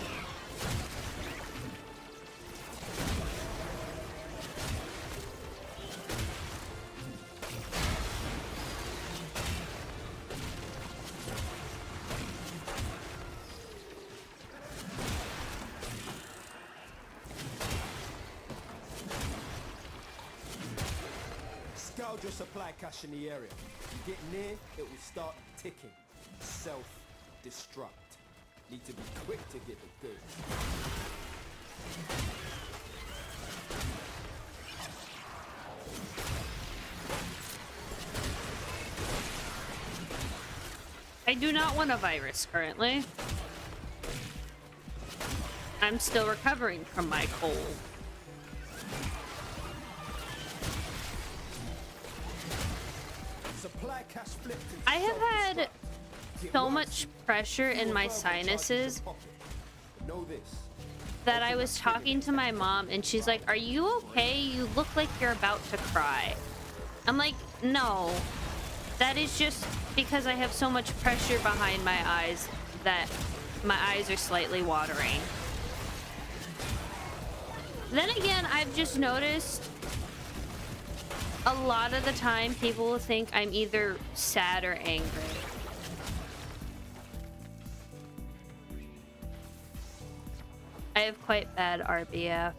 Scourge your supply cache in the area. You get near, it will start ticking. Self-destruct. Need to be quick to get the goods. I do not want a virus currently. I'm still recovering from my cold. I have had so much pressure in my sinuses that I was talking to my mom and she's like, "Are you okay? You look like you're about to cry." I'm like, "No, that is just because I have so much pressure behind my eyes that my eyes are slightly watering." Then again, I've just noticed a lot of the time people will think I'm either sad or angry. I have quite bad RBF.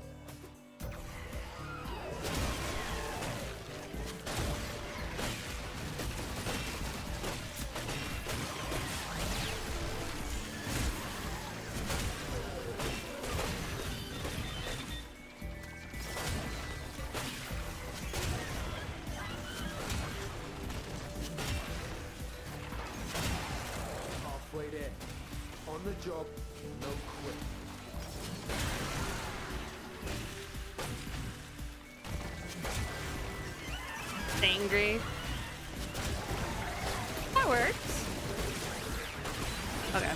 On the job, no quit. Angry. That works. Okay.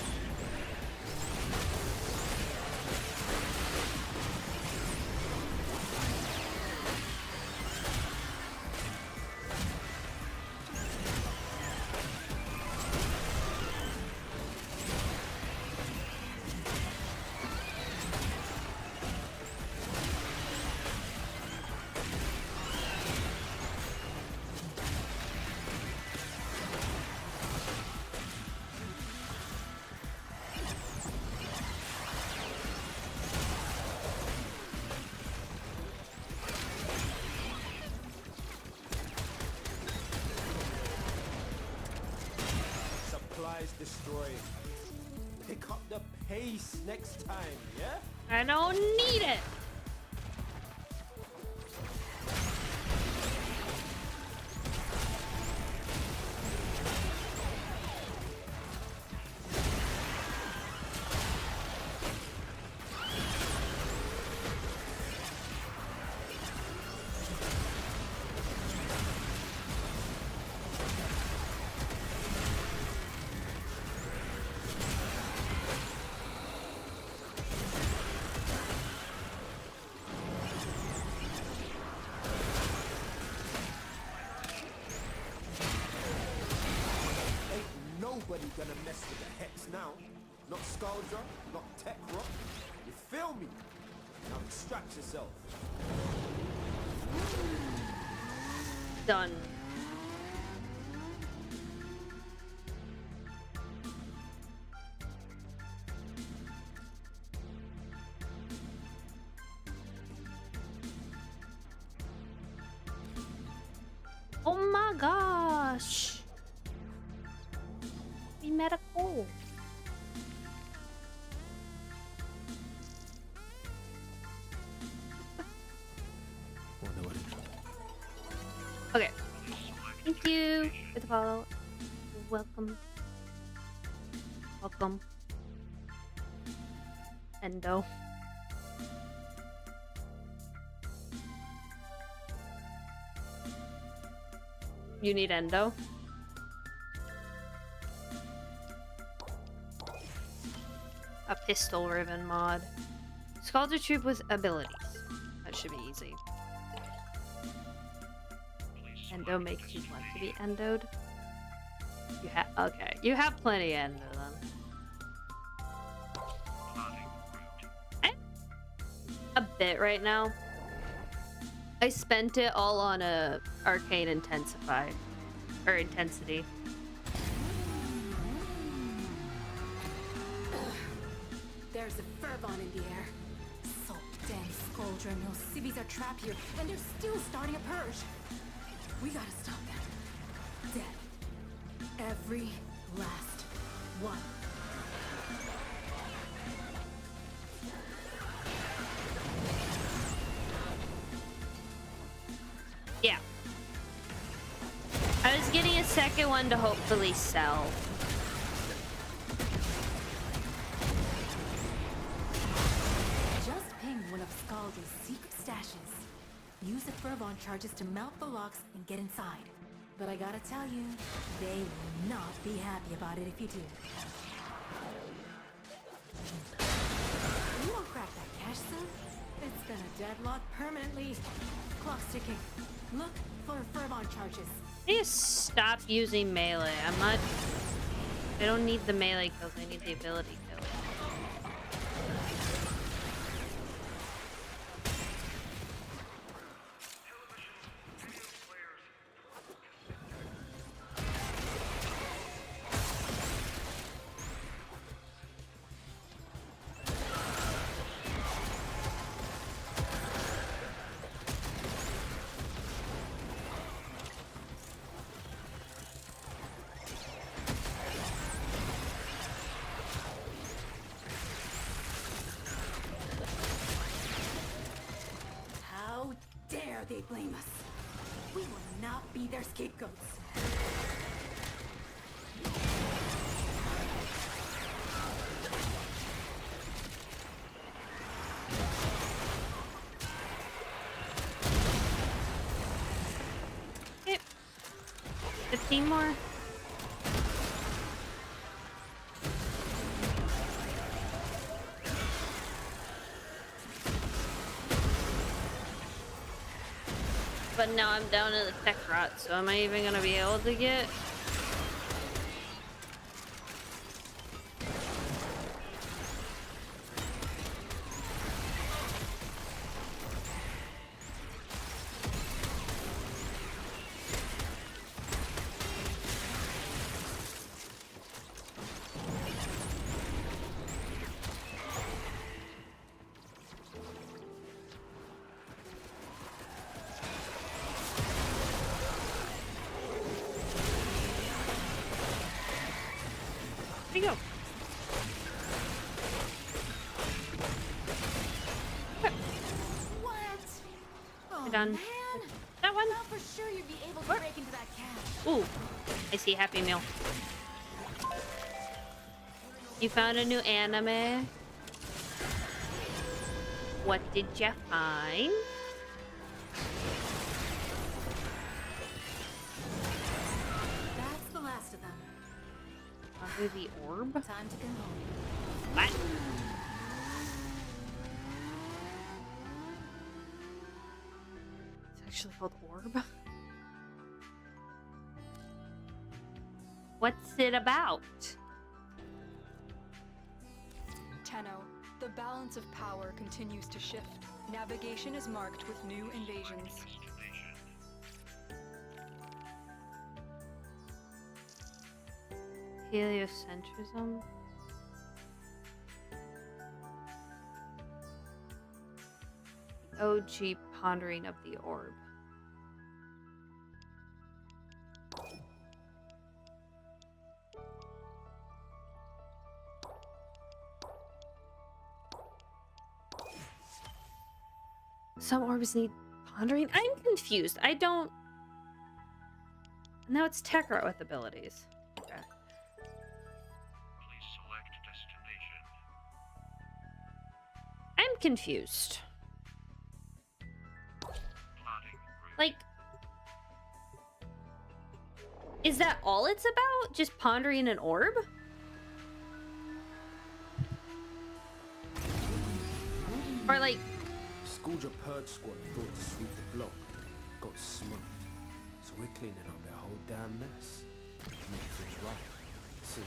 Supplies destroyed. Pick up the pace next time, yeah? I don't need it. Nobody gonna mess with the Hex now. Not Skuldra, not Tech Rock. You feel me? Now extract yourself. Done. Oh my gosh. We met a goal. Okay. Thank you for the follow. Welcome. Welcome. Endo. You need Endo? A pistol ribbon mod. Scalder Troop with abilities. That should be easy. Endo makes you want to be endoed. You have okay. You have plenty of endo then. A bit right now. I spent it all on a arcane intensify or intensity. There's a Furbon in the air. So damn Skuldra and those civvies are trapped here, and they're still starting a purge. We gotta stop them. Dead. Every last one. Yeah. I was getting a second one to hopefully sell. Just ping one of Skaldra's secret stashes. Use the Furbon charges to mount the locks and get inside. But I gotta tell you, they will not be happy about it if you do. You don't crack that cache soon, it's gonna deadlock permanently. Clock's ticking. Look for Furbon charges. I need to stop using melee. I'm not... I don't need the melee kills, I need the ability kills. They blame us. We will not be their scapegoats. 15 more. But now I'm down to the tech rot, so am I even gonna be able to get? There you go. What? Oh, We're done. man. That one. Thought for sure you'd be able to What? break into that cache. Ooh, I see Happy Meal. You found a new anime. What did you find? That's the last of them. Probably the orb. Time to go home. What? It's actually called orb. What's it about? Tenno, the balance of power continues to shift. Navigation is marked with new invasions. Heliocentrism. OG pondering of the orb. Some orbs need pondering. I'm confused. I don't. Now it's Tekrot with abilities. Okay. Please select destination. I'm confused. Plotting route. Like, is that all it's about? Just pondering an orb? Or like, Scourger Purge Squad thought to sweep the block. Got smoked. So we're cleaning up that whole damn mess. Make things right. See.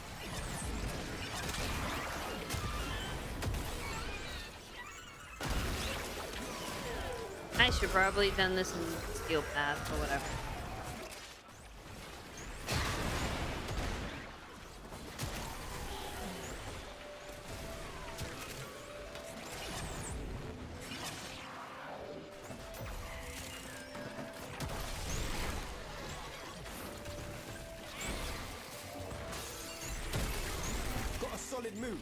I should probably done this in Steel Path or whatever. Got a solid move.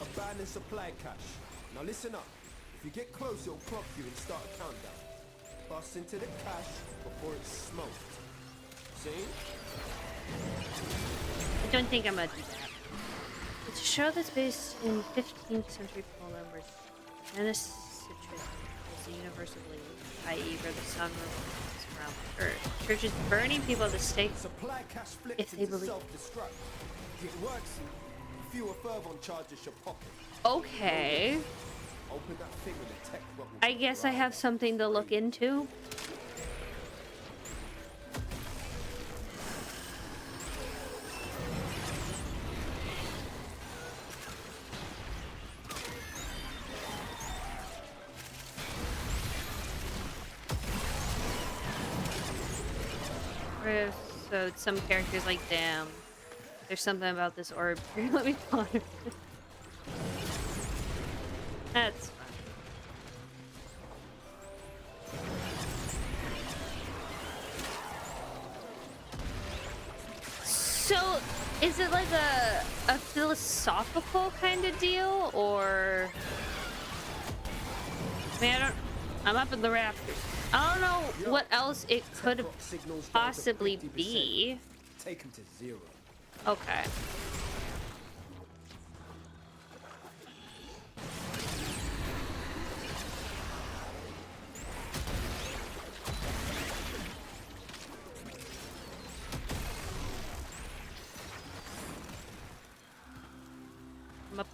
Abandoned supply cache. Now listen up. If you get close, it'll clock you and start a countdown. Bust into the cache before it's smoked. See? I don't think I'm gonna do that. It's a show that's based in 15th century Poland where Genesis is the universal belief, i.e. where the sun revolves around the earth. Churches burning people at the stake Supply cache if flips they into believe. self-destruct. If it works, fewer fervent charges your pocket. Okay. Open that thing and the tech bubble. I guess I have something to look into. So some characters like, damn, there's something about this orb. Let me ponder. That's fine. So, is it like a philosophical kind of deal, or? I mean, I'm up in the rafters. I don't know what else it could possibly be. Take him to 0. Okay.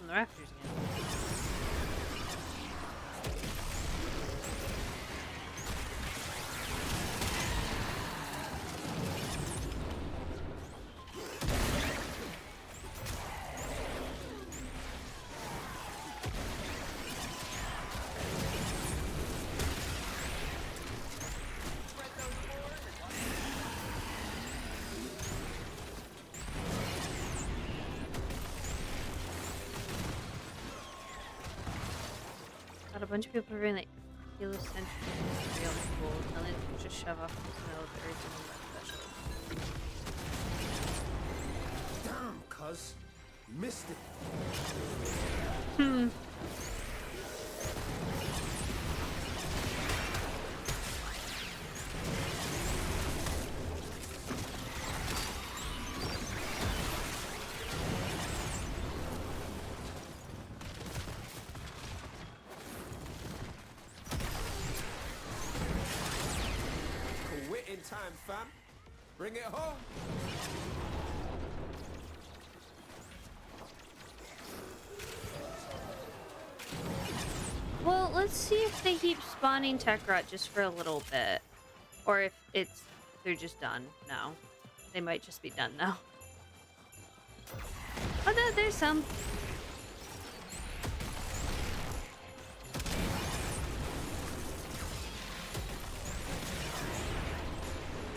from the rafters again. Got a bunch of people bring like heliocentric real cool. Telling them to just shove off the smell of the earth and that special. Damn, cuz. Missed it. Quit in time, fam. Bring it home. Well, let's see if they keep spawning Tekrot just for a little bit. Or if they're just done now. They might just be done now. Oh no, there's some.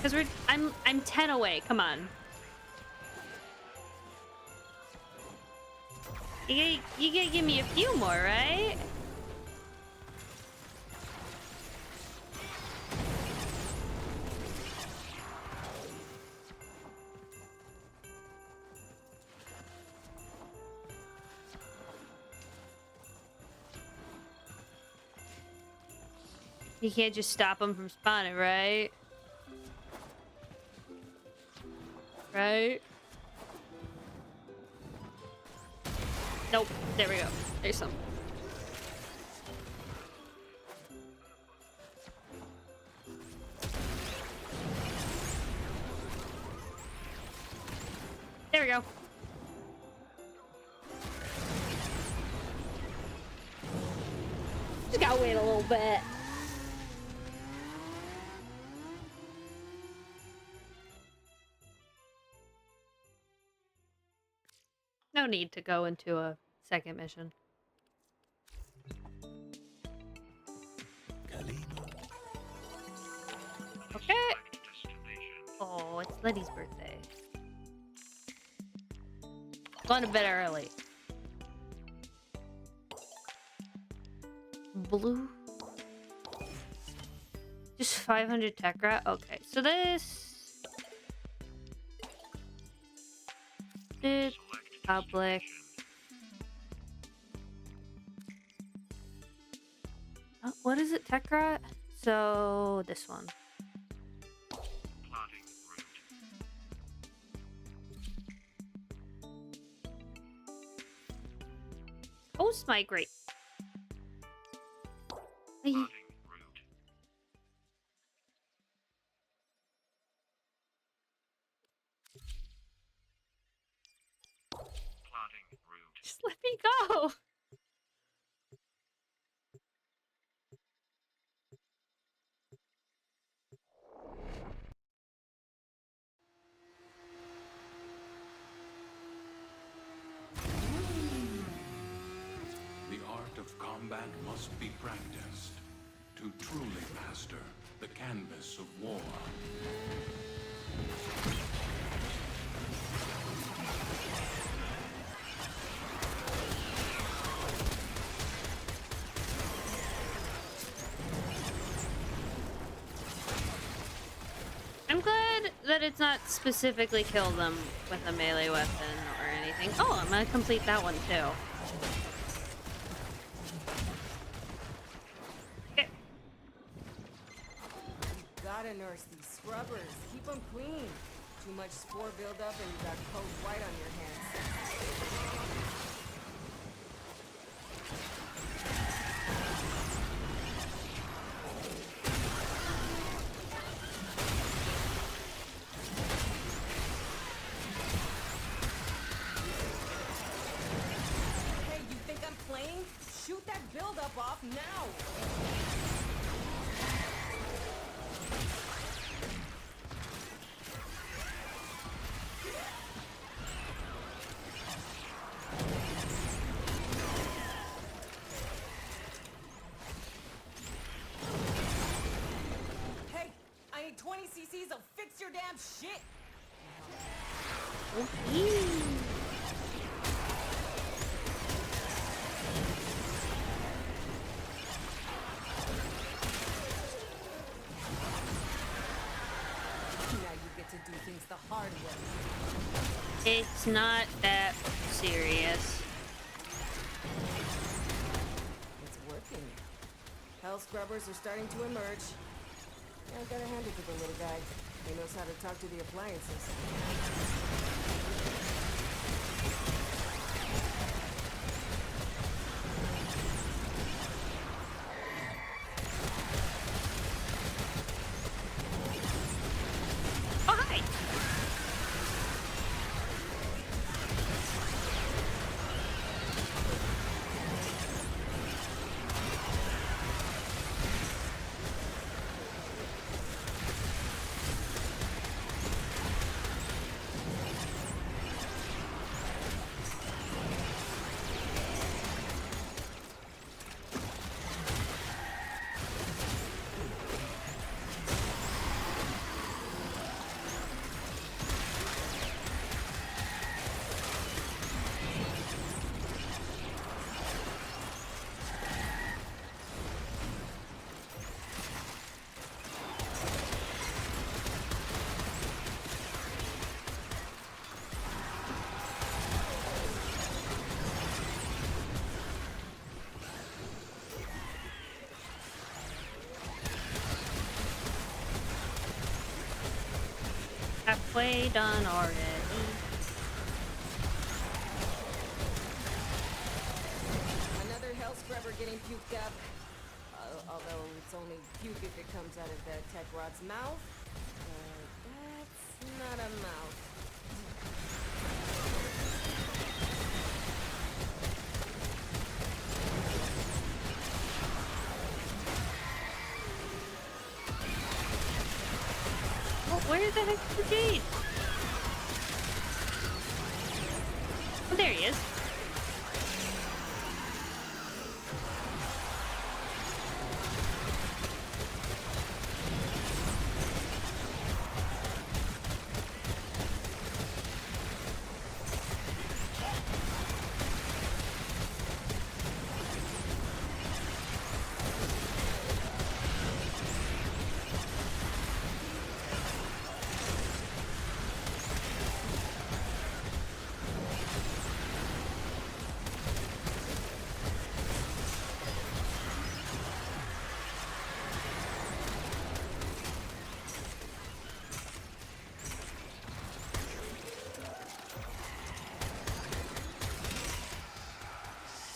Cause I'm 10 away, come on. You gotta give me a few more, right? You can't just stop them from spawning, right? Right? Nope. There we go. There's some. There we go. Just gotta wait a little bit. No need to go into a second mission. Okay. Oh, it's Letty's birthday. Going to bed early. Blue. Just 500 Tekrot? Okay, so this... Public. What is it, Tekrot? So this one. Post migrate. Just let me go. The art of combat must be practiced to truly master the canvas of war. I'm glad that it's not specifically kill them with a melee weapon or anything. Oh, I'm gonna complete that one too. Okay. Gotta nurse these scrubbers. Keep them clean. Too much spore buildup and you got coat white on your hands. Hey, Shoot that buildup off now! Hey, I need 20 cc's of fix your damn shit! Now you get to do things the hard way. It's not that serious. It's working. Hell scrubbers are starting to emerge. Yeah, I gotta hand it to the little guy. He knows how to talk to the appliances. Oh, hi! Halfway done already. Another hell scrubber getting puked up. Although it's only puke if it comes out of that tech rod's mouth. That's not a mouth. Oh, where the heck's the Jade? Oh, there he is.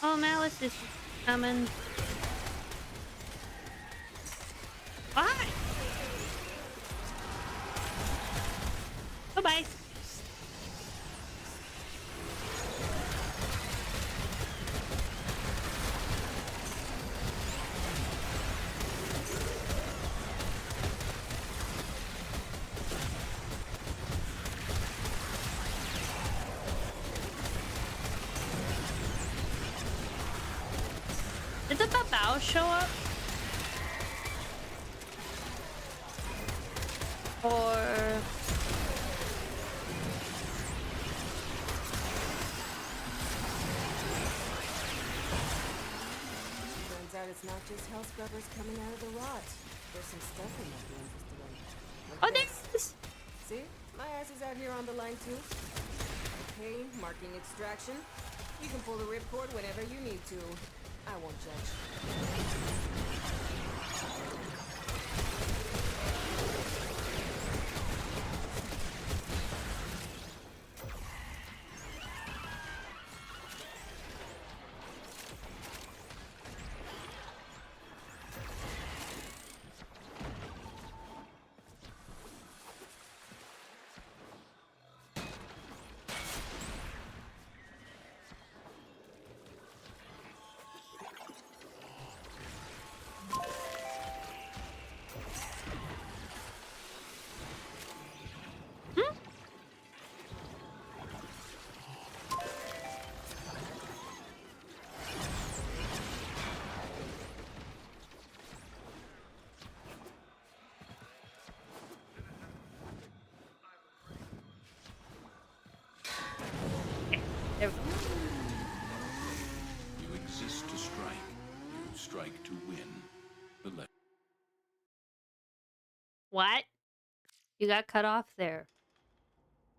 Oh, Malice is coming. Bye. Bye-bye. Did the Babao show up? Or... Turns out it's not just hell scrubbers coming out of the rot. There's some stuff I might be interested in. Like Oh, this. there it is. See? My ass is out here on the line too. Okay, marking extraction. You can pull the ripcord whenever you need to. I won't judge. strike to win. The What? You got cut off there.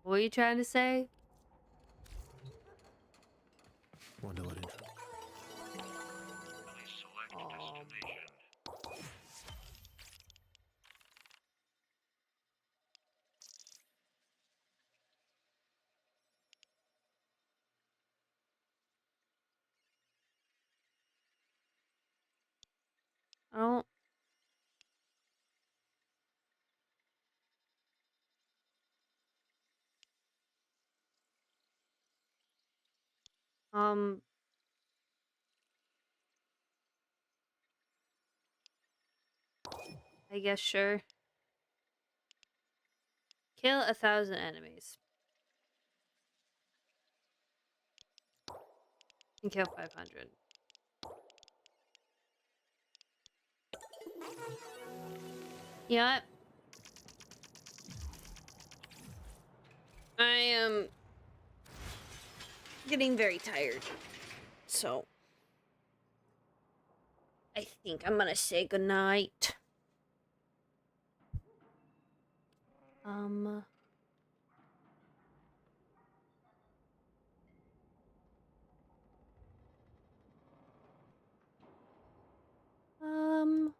What were you trying to say? Wonder what it... Please select destination. I don't. I guess sure. Kill 1,000 enemies. And kill 500. You know what? I am getting very tired. So I think I'm gonna say goodnight.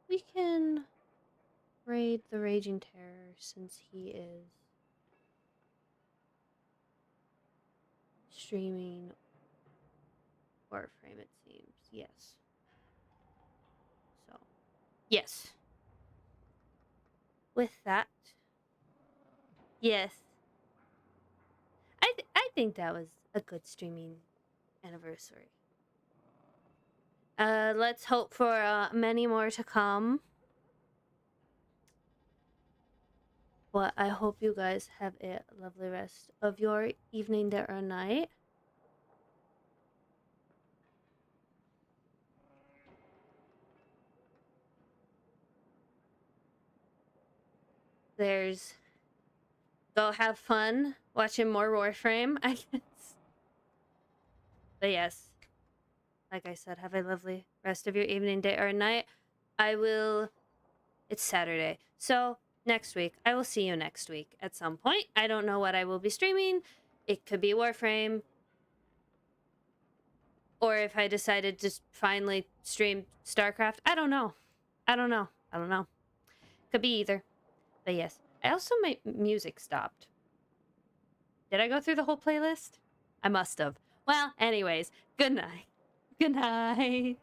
We can raid the Raging Terror since he is streaming Warframe, it seems. Yes. So, yes. With that, yes. I think that was a good streaming anniversary. Let's hope for many more to come. But I hope you guys have a lovely rest of your evening, day, or night. There's... Go have fun watching more Warframe, I guess. But yes, like I said, have a lovely rest of your evening, day, or night. I will... It's Saturday. So, next week. I will see you next week at some point. I don't know what I will be streaming. It could be Warframe. Or if I decided to finally stream StarCraft. I don't know. I don't know. I don't know. Could be either. But yes. I also, my music stopped. Did I go through the whole playlist? I must have. Well, anyways. Good night. Good night.